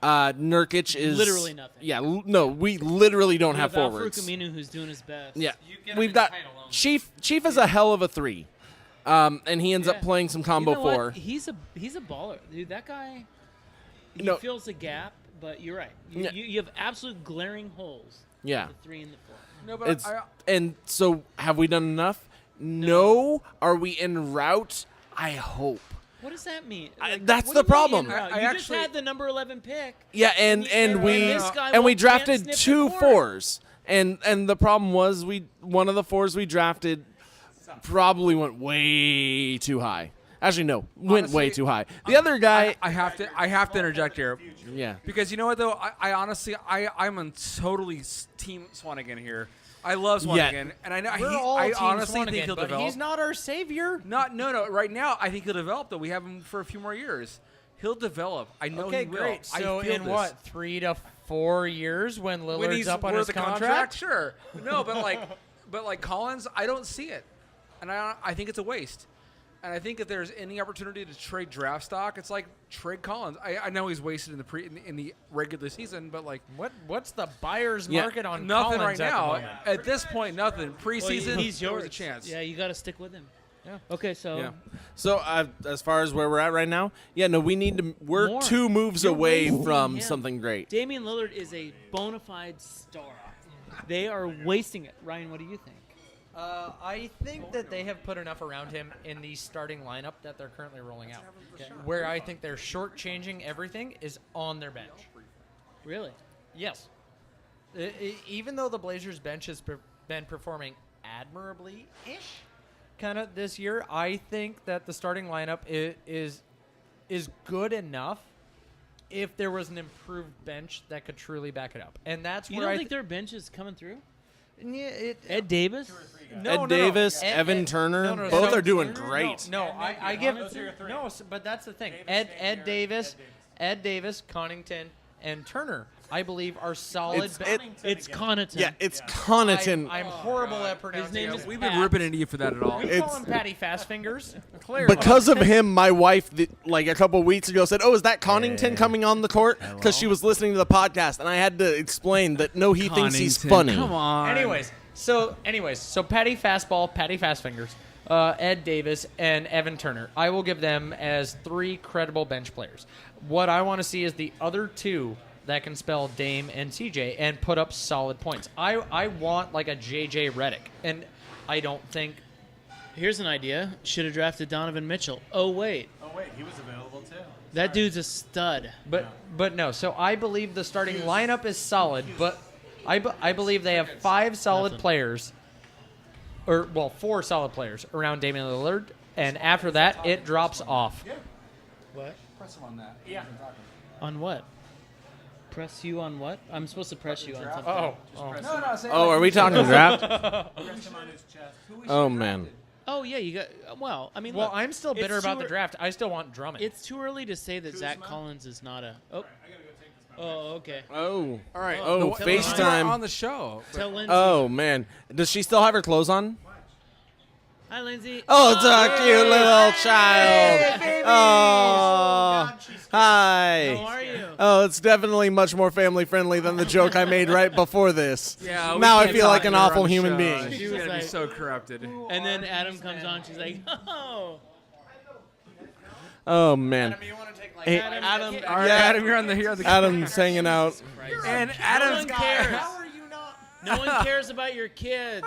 Speaker 2: Nurkic is
Speaker 1: Literally nothing.
Speaker 2: Yeah, no, we literally don't have
Speaker 1: Without
Speaker 2: forwards.
Speaker 1: Aminu, who's doing his best.
Speaker 2: Yeah,
Speaker 4: get him
Speaker 2: we've
Speaker 4: in
Speaker 2: got
Speaker 4: tight alone.
Speaker 2: Chief is a hell of a 3, and he ends up
Speaker 1: Yeah.
Speaker 2: playing some combo
Speaker 1: You know what?
Speaker 2: 4.
Speaker 1: He's a baller, dude. That guy. He
Speaker 2: No.
Speaker 1: fills the gap, but you're right.
Speaker 2: Yeah.
Speaker 1: You have absolute glaring holes.
Speaker 2: Yeah,
Speaker 1: The 3 and the 4.
Speaker 3: No, but
Speaker 2: it's and so have we done enough? No. Are we en route? I hope.
Speaker 1: What does that mean?
Speaker 2: That's
Speaker 1: what
Speaker 2: the
Speaker 1: do you mean
Speaker 2: problem.
Speaker 1: in route?
Speaker 3: I
Speaker 1: You just
Speaker 3: actually-
Speaker 1: had the number 11 pick.
Speaker 2: Yeah, and
Speaker 1: And
Speaker 2: we
Speaker 1: this guy
Speaker 2: and we
Speaker 1: can't
Speaker 2: drafted
Speaker 1: sniff the
Speaker 2: 2
Speaker 1: court.
Speaker 2: 4s, and the problem was one of the 4s we drafted probably went way too high. Actually, no, went
Speaker 3: Honestly,
Speaker 2: way too high. The other guy,
Speaker 3: I have to interject here
Speaker 2: yeah.
Speaker 3: because you know what though, I honestly I'm on totally Team Swanigan here. I love Swanigan, and I know
Speaker 4: We're all
Speaker 3: I
Speaker 4: Team
Speaker 3: honestly
Speaker 4: Swanigan,
Speaker 3: think he'll
Speaker 4: but
Speaker 3: develop.
Speaker 4: he's not our savior.
Speaker 3: No. Right now, I think he'll develop. Though we have him for a few more years. He'll develop. I know
Speaker 4: Okay,
Speaker 3: he will.
Speaker 4: great. So
Speaker 3: I feel
Speaker 4: in
Speaker 3: this.
Speaker 4: what 3 to 4 years when Lillard's
Speaker 3: When he's
Speaker 4: up on
Speaker 3: worth
Speaker 4: his
Speaker 3: the
Speaker 4: contract?
Speaker 3: Sure. No, but like Collins, I don't see it, and I think it's a waste. And I think if there's any opportunity to trade draft stock, it's like trade Collins. I know he's wasted in the regular season, but like
Speaker 4: What's the buyer's
Speaker 2: Yeah,
Speaker 4: market on
Speaker 3: nothing
Speaker 4: Collins
Speaker 3: right
Speaker 4: at the
Speaker 3: now.
Speaker 4: moment?
Speaker 3: At this point, nothing. Preseason,
Speaker 1: he's
Speaker 3: there
Speaker 1: yours.
Speaker 3: was a chance.
Speaker 1: Yeah, you got to stick with him.
Speaker 4: Yeah.
Speaker 1: Okay, so
Speaker 3: Yeah.
Speaker 2: So as far as where we're at right now, yeah, no, we need to. We're
Speaker 1: More.
Speaker 2: 2 moves
Speaker 1: You're
Speaker 2: away
Speaker 1: wasting
Speaker 2: from
Speaker 1: him.
Speaker 2: something great.
Speaker 1: Damian Lillard is a bona fide star. They are wasting it. Ryan, what do you think?
Speaker 4: I think that they have put enough around him in the starting lineup that they're currently rolling out. Where I think they're shortchanging everything is on their bench.
Speaker 1: Really?
Speaker 4: Yes. Even though the Blazers bench has been performing admirably-ish kind of this year, I think that the starting lineup is good enough if there was an improved bench that could truly back it up. And that's
Speaker 1: You
Speaker 4: where
Speaker 1: don't
Speaker 4: I
Speaker 1: think their bench is coming through?
Speaker 4: Yeah,
Speaker 1: Ed Davis?
Speaker 4: No,
Speaker 2: Ed Davis,
Speaker 4: Ed-
Speaker 2: Evan
Speaker 4: Ed-
Speaker 2: Turner,
Speaker 4: no,
Speaker 2: both
Speaker 4: so-
Speaker 2: are doing great.
Speaker 4: No, I give but that's the thing. Ed Davis, Connington, and Turner, I believe, are solid.
Speaker 1: It's Connaughton.
Speaker 2: Yeah, it's Connaughton.
Speaker 4: I'm horrible at pronouncing.
Speaker 1: name
Speaker 4: his
Speaker 1: is
Speaker 3: We've
Speaker 1: Pat.
Speaker 3: been ripping into you for that at all.
Speaker 4: We
Speaker 2: It's-
Speaker 4: call him Patty Fastfingers. Clearly.
Speaker 2: Because of him, my wife, like a couple weeks ago, said, "Oh, is that Connington coming on the court?" Because she was listening to the podcast, and I had to explain that no, he thinks he's
Speaker 3: Connington,
Speaker 2: funny.
Speaker 3: Come on.
Speaker 4: Anyways, so Patty Fastball, Patty Fastfingers, Ed Davis, and Evan Turner. I will give them as 3 credible bench players. What I want to see is the other 2 that can spell Dame and CJ and put up solid points. I want like a JJ Redick, and I don't think.
Speaker 1: Here's an idea. Should have drafted Donovan Mitchell. Oh, wait.
Speaker 7: Oh wait, he was available too.
Speaker 1: That dude's a stud.
Speaker 4: But no. So I believe the starting lineup is solid, but I believe they have 5 solid
Speaker 1: Nothing.
Speaker 4: players, 4 solid players around Damian Lillard, and after that it drops off.
Speaker 1: What?
Speaker 3: Press him on that.
Speaker 4: Yeah.
Speaker 1: On what? Press you on what? I'm supposed to press you on something.
Speaker 4: Oh.
Speaker 2: Oh, are we talking draft? Oh man.
Speaker 1: Oh, yeah, you got. Well, I mean,
Speaker 4: Well,
Speaker 1: look,
Speaker 4: I'm still bitter
Speaker 1: it's
Speaker 4: about
Speaker 1: too
Speaker 4: the
Speaker 1: ear-
Speaker 4: draft. I still want Drummond.
Speaker 1: It's too early to say that Zach Collins is not a. Oh. Oh, okay.
Speaker 2: Oh.
Speaker 3: All right.
Speaker 2: Oh,
Speaker 3: The-
Speaker 2: FaceTime.
Speaker 3: on the show.
Speaker 1: Tell Lindsay.
Speaker 2: Oh man. Does she still have her clothes on?
Speaker 1: Hi, Lindsay.
Speaker 2: Oh, it's a cute little child. Oh. Hi.
Speaker 1: How are you?
Speaker 2: Oh, it's definitely much more family friendly than the joke I made right before this.
Speaker 3: Yeah. we
Speaker 2: Now I
Speaker 3: can't
Speaker 2: feel like
Speaker 3: talk
Speaker 2: an
Speaker 3: to her
Speaker 2: awful
Speaker 3: on the
Speaker 2: human
Speaker 3: show.
Speaker 2: being.
Speaker 3: She's
Speaker 1: She was
Speaker 3: gonna
Speaker 1: like-
Speaker 3: be so corrupted.
Speaker 1: And then Adam comes on. She's like, oh.
Speaker 2: Oh man.
Speaker 4: you want to take like
Speaker 2: Hey,
Speaker 1: Adam,
Speaker 2: Adam,
Speaker 3: All right,
Speaker 2: yeah,
Speaker 3: Adam, you're on the.
Speaker 2: Adam's hanging out.
Speaker 3: And
Speaker 1: No
Speaker 3: Adam's
Speaker 1: one cares.
Speaker 4: How are you not?
Speaker 1: No one cares about your kids.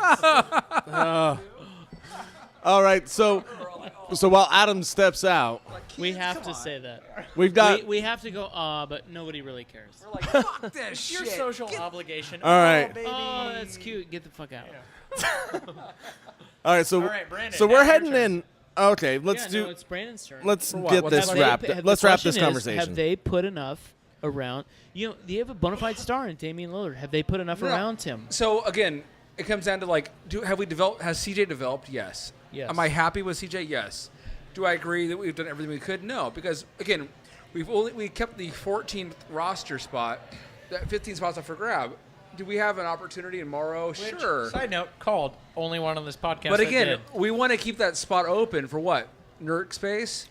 Speaker 2: All right, so while Adam steps out,
Speaker 1: We have to say that.
Speaker 2: we've got.
Speaker 1: We have to go, but nobody really cares.
Speaker 3: We're like, fuck this
Speaker 4: It's your
Speaker 3: shit.
Speaker 4: social obligation.
Speaker 2: All right.
Speaker 4: baby.
Speaker 1: Oh, that's cute. Get the fuck out.
Speaker 2: All right, so
Speaker 4: All right, Brandon,
Speaker 2: so
Speaker 4: now
Speaker 2: we're
Speaker 4: your
Speaker 2: heading
Speaker 4: turn.
Speaker 2: in. Okay, let's
Speaker 1: Yeah,
Speaker 2: do.
Speaker 1: no, it's Brandon's turn.
Speaker 2: Let's
Speaker 3: what?
Speaker 2: get
Speaker 3: What's
Speaker 2: this
Speaker 3: that?
Speaker 2: wrapped.
Speaker 1: Have they-
Speaker 2: Let's
Speaker 1: the
Speaker 2: wrap this
Speaker 1: question is,
Speaker 2: conversation.
Speaker 1: Have they put enough around? You know, they have a bona fide star in Damian Lillard. Have they put enough
Speaker 3: No.
Speaker 1: around him?
Speaker 3: So again, it comes down to like, have we developed? Has CJ developed? Yes.
Speaker 1: Yes.
Speaker 3: Am I happy with CJ? Yes. Do I agree that we've done everything we could? No, because again, we kept the 14th roster spot, that 15 spots up for grab. Do we have an opportunity in Morrow? Sure.
Speaker 4: Side note, called only one on this podcast.
Speaker 3: But
Speaker 4: that
Speaker 3: again,
Speaker 4: did.
Speaker 3: we want to keep that spot open for what? Nerd space?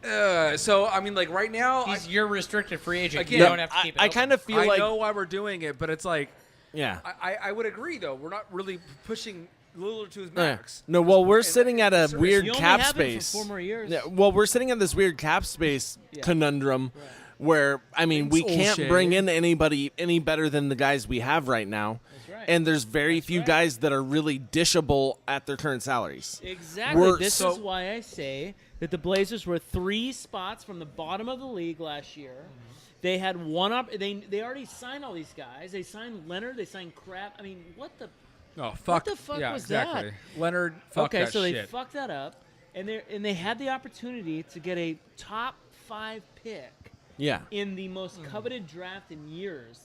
Speaker 3: So, I mean, like right now,
Speaker 4: You're restricted free agent.
Speaker 3: Again,
Speaker 4: You don't have to keep it.
Speaker 2: I
Speaker 4: open.
Speaker 2: kind of feel
Speaker 3: I
Speaker 2: like.
Speaker 3: know why we're doing it, but it's like,
Speaker 2: Yeah.
Speaker 3: I would agree, though. We're not really pushing Lillard to his
Speaker 2: Yeah.
Speaker 3: max.
Speaker 2: No, well, we're sitting at a
Speaker 3: Service.
Speaker 2: weird
Speaker 1: You only
Speaker 2: cap
Speaker 1: have him for
Speaker 2: space.
Speaker 1: 4 more years.
Speaker 2: Yeah, well, we're sitting at this weird cap space conundrum where, I mean, we
Speaker 3: Thanks,
Speaker 2: can't
Speaker 3: O'Shea.
Speaker 2: bring in anybody any better than the guys we have right now.
Speaker 1: That's right.
Speaker 2: And there's very few guys that are really dishable at their current salaries.
Speaker 1: Exactly.
Speaker 2: We're
Speaker 1: This
Speaker 2: so-
Speaker 1: is why I say that the Blazers were 3 spots from the bottom of the league last year. They had one up. They already signed all these guys. They signed Leonard. They signed Crab. I mean, what the?
Speaker 3: Oh fuck!
Speaker 1: What the fuck
Speaker 3: yeah,
Speaker 1: was
Speaker 3: exactly.
Speaker 1: that?
Speaker 3: Leonard, fuck
Speaker 1: Okay,
Speaker 3: that
Speaker 1: so they
Speaker 3: shit.
Speaker 1: fucked that up, and they had the opportunity to get a top 5 pick
Speaker 2: Yeah.
Speaker 1: in the most coveted draft in years,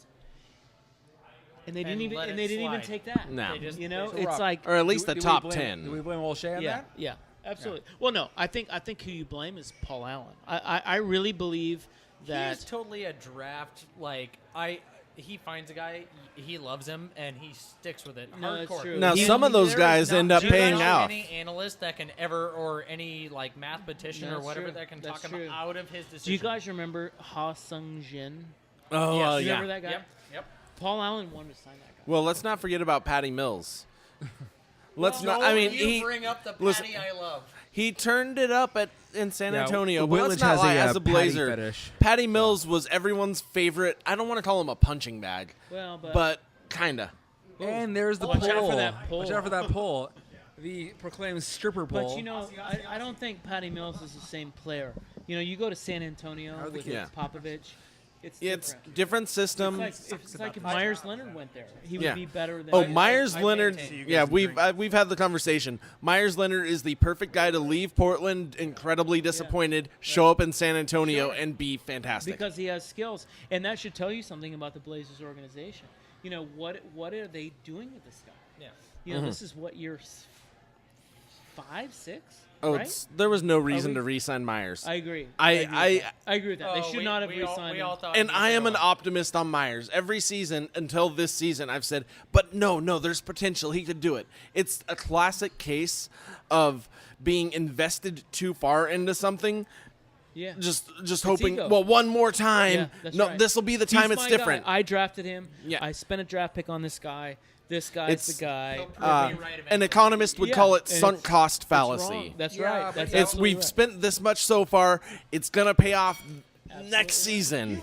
Speaker 1: and they
Speaker 4: And
Speaker 1: didn't
Speaker 4: let
Speaker 1: even
Speaker 4: it
Speaker 1: even
Speaker 4: slide.
Speaker 1: take that.
Speaker 2: No.
Speaker 4: They just-
Speaker 1: You know,
Speaker 3: So
Speaker 1: it's
Speaker 3: Rob,
Speaker 1: like
Speaker 2: Or at least the
Speaker 3: Do we
Speaker 2: top
Speaker 3: blame-
Speaker 2: 10.
Speaker 3: Do we blame O'Shea on
Speaker 1: yeah,
Speaker 3: that?
Speaker 1: yeah, absolutely. Well, no, I think who you blame is Paul Allen. I really believe that.
Speaker 4: He's totally a draft. Like he finds a guy, he loves him, and he sticks with it.
Speaker 1: No, that's
Speaker 4: Hardcore.
Speaker 1: true.
Speaker 2: Now,
Speaker 1: He-
Speaker 2: some of those
Speaker 4: There is
Speaker 2: guys
Speaker 4: not-
Speaker 2: end up
Speaker 4: there's
Speaker 2: paying
Speaker 4: not
Speaker 2: out.
Speaker 4: Any analyst that can ever, or any like mathematician or
Speaker 1: That's
Speaker 4: whatever
Speaker 1: true.
Speaker 4: that can
Speaker 1: That's
Speaker 4: talk him
Speaker 1: true.
Speaker 4: out of his decision.
Speaker 1: Do you guys remember Ha Sung Jin?
Speaker 2: Oh,
Speaker 4: Yes.
Speaker 1: You
Speaker 2: yeah.
Speaker 1: remember that guy?
Speaker 4: Yep.
Speaker 1: Paul Allen wanted to sign that guy.
Speaker 2: Well, let's not forget about Patty Mills. Let's not. I
Speaker 4: Don't
Speaker 2: mean,
Speaker 4: you
Speaker 2: he
Speaker 4: bring up the patty
Speaker 2: listen,
Speaker 4: I love.
Speaker 2: he turned it up in San
Speaker 3: Yeah,
Speaker 2: Antonio. But
Speaker 3: Willage
Speaker 2: let's not
Speaker 3: has
Speaker 2: lie,
Speaker 3: a,
Speaker 2: as
Speaker 3: patty
Speaker 2: a Blazer,
Speaker 3: fetish.
Speaker 2: Patty Mills was everyone's favorite. I don't want to call him a punching bag,
Speaker 1: Well,
Speaker 2: but kinda.
Speaker 3: And there's the
Speaker 1: Watch
Speaker 3: pole.
Speaker 1: out for that pole.
Speaker 3: Watch out for that pole. The proclaimed stripper pole.
Speaker 1: But you know, I don't think Patty Mills is the same player. You know, you go to San Antonio
Speaker 3: How are the
Speaker 1: with
Speaker 2: kids?
Speaker 1: Popovich. It's
Speaker 2: It's
Speaker 1: different.
Speaker 2: different system.
Speaker 1: It's like if Myers Leonard went there, he
Speaker 2: Yeah.
Speaker 1: would be better than.
Speaker 2: Oh, Myers
Speaker 4: I
Speaker 2: Leonard.
Speaker 4: maintain you
Speaker 2: Yeah,
Speaker 7: guys
Speaker 2: we've had the conversation. Myers Leonard is the perfect guy to leave Portland incredibly disappointed, show up in San Antonio, and be fantastic.
Speaker 1: because he has skills, and that should tell you something about the Blazers organization. You know what are they doing with this guy?
Speaker 4: Yeah.
Speaker 1: You know, this is what year 5, 6.
Speaker 2: oh,
Speaker 1: right?
Speaker 2: there was no reason
Speaker 1: we-
Speaker 2: to re-sign Myers.
Speaker 1: I agree.
Speaker 2: I
Speaker 1: agree with that. They
Speaker 4: Oh,
Speaker 1: should
Speaker 4: we-
Speaker 1: not have
Speaker 4: we all-
Speaker 1: re-signed
Speaker 4: we
Speaker 1: him.
Speaker 4: all thought
Speaker 2: and
Speaker 4: he was
Speaker 2: I am
Speaker 4: gonna
Speaker 2: an optimist on Myers. Every season until this season, I've said, but no, there's potential. He could do it. It's a classic case of being invested too far into something.
Speaker 1: Yeah.
Speaker 2: Just hoping.
Speaker 1: ego.
Speaker 2: Well, one more time.
Speaker 1: Yeah, that's
Speaker 2: no,
Speaker 1: right.
Speaker 2: this will be the
Speaker 1: He's
Speaker 2: time. It's
Speaker 1: my guy.
Speaker 2: different.
Speaker 1: I drafted him.
Speaker 2: Yeah.
Speaker 1: I spent a draft pick on this guy. This guy's
Speaker 2: It's-
Speaker 1: the guy.
Speaker 4: He'll prove me right
Speaker 2: An
Speaker 4: eventually.
Speaker 2: economist would
Speaker 1: Yeah,
Speaker 2: call it
Speaker 1: and
Speaker 2: sunk
Speaker 1: it's-
Speaker 2: cost
Speaker 1: That's
Speaker 2: fallacy.
Speaker 1: wrong. That's
Speaker 3: Yeah,
Speaker 1: right.
Speaker 3: but
Speaker 1: That's
Speaker 3: it's-
Speaker 2: It's
Speaker 1: absolutely
Speaker 2: we've
Speaker 1: right.
Speaker 2: spent this much so far. It's gonna pay off next season.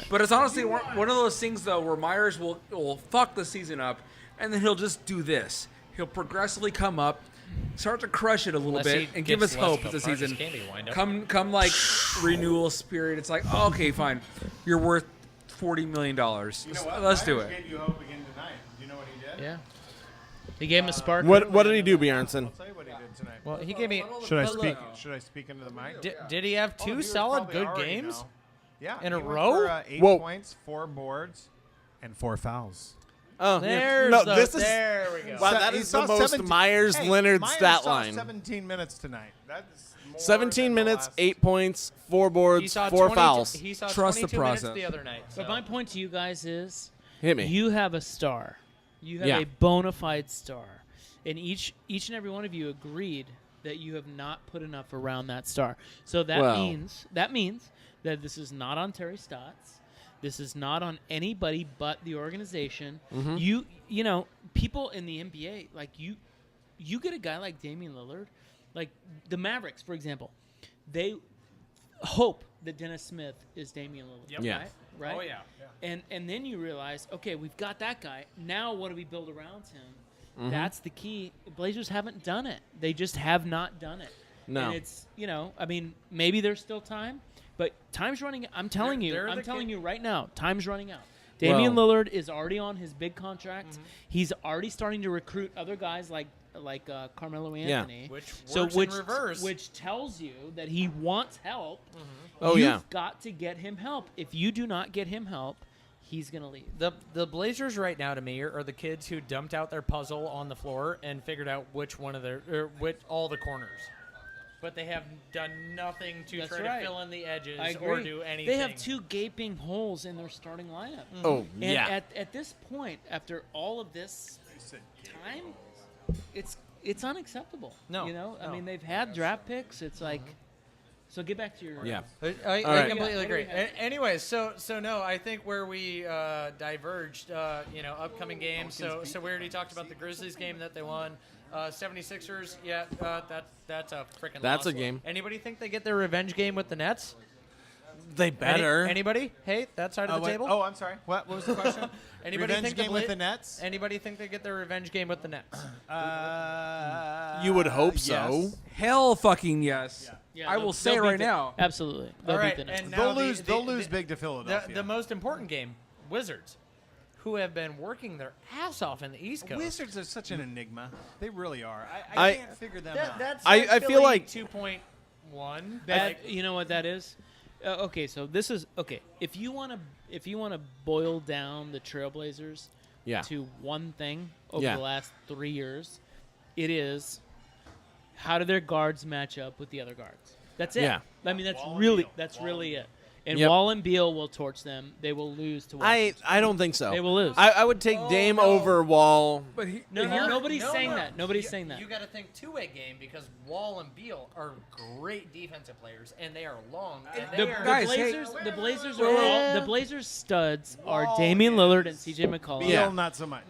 Speaker 3: But it's honestly one of those things though where Myers will fuck the season up, and then he'll just do this. He'll progressively come up, start to crush it a little
Speaker 4: Unless
Speaker 3: bit,
Speaker 4: he
Speaker 3: and give
Speaker 4: gets
Speaker 3: us
Speaker 4: less
Speaker 3: hope
Speaker 4: of a
Speaker 3: as the
Speaker 4: Parkas
Speaker 3: season
Speaker 4: Candy windup.
Speaker 3: come like renewal spirit. It's like okay, fine, you're worth $40 million. Let's do it.
Speaker 5: Gave you hope again tonight. Do you know what he did?
Speaker 1: Yeah. He gave him a spark.
Speaker 2: What did he do, Bjornson?
Speaker 5: I'll tell you what he did tonight.
Speaker 4: Well, he gave me.
Speaker 5: Should I
Speaker 4: but
Speaker 5: speak?
Speaker 4: look,
Speaker 5: Should I speak into the mic?
Speaker 4: Did he have
Speaker 5: Oh,
Speaker 4: two
Speaker 5: viewers
Speaker 4: solid
Speaker 5: probably
Speaker 4: good
Speaker 5: already
Speaker 4: games?
Speaker 5: know. Yeah,
Speaker 4: in a
Speaker 5: he went
Speaker 4: row?
Speaker 5: For, 8
Speaker 2: Whoa.
Speaker 5: points, 4 boards, and 4 fouls.
Speaker 2: Oh,
Speaker 4: There's
Speaker 2: no,
Speaker 4: the,
Speaker 2: this is
Speaker 4: there we go.
Speaker 2: wow.
Speaker 5: Se-
Speaker 2: That
Speaker 5: he
Speaker 2: is
Speaker 5: saw
Speaker 2: the most
Speaker 5: 17
Speaker 2: Myers
Speaker 5: Hey,
Speaker 2: Leonard
Speaker 5: Myers
Speaker 2: stat
Speaker 5: saw
Speaker 2: line.
Speaker 5: 17 minutes tonight. That's more
Speaker 2: 17
Speaker 5: than the
Speaker 2: minutes,
Speaker 5: last-
Speaker 2: 8 points, 4
Speaker 4: He
Speaker 2: boards,
Speaker 4: saw
Speaker 2: 4
Speaker 4: 22
Speaker 2: fouls.
Speaker 4: He saw
Speaker 3: Trust the
Speaker 4: 22 minutes
Speaker 3: process.
Speaker 4: the other night.
Speaker 1: But
Speaker 4: so.
Speaker 1: my point to you guys is,
Speaker 2: Hit me.
Speaker 1: you have a star. You have
Speaker 2: Yeah.
Speaker 1: a bona fide star, and each and every one of you agreed that you have not put enough around that star. So that
Speaker 2: Well.
Speaker 1: means that this is not on Terry Stotts. This is not on anybody but the organization.
Speaker 2: Mm-hmm.
Speaker 1: You know, people in the NBA, like you get a guy like Damian Lillard, like the Mavericks, for example, they hope that Dennis Smith is Damian Lillard.
Speaker 4: Yep.
Speaker 2: Yeah.
Speaker 1: Right?
Speaker 4: Oh yeah.
Speaker 1: And then you realize, okay, we've got that guy. Now what do we build around him?
Speaker 2: Mm-hmm.
Speaker 1: That's the key. Blazers haven't done it. They just have not done it.
Speaker 2: No.
Speaker 1: And it's, you know, I mean, maybe there's still time, but time's running. I'm telling you right now, time's running out. Damian
Speaker 2: Well-
Speaker 1: Lillard is already on his big contract. He's already starting to recruit other guys like Carmelo Anthony.
Speaker 4: Which works in reverse.
Speaker 1: Which tells you that he wants help.
Speaker 2: Oh,
Speaker 1: You've
Speaker 2: yeah.
Speaker 1: got to get him help. If you do not get him help, he's going to leave.
Speaker 4: The Blazers right now to me are the kids who dumped out their puzzle on the floor and figured out which one of their which all the corners. But they have done nothing to
Speaker 1: That's
Speaker 4: try
Speaker 1: right.
Speaker 4: to fill in the edges
Speaker 1: I agree.
Speaker 4: or do anything.
Speaker 1: They have 2 gaping holes in their starting lineup.
Speaker 2: Oh,
Speaker 1: And
Speaker 2: yeah.
Speaker 1: at this point, after all of this time, it's unacceptable.
Speaker 4: No,
Speaker 1: You know? I
Speaker 4: no.
Speaker 1: mean, they've had draft picks. It's like, so get back to your.
Speaker 2: Yeah.
Speaker 4: I
Speaker 2: All
Speaker 4: I
Speaker 2: right.
Speaker 4: completely
Speaker 1: What do we
Speaker 4: agree.
Speaker 1: have?
Speaker 4: Anyways, so no, I think where we diverged, upcoming games. So we already talked about the Grizzlies game that they won. 76ers, yeah, that's a freaking.
Speaker 2: That's
Speaker 4: loss.
Speaker 2: a game.
Speaker 4: Anybody think they get their revenge game with the Nets?
Speaker 2: They better.
Speaker 4: Anybody? Hey, that side of the table.
Speaker 5: Oh, I'm sorry. What was the question?
Speaker 4: Anybody
Speaker 5: Revenge
Speaker 4: think
Speaker 5: game with
Speaker 4: Bla-
Speaker 5: the Nets?
Speaker 4: Anybody think they get their revenge game with the Nets?
Speaker 2: You would hope so.
Speaker 5: yes.
Speaker 3: Hell fucking yes.
Speaker 1: Yeah,
Speaker 3: I
Speaker 1: they'll-
Speaker 3: will say
Speaker 1: they'll
Speaker 3: right
Speaker 1: beat the-
Speaker 3: now.
Speaker 1: Absolutely. They'll
Speaker 4: All right,
Speaker 1: beat the Nets.
Speaker 4: and now
Speaker 5: They'll
Speaker 4: the-
Speaker 5: lose.
Speaker 4: the-
Speaker 5: They'll lose
Speaker 4: the-
Speaker 5: big to Philadelphia.
Speaker 4: The most important game, Wizards. who have been working their ass off in the East Coast.
Speaker 5: Wizards are such an enigma. They really are.
Speaker 2: I-
Speaker 5: I can't figure them out.
Speaker 4: That's
Speaker 2: I feel like
Speaker 4: 2.1.
Speaker 1: You know what that is? Okay, so this is okay. If you want to boil down the Trailblazers
Speaker 2: Yeah.
Speaker 1: to one thing over
Speaker 2: Yeah.
Speaker 1: the last 3 years, it is how do their guards match up with the other guards? That's it.
Speaker 2: Yeah.
Speaker 1: I mean, that's
Speaker 7: Wall and
Speaker 1: really
Speaker 7: Beal.
Speaker 1: it. And
Speaker 2: Yep.
Speaker 1: Wall and Beal will torch them. They will lose to Washington.
Speaker 2: I don't think so.
Speaker 1: They will lose.
Speaker 2: I would take Dame over Wall.
Speaker 3: But he,
Speaker 1: No,
Speaker 3: but you're-
Speaker 1: nobody's saying that. Nobody's saying that.
Speaker 4: You got to think two-way game because Wall and Beal are great defensive players and they are long. And
Speaker 1: The,
Speaker 4: they are,
Speaker 3: Guys, hey-
Speaker 1: the Blazers
Speaker 3: Wait,
Speaker 1: are
Speaker 3: wait,
Speaker 1: all the Blazers studs are Damian Lillard and CJ McCollum.
Speaker 2: Yeah.
Speaker 5: Beal, not so much.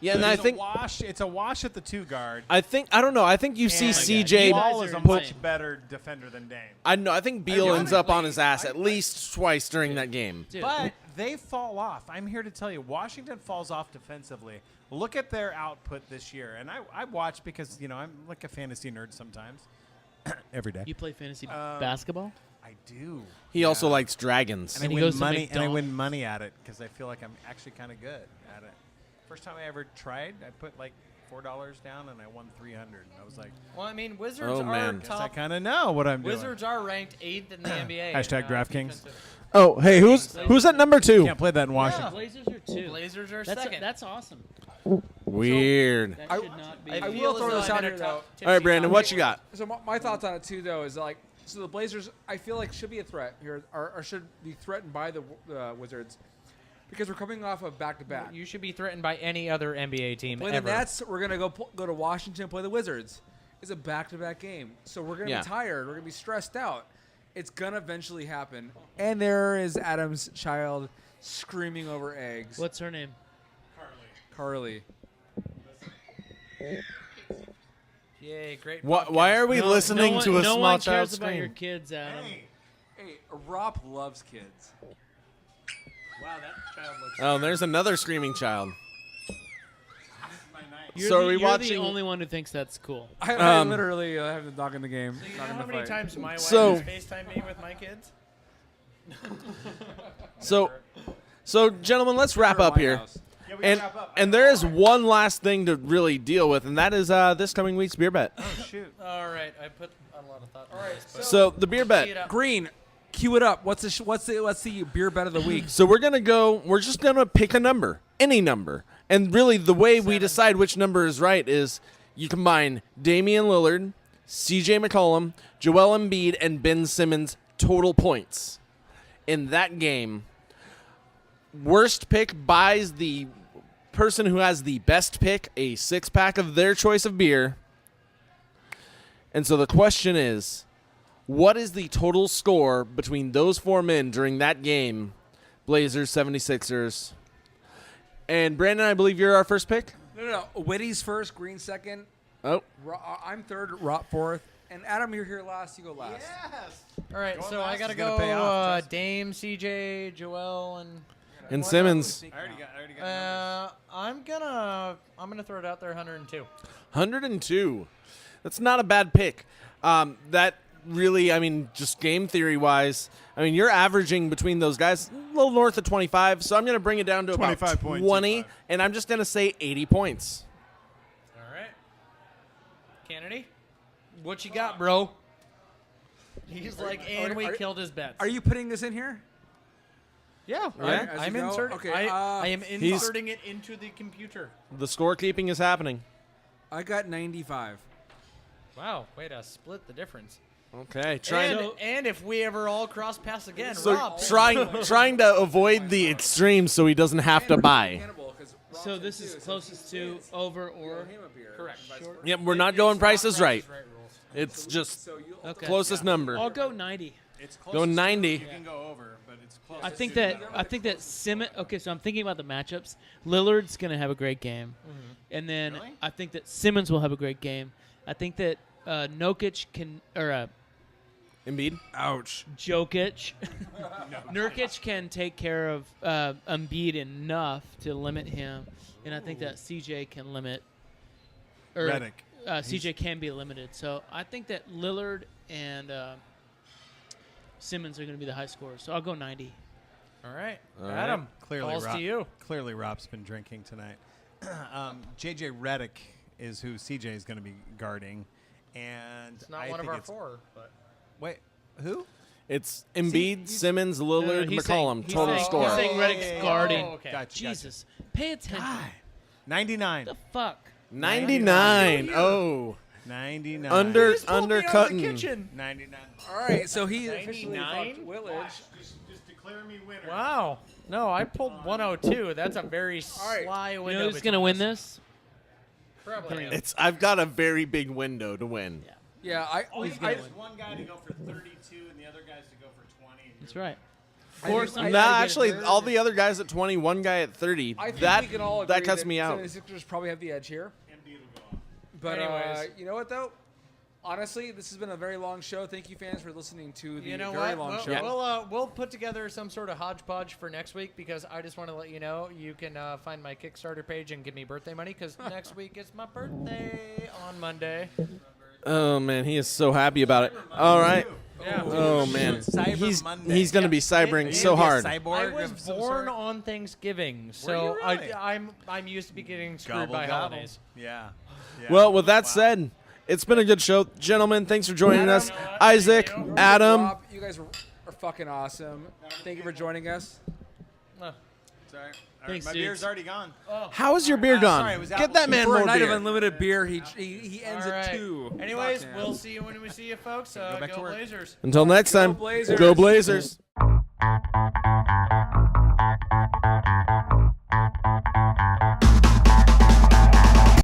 Speaker 2: Yeah, and I
Speaker 5: It's a
Speaker 2: think
Speaker 5: wash. It's a wash at the 2 guard.
Speaker 2: I don't know. I think you see
Speaker 1: Oh my God.
Speaker 2: CJ.
Speaker 1: You
Speaker 5: Wall
Speaker 1: guys
Speaker 5: is
Speaker 1: are
Speaker 5: a much
Speaker 1: insane.
Speaker 5: better defender than Dame.
Speaker 2: I think Beal ends up on his ass at least twice during that game.
Speaker 1: Dude.
Speaker 5: But they fall off. I'm here to tell you, Washington falls off defensively. Look at their output this year. And I watch because, I'm like a fantasy nerd sometimes. Every day.
Speaker 1: You play fantasy basketball?
Speaker 5: I do.
Speaker 2: He also likes dragons.
Speaker 5: And,
Speaker 1: And
Speaker 5: I
Speaker 1: he
Speaker 5: win
Speaker 1: goes to
Speaker 5: money. And I
Speaker 1: McDonald's.
Speaker 5: win money at it because I feel like I'm actually kind of good at it. First time I ever tried, I put like $4 down and I won 300. And I was like,
Speaker 4: well, I mean, Wizards
Speaker 2: Oh,
Speaker 4: are
Speaker 2: man.
Speaker 5: guess I
Speaker 4: top.
Speaker 5: kind of know what I'm doing.
Speaker 4: Wizards are ranked 8th in the NBA.
Speaker 5: Hashtag
Speaker 4: in,
Speaker 5: DraftKings.
Speaker 4: defensive.
Speaker 2: Oh, hey, who's at number 2?
Speaker 5: Can't play that in Washington.
Speaker 1: Blazers are 2.
Speaker 4: Blazers are
Speaker 1: That's
Speaker 4: second.
Speaker 1: that's awesome.
Speaker 2: Weird.
Speaker 1: That
Speaker 3: I-
Speaker 1: should not be.
Speaker 4: I
Speaker 3: I
Speaker 4: feel
Speaker 3: will
Speaker 4: as
Speaker 3: throw
Speaker 4: though
Speaker 3: this
Speaker 4: I'm
Speaker 3: out
Speaker 4: in a
Speaker 3: here,
Speaker 4: top
Speaker 3: though.
Speaker 2: All right,
Speaker 4: tipsy
Speaker 2: Brandon,
Speaker 4: top
Speaker 2: what you got?
Speaker 3: So my thoughts on it too, though, is like, so the Blazers, I feel like should be a threat here, or should be threatened by the Wizards, because we're coming off of back-to-back.
Speaker 4: You should be threatened by any other NBA team
Speaker 3: Play the
Speaker 4: ever.
Speaker 3: Nets, we're gonna go to Washington, play the Wizards. It's a back-to-back game, so we're gonna
Speaker 2: Yeah.
Speaker 3: be tired. We're gonna be stressed out. It's gonna eventually happen. And there is Adam's child screaming over eggs.
Speaker 1: What's her name?
Speaker 3: Carly?
Speaker 4: Yay, great.
Speaker 2: Why are we listening
Speaker 1: no
Speaker 2: to
Speaker 1: one,
Speaker 2: a
Speaker 1: no
Speaker 2: small
Speaker 1: one
Speaker 2: child
Speaker 1: cares about your
Speaker 2: scream?
Speaker 1: kids, Adam.
Speaker 3: Hey, Ropp loves kids.
Speaker 4: Wow, that child looks.
Speaker 2: Oh, there's another screaming child.
Speaker 1: You're
Speaker 2: So
Speaker 1: the,
Speaker 2: are we
Speaker 1: you're
Speaker 2: watching-
Speaker 1: the only one who thinks that's cool.
Speaker 3: I literally have the dog in the game.
Speaker 4: You
Speaker 3: not
Speaker 4: know
Speaker 3: in
Speaker 4: how
Speaker 3: the
Speaker 4: many
Speaker 3: fight.
Speaker 4: times my wife
Speaker 2: So-
Speaker 4: has FaceTimed me with my kids?
Speaker 2: So, gentlemen, let's wrap up here.
Speaker 5: Yeah, we
Speaker 2: And
Speaker 5: gotta wrap up.
Speaker 2: and there is one last thing to really deal with, and that is this coming week's beer bet.
Speaker 5: Oh, shoot.
Speaker 4: All right, I put a lot of thought. All right,
Speaker 2: So the beer bet.
Speaker 3: Green, cue it up. What's the beer bet of the week?
Speaker 2: So we're just gonna pick a number, any number, and really the way we decide which number is right is you combine Damian Lillard, C.J. McCollum, Joel Embiid, and Ben Simmons total points in that game. Worst pick buys the person who has the best pick a 6-pack of their choice of beer. And so the question is, what is the total score between those 4 men during that game? Blazers, 76ers. And Brandon, I believe you're our first pick?
Speaker 3: No. Whitty's first, Green second.
Speaker 2: Oh.
Speaker 3: I'm third, Ropp fourth. And Adam, you're here last. You go last.
Speaker 4: All right,
Speaker 5: Going
Speaker 4: so I
Speaker 5: last
Speaker 4: gotta
Speaker 5: is gonna
Speaker 4: go
Speaker 5: pay off, trust me.
Speaker 4: Dame, CJ, Joel,
Speaker 2: And Simmons.
Speaker 5: I already got
Speaker 4: and I'm gonna throw it out there, 102.
Speaker 2: 102. That's not a bad pick. That really, I mean, just game theory-wise, I mean, you're averaging between those guys a little north of 25, so I'm going to bring it down to about
Speaker 5: 25.25.
Speaker 2: 20, and I'm just going to say 80 points.
Speaker 4: All right, Kennedy, what you got, bro? He's like, and we killed his bets.
Speaker 3: Are you putting this in here?
Speaker 4: Yeah,
Speaker 3: Right, as
Speaker 4: I'm
Speaker 3: you go?
Speaker 4: inserting.
Speaker 3: Okay,
Speaker 4: I am inserting it into the computer.
Speaker 2: The scorekeeping is happening.
Speaker 3: I got 95.
Speaker 4: Wow, way to split the difference.
Speaker 2: Okay,
Speaker 4: And if we ever all cross paths again,
Speaker 2: so
Speaker 4: Rob,
Speaker 2: trying to avoid the extremes so he doesn't have to buy.
Speaker 1: So this is closest to over or
Speaker 4: correct.
Speaker 2: Yep, we're not going prices right.
Speaker 4: Right rules.
Speaker 2: It's just
Speaker 1: okay.
Speaker 2: closest number.
Speaker 1: I'll go 90.
Speaker 5: It's close.
Speaker 2: Go 90.
Speaker 5: You can go over, but it's close.
Speaker 1: I think that Simmons. Okay, so I'm thinking about the matchups. Lillard's gonna have a great game, and then
Speaker 5: Really?
Speaker 1: I think that Simmons will have a great game. I think that Jokic can
Speaker 2: Embiid.
Speaker 3: Ouch.
Speaker 1: Jokic, Nurkic can take care of Embiid enough to limit him, and I think that CJ can limit.
Speaker 5: Redick.
Speaker 1: CJ can be limited, so I think that Lillard and Simmons are going to be the high scorers. So I'll go 90.
Speaker 4: All right,
Speaker 2: All
Speaker 4: Adam.
Speaker 5: Clearly,
Speaker 4: Calls
Speaker 5: Rob,
Speaker 4: to you.
Speaker 5: Clearly, Rob's been drinking tonight. JJ Redick is who CJ is going to be guarding, and
Speaker 4: It's not
Speaker 5: I
Speaker 4: one of
Speaker 5: think
Speaker 4: our
Speaker 5: it's,
Speaker 4: four, but
Speaker 5: Wait, who?
Speaker 2: It's Embiid, Simmons,
Speaker 1: No,
Speaker 2: Lillard,
Speaker 1: he's
Speaker 2: McCollum.
Speaker 1: saying-
Speaker 2: Total
Speaker 1: he's
Speaker 2: score.
Speaker 1: saying Redick's guarding.
Speaker 4: Oh, okay.
Speaker 5: Gotcha,
Speaker 1: Jesus, pay attention.
Speaker 5: 99.
Speaker 1: The fuck?
Speaker 2: 99. Oh.
Speaker 5: 99.
Speaker 2: Undercutting.
Speaker 5: 99.
Speaker 3: All right, so he officially
Speaker 4: 99?
Speaker 3: fucked Willage.
Speaker 5: Just declare me winner.
Speaker 4: Wow. No, I pulled 102. That's a very sly
Speaker 1: You
Speaker 4: window.
Speaker 1: know who's gonna win this?
Speaker 4: Probably. him.
Speaker 2: I've got a very big window to win.
Speaker 3: Yeah,
Speaker 5: There's one guy to go for 32 and the other guys to go for 20. And
Speaker 1: That's right.
Speaker 3: I
Speaker 1: course,
Speaker 3: think-
Speaker 1: I
Speaker 2: Nah,
Speaker 1: gotta get
Speaker 2: actually,
Speaker 1: it.
Speaker 2: all the other guys at 20, one guy at 30.
Speaker 3: I think
Speaker 2: that
Speaker 3: we can all agree
Speaker 2: that cuts me out.
Speaker 3: 76ers probably have the edge here.
Speaker 5: Embiid will go off.
Speaker 3: But
Speaker 4: Anyways.
Speaker 3: you know what though? Honestly, this has been a very long show. Thank you, fans, for listening to the
Speaker 4: You know
Speaker 3: very
Speaker 4: what?
Speaker 3: long
Speaker 4: We'll,
Speaker 3: show.
Speaker 4: we'll put together some sort of hodgepodge for next week because I just want to let you know you can find my Kickstarter page and give me birthday money because next week is my birthday on Monday.
Speaker 2: Oh man, he is so happy about it. All right.
Speaker 4: Yeah.
Speaker 2: Oh man,
Speaker 5: Cyber Monday.
Speaker 2: he's gonna be cybering
Speaker 4: It-
Speaker 2: so
Speaker 5: Maybe a
Speaker 2: hard.
Speaker 5: cyborg
Speaker 4: I
Speaker 5: of
Speaker 4: was
Speaker 5: some
Speaker 4: born
Speaker 5: sort?
Speaker 4: on Thanksgiving,
Speaker 5: Were
Speaker 4: so
Speaker 5: you really?
Speaker 4: I'm used to be getting screwed
Speaker 5: Gobble,
Speaker 4: by
Speaker 5: gobble.
Speaker 4: holidays.
Speaker 5: Yeah.
Speaker 2: Well, with that said, it's been a good show, gentlemen. Thanks for joining us, Isaac, Adam.
Speaker 3: Rob, you guys are fucking awesome. Thank you for joining us.
Speaker 5: Sorry.
Speaker 1: Thanks,
Speaker 5: My
Speaker 1: dudes.
Speaker 5: beer's already gone.
Speaker 2: How is your beer gone?
Speaker 5: sorry, it was
Speaker 2: Get
Speaker 5: out-
Speaker 2: that man
Speaker 3: For
Speaker 2: more
Speaker 3: a night of
Speaker 2: beer.
Speaker 3: unlimited beer, he ends
Speaker 4: All
Speaker 3: at
Speaker 4: right.
Speaker 3: 2.
Speaker 4: Anyways,
Speaker 3: Fuck,
Speaker 4: we'll
Speaker 3: man.
Speaker 4: see you when we see you, folks.
Speaker 5: Go back to
Speaker 4: Go
Speaker 5: work.
Speaker 4: Blazers.
Speaker 2: Until next time,
Speaker 3: Blazers.
Speaker 2: go Blazers.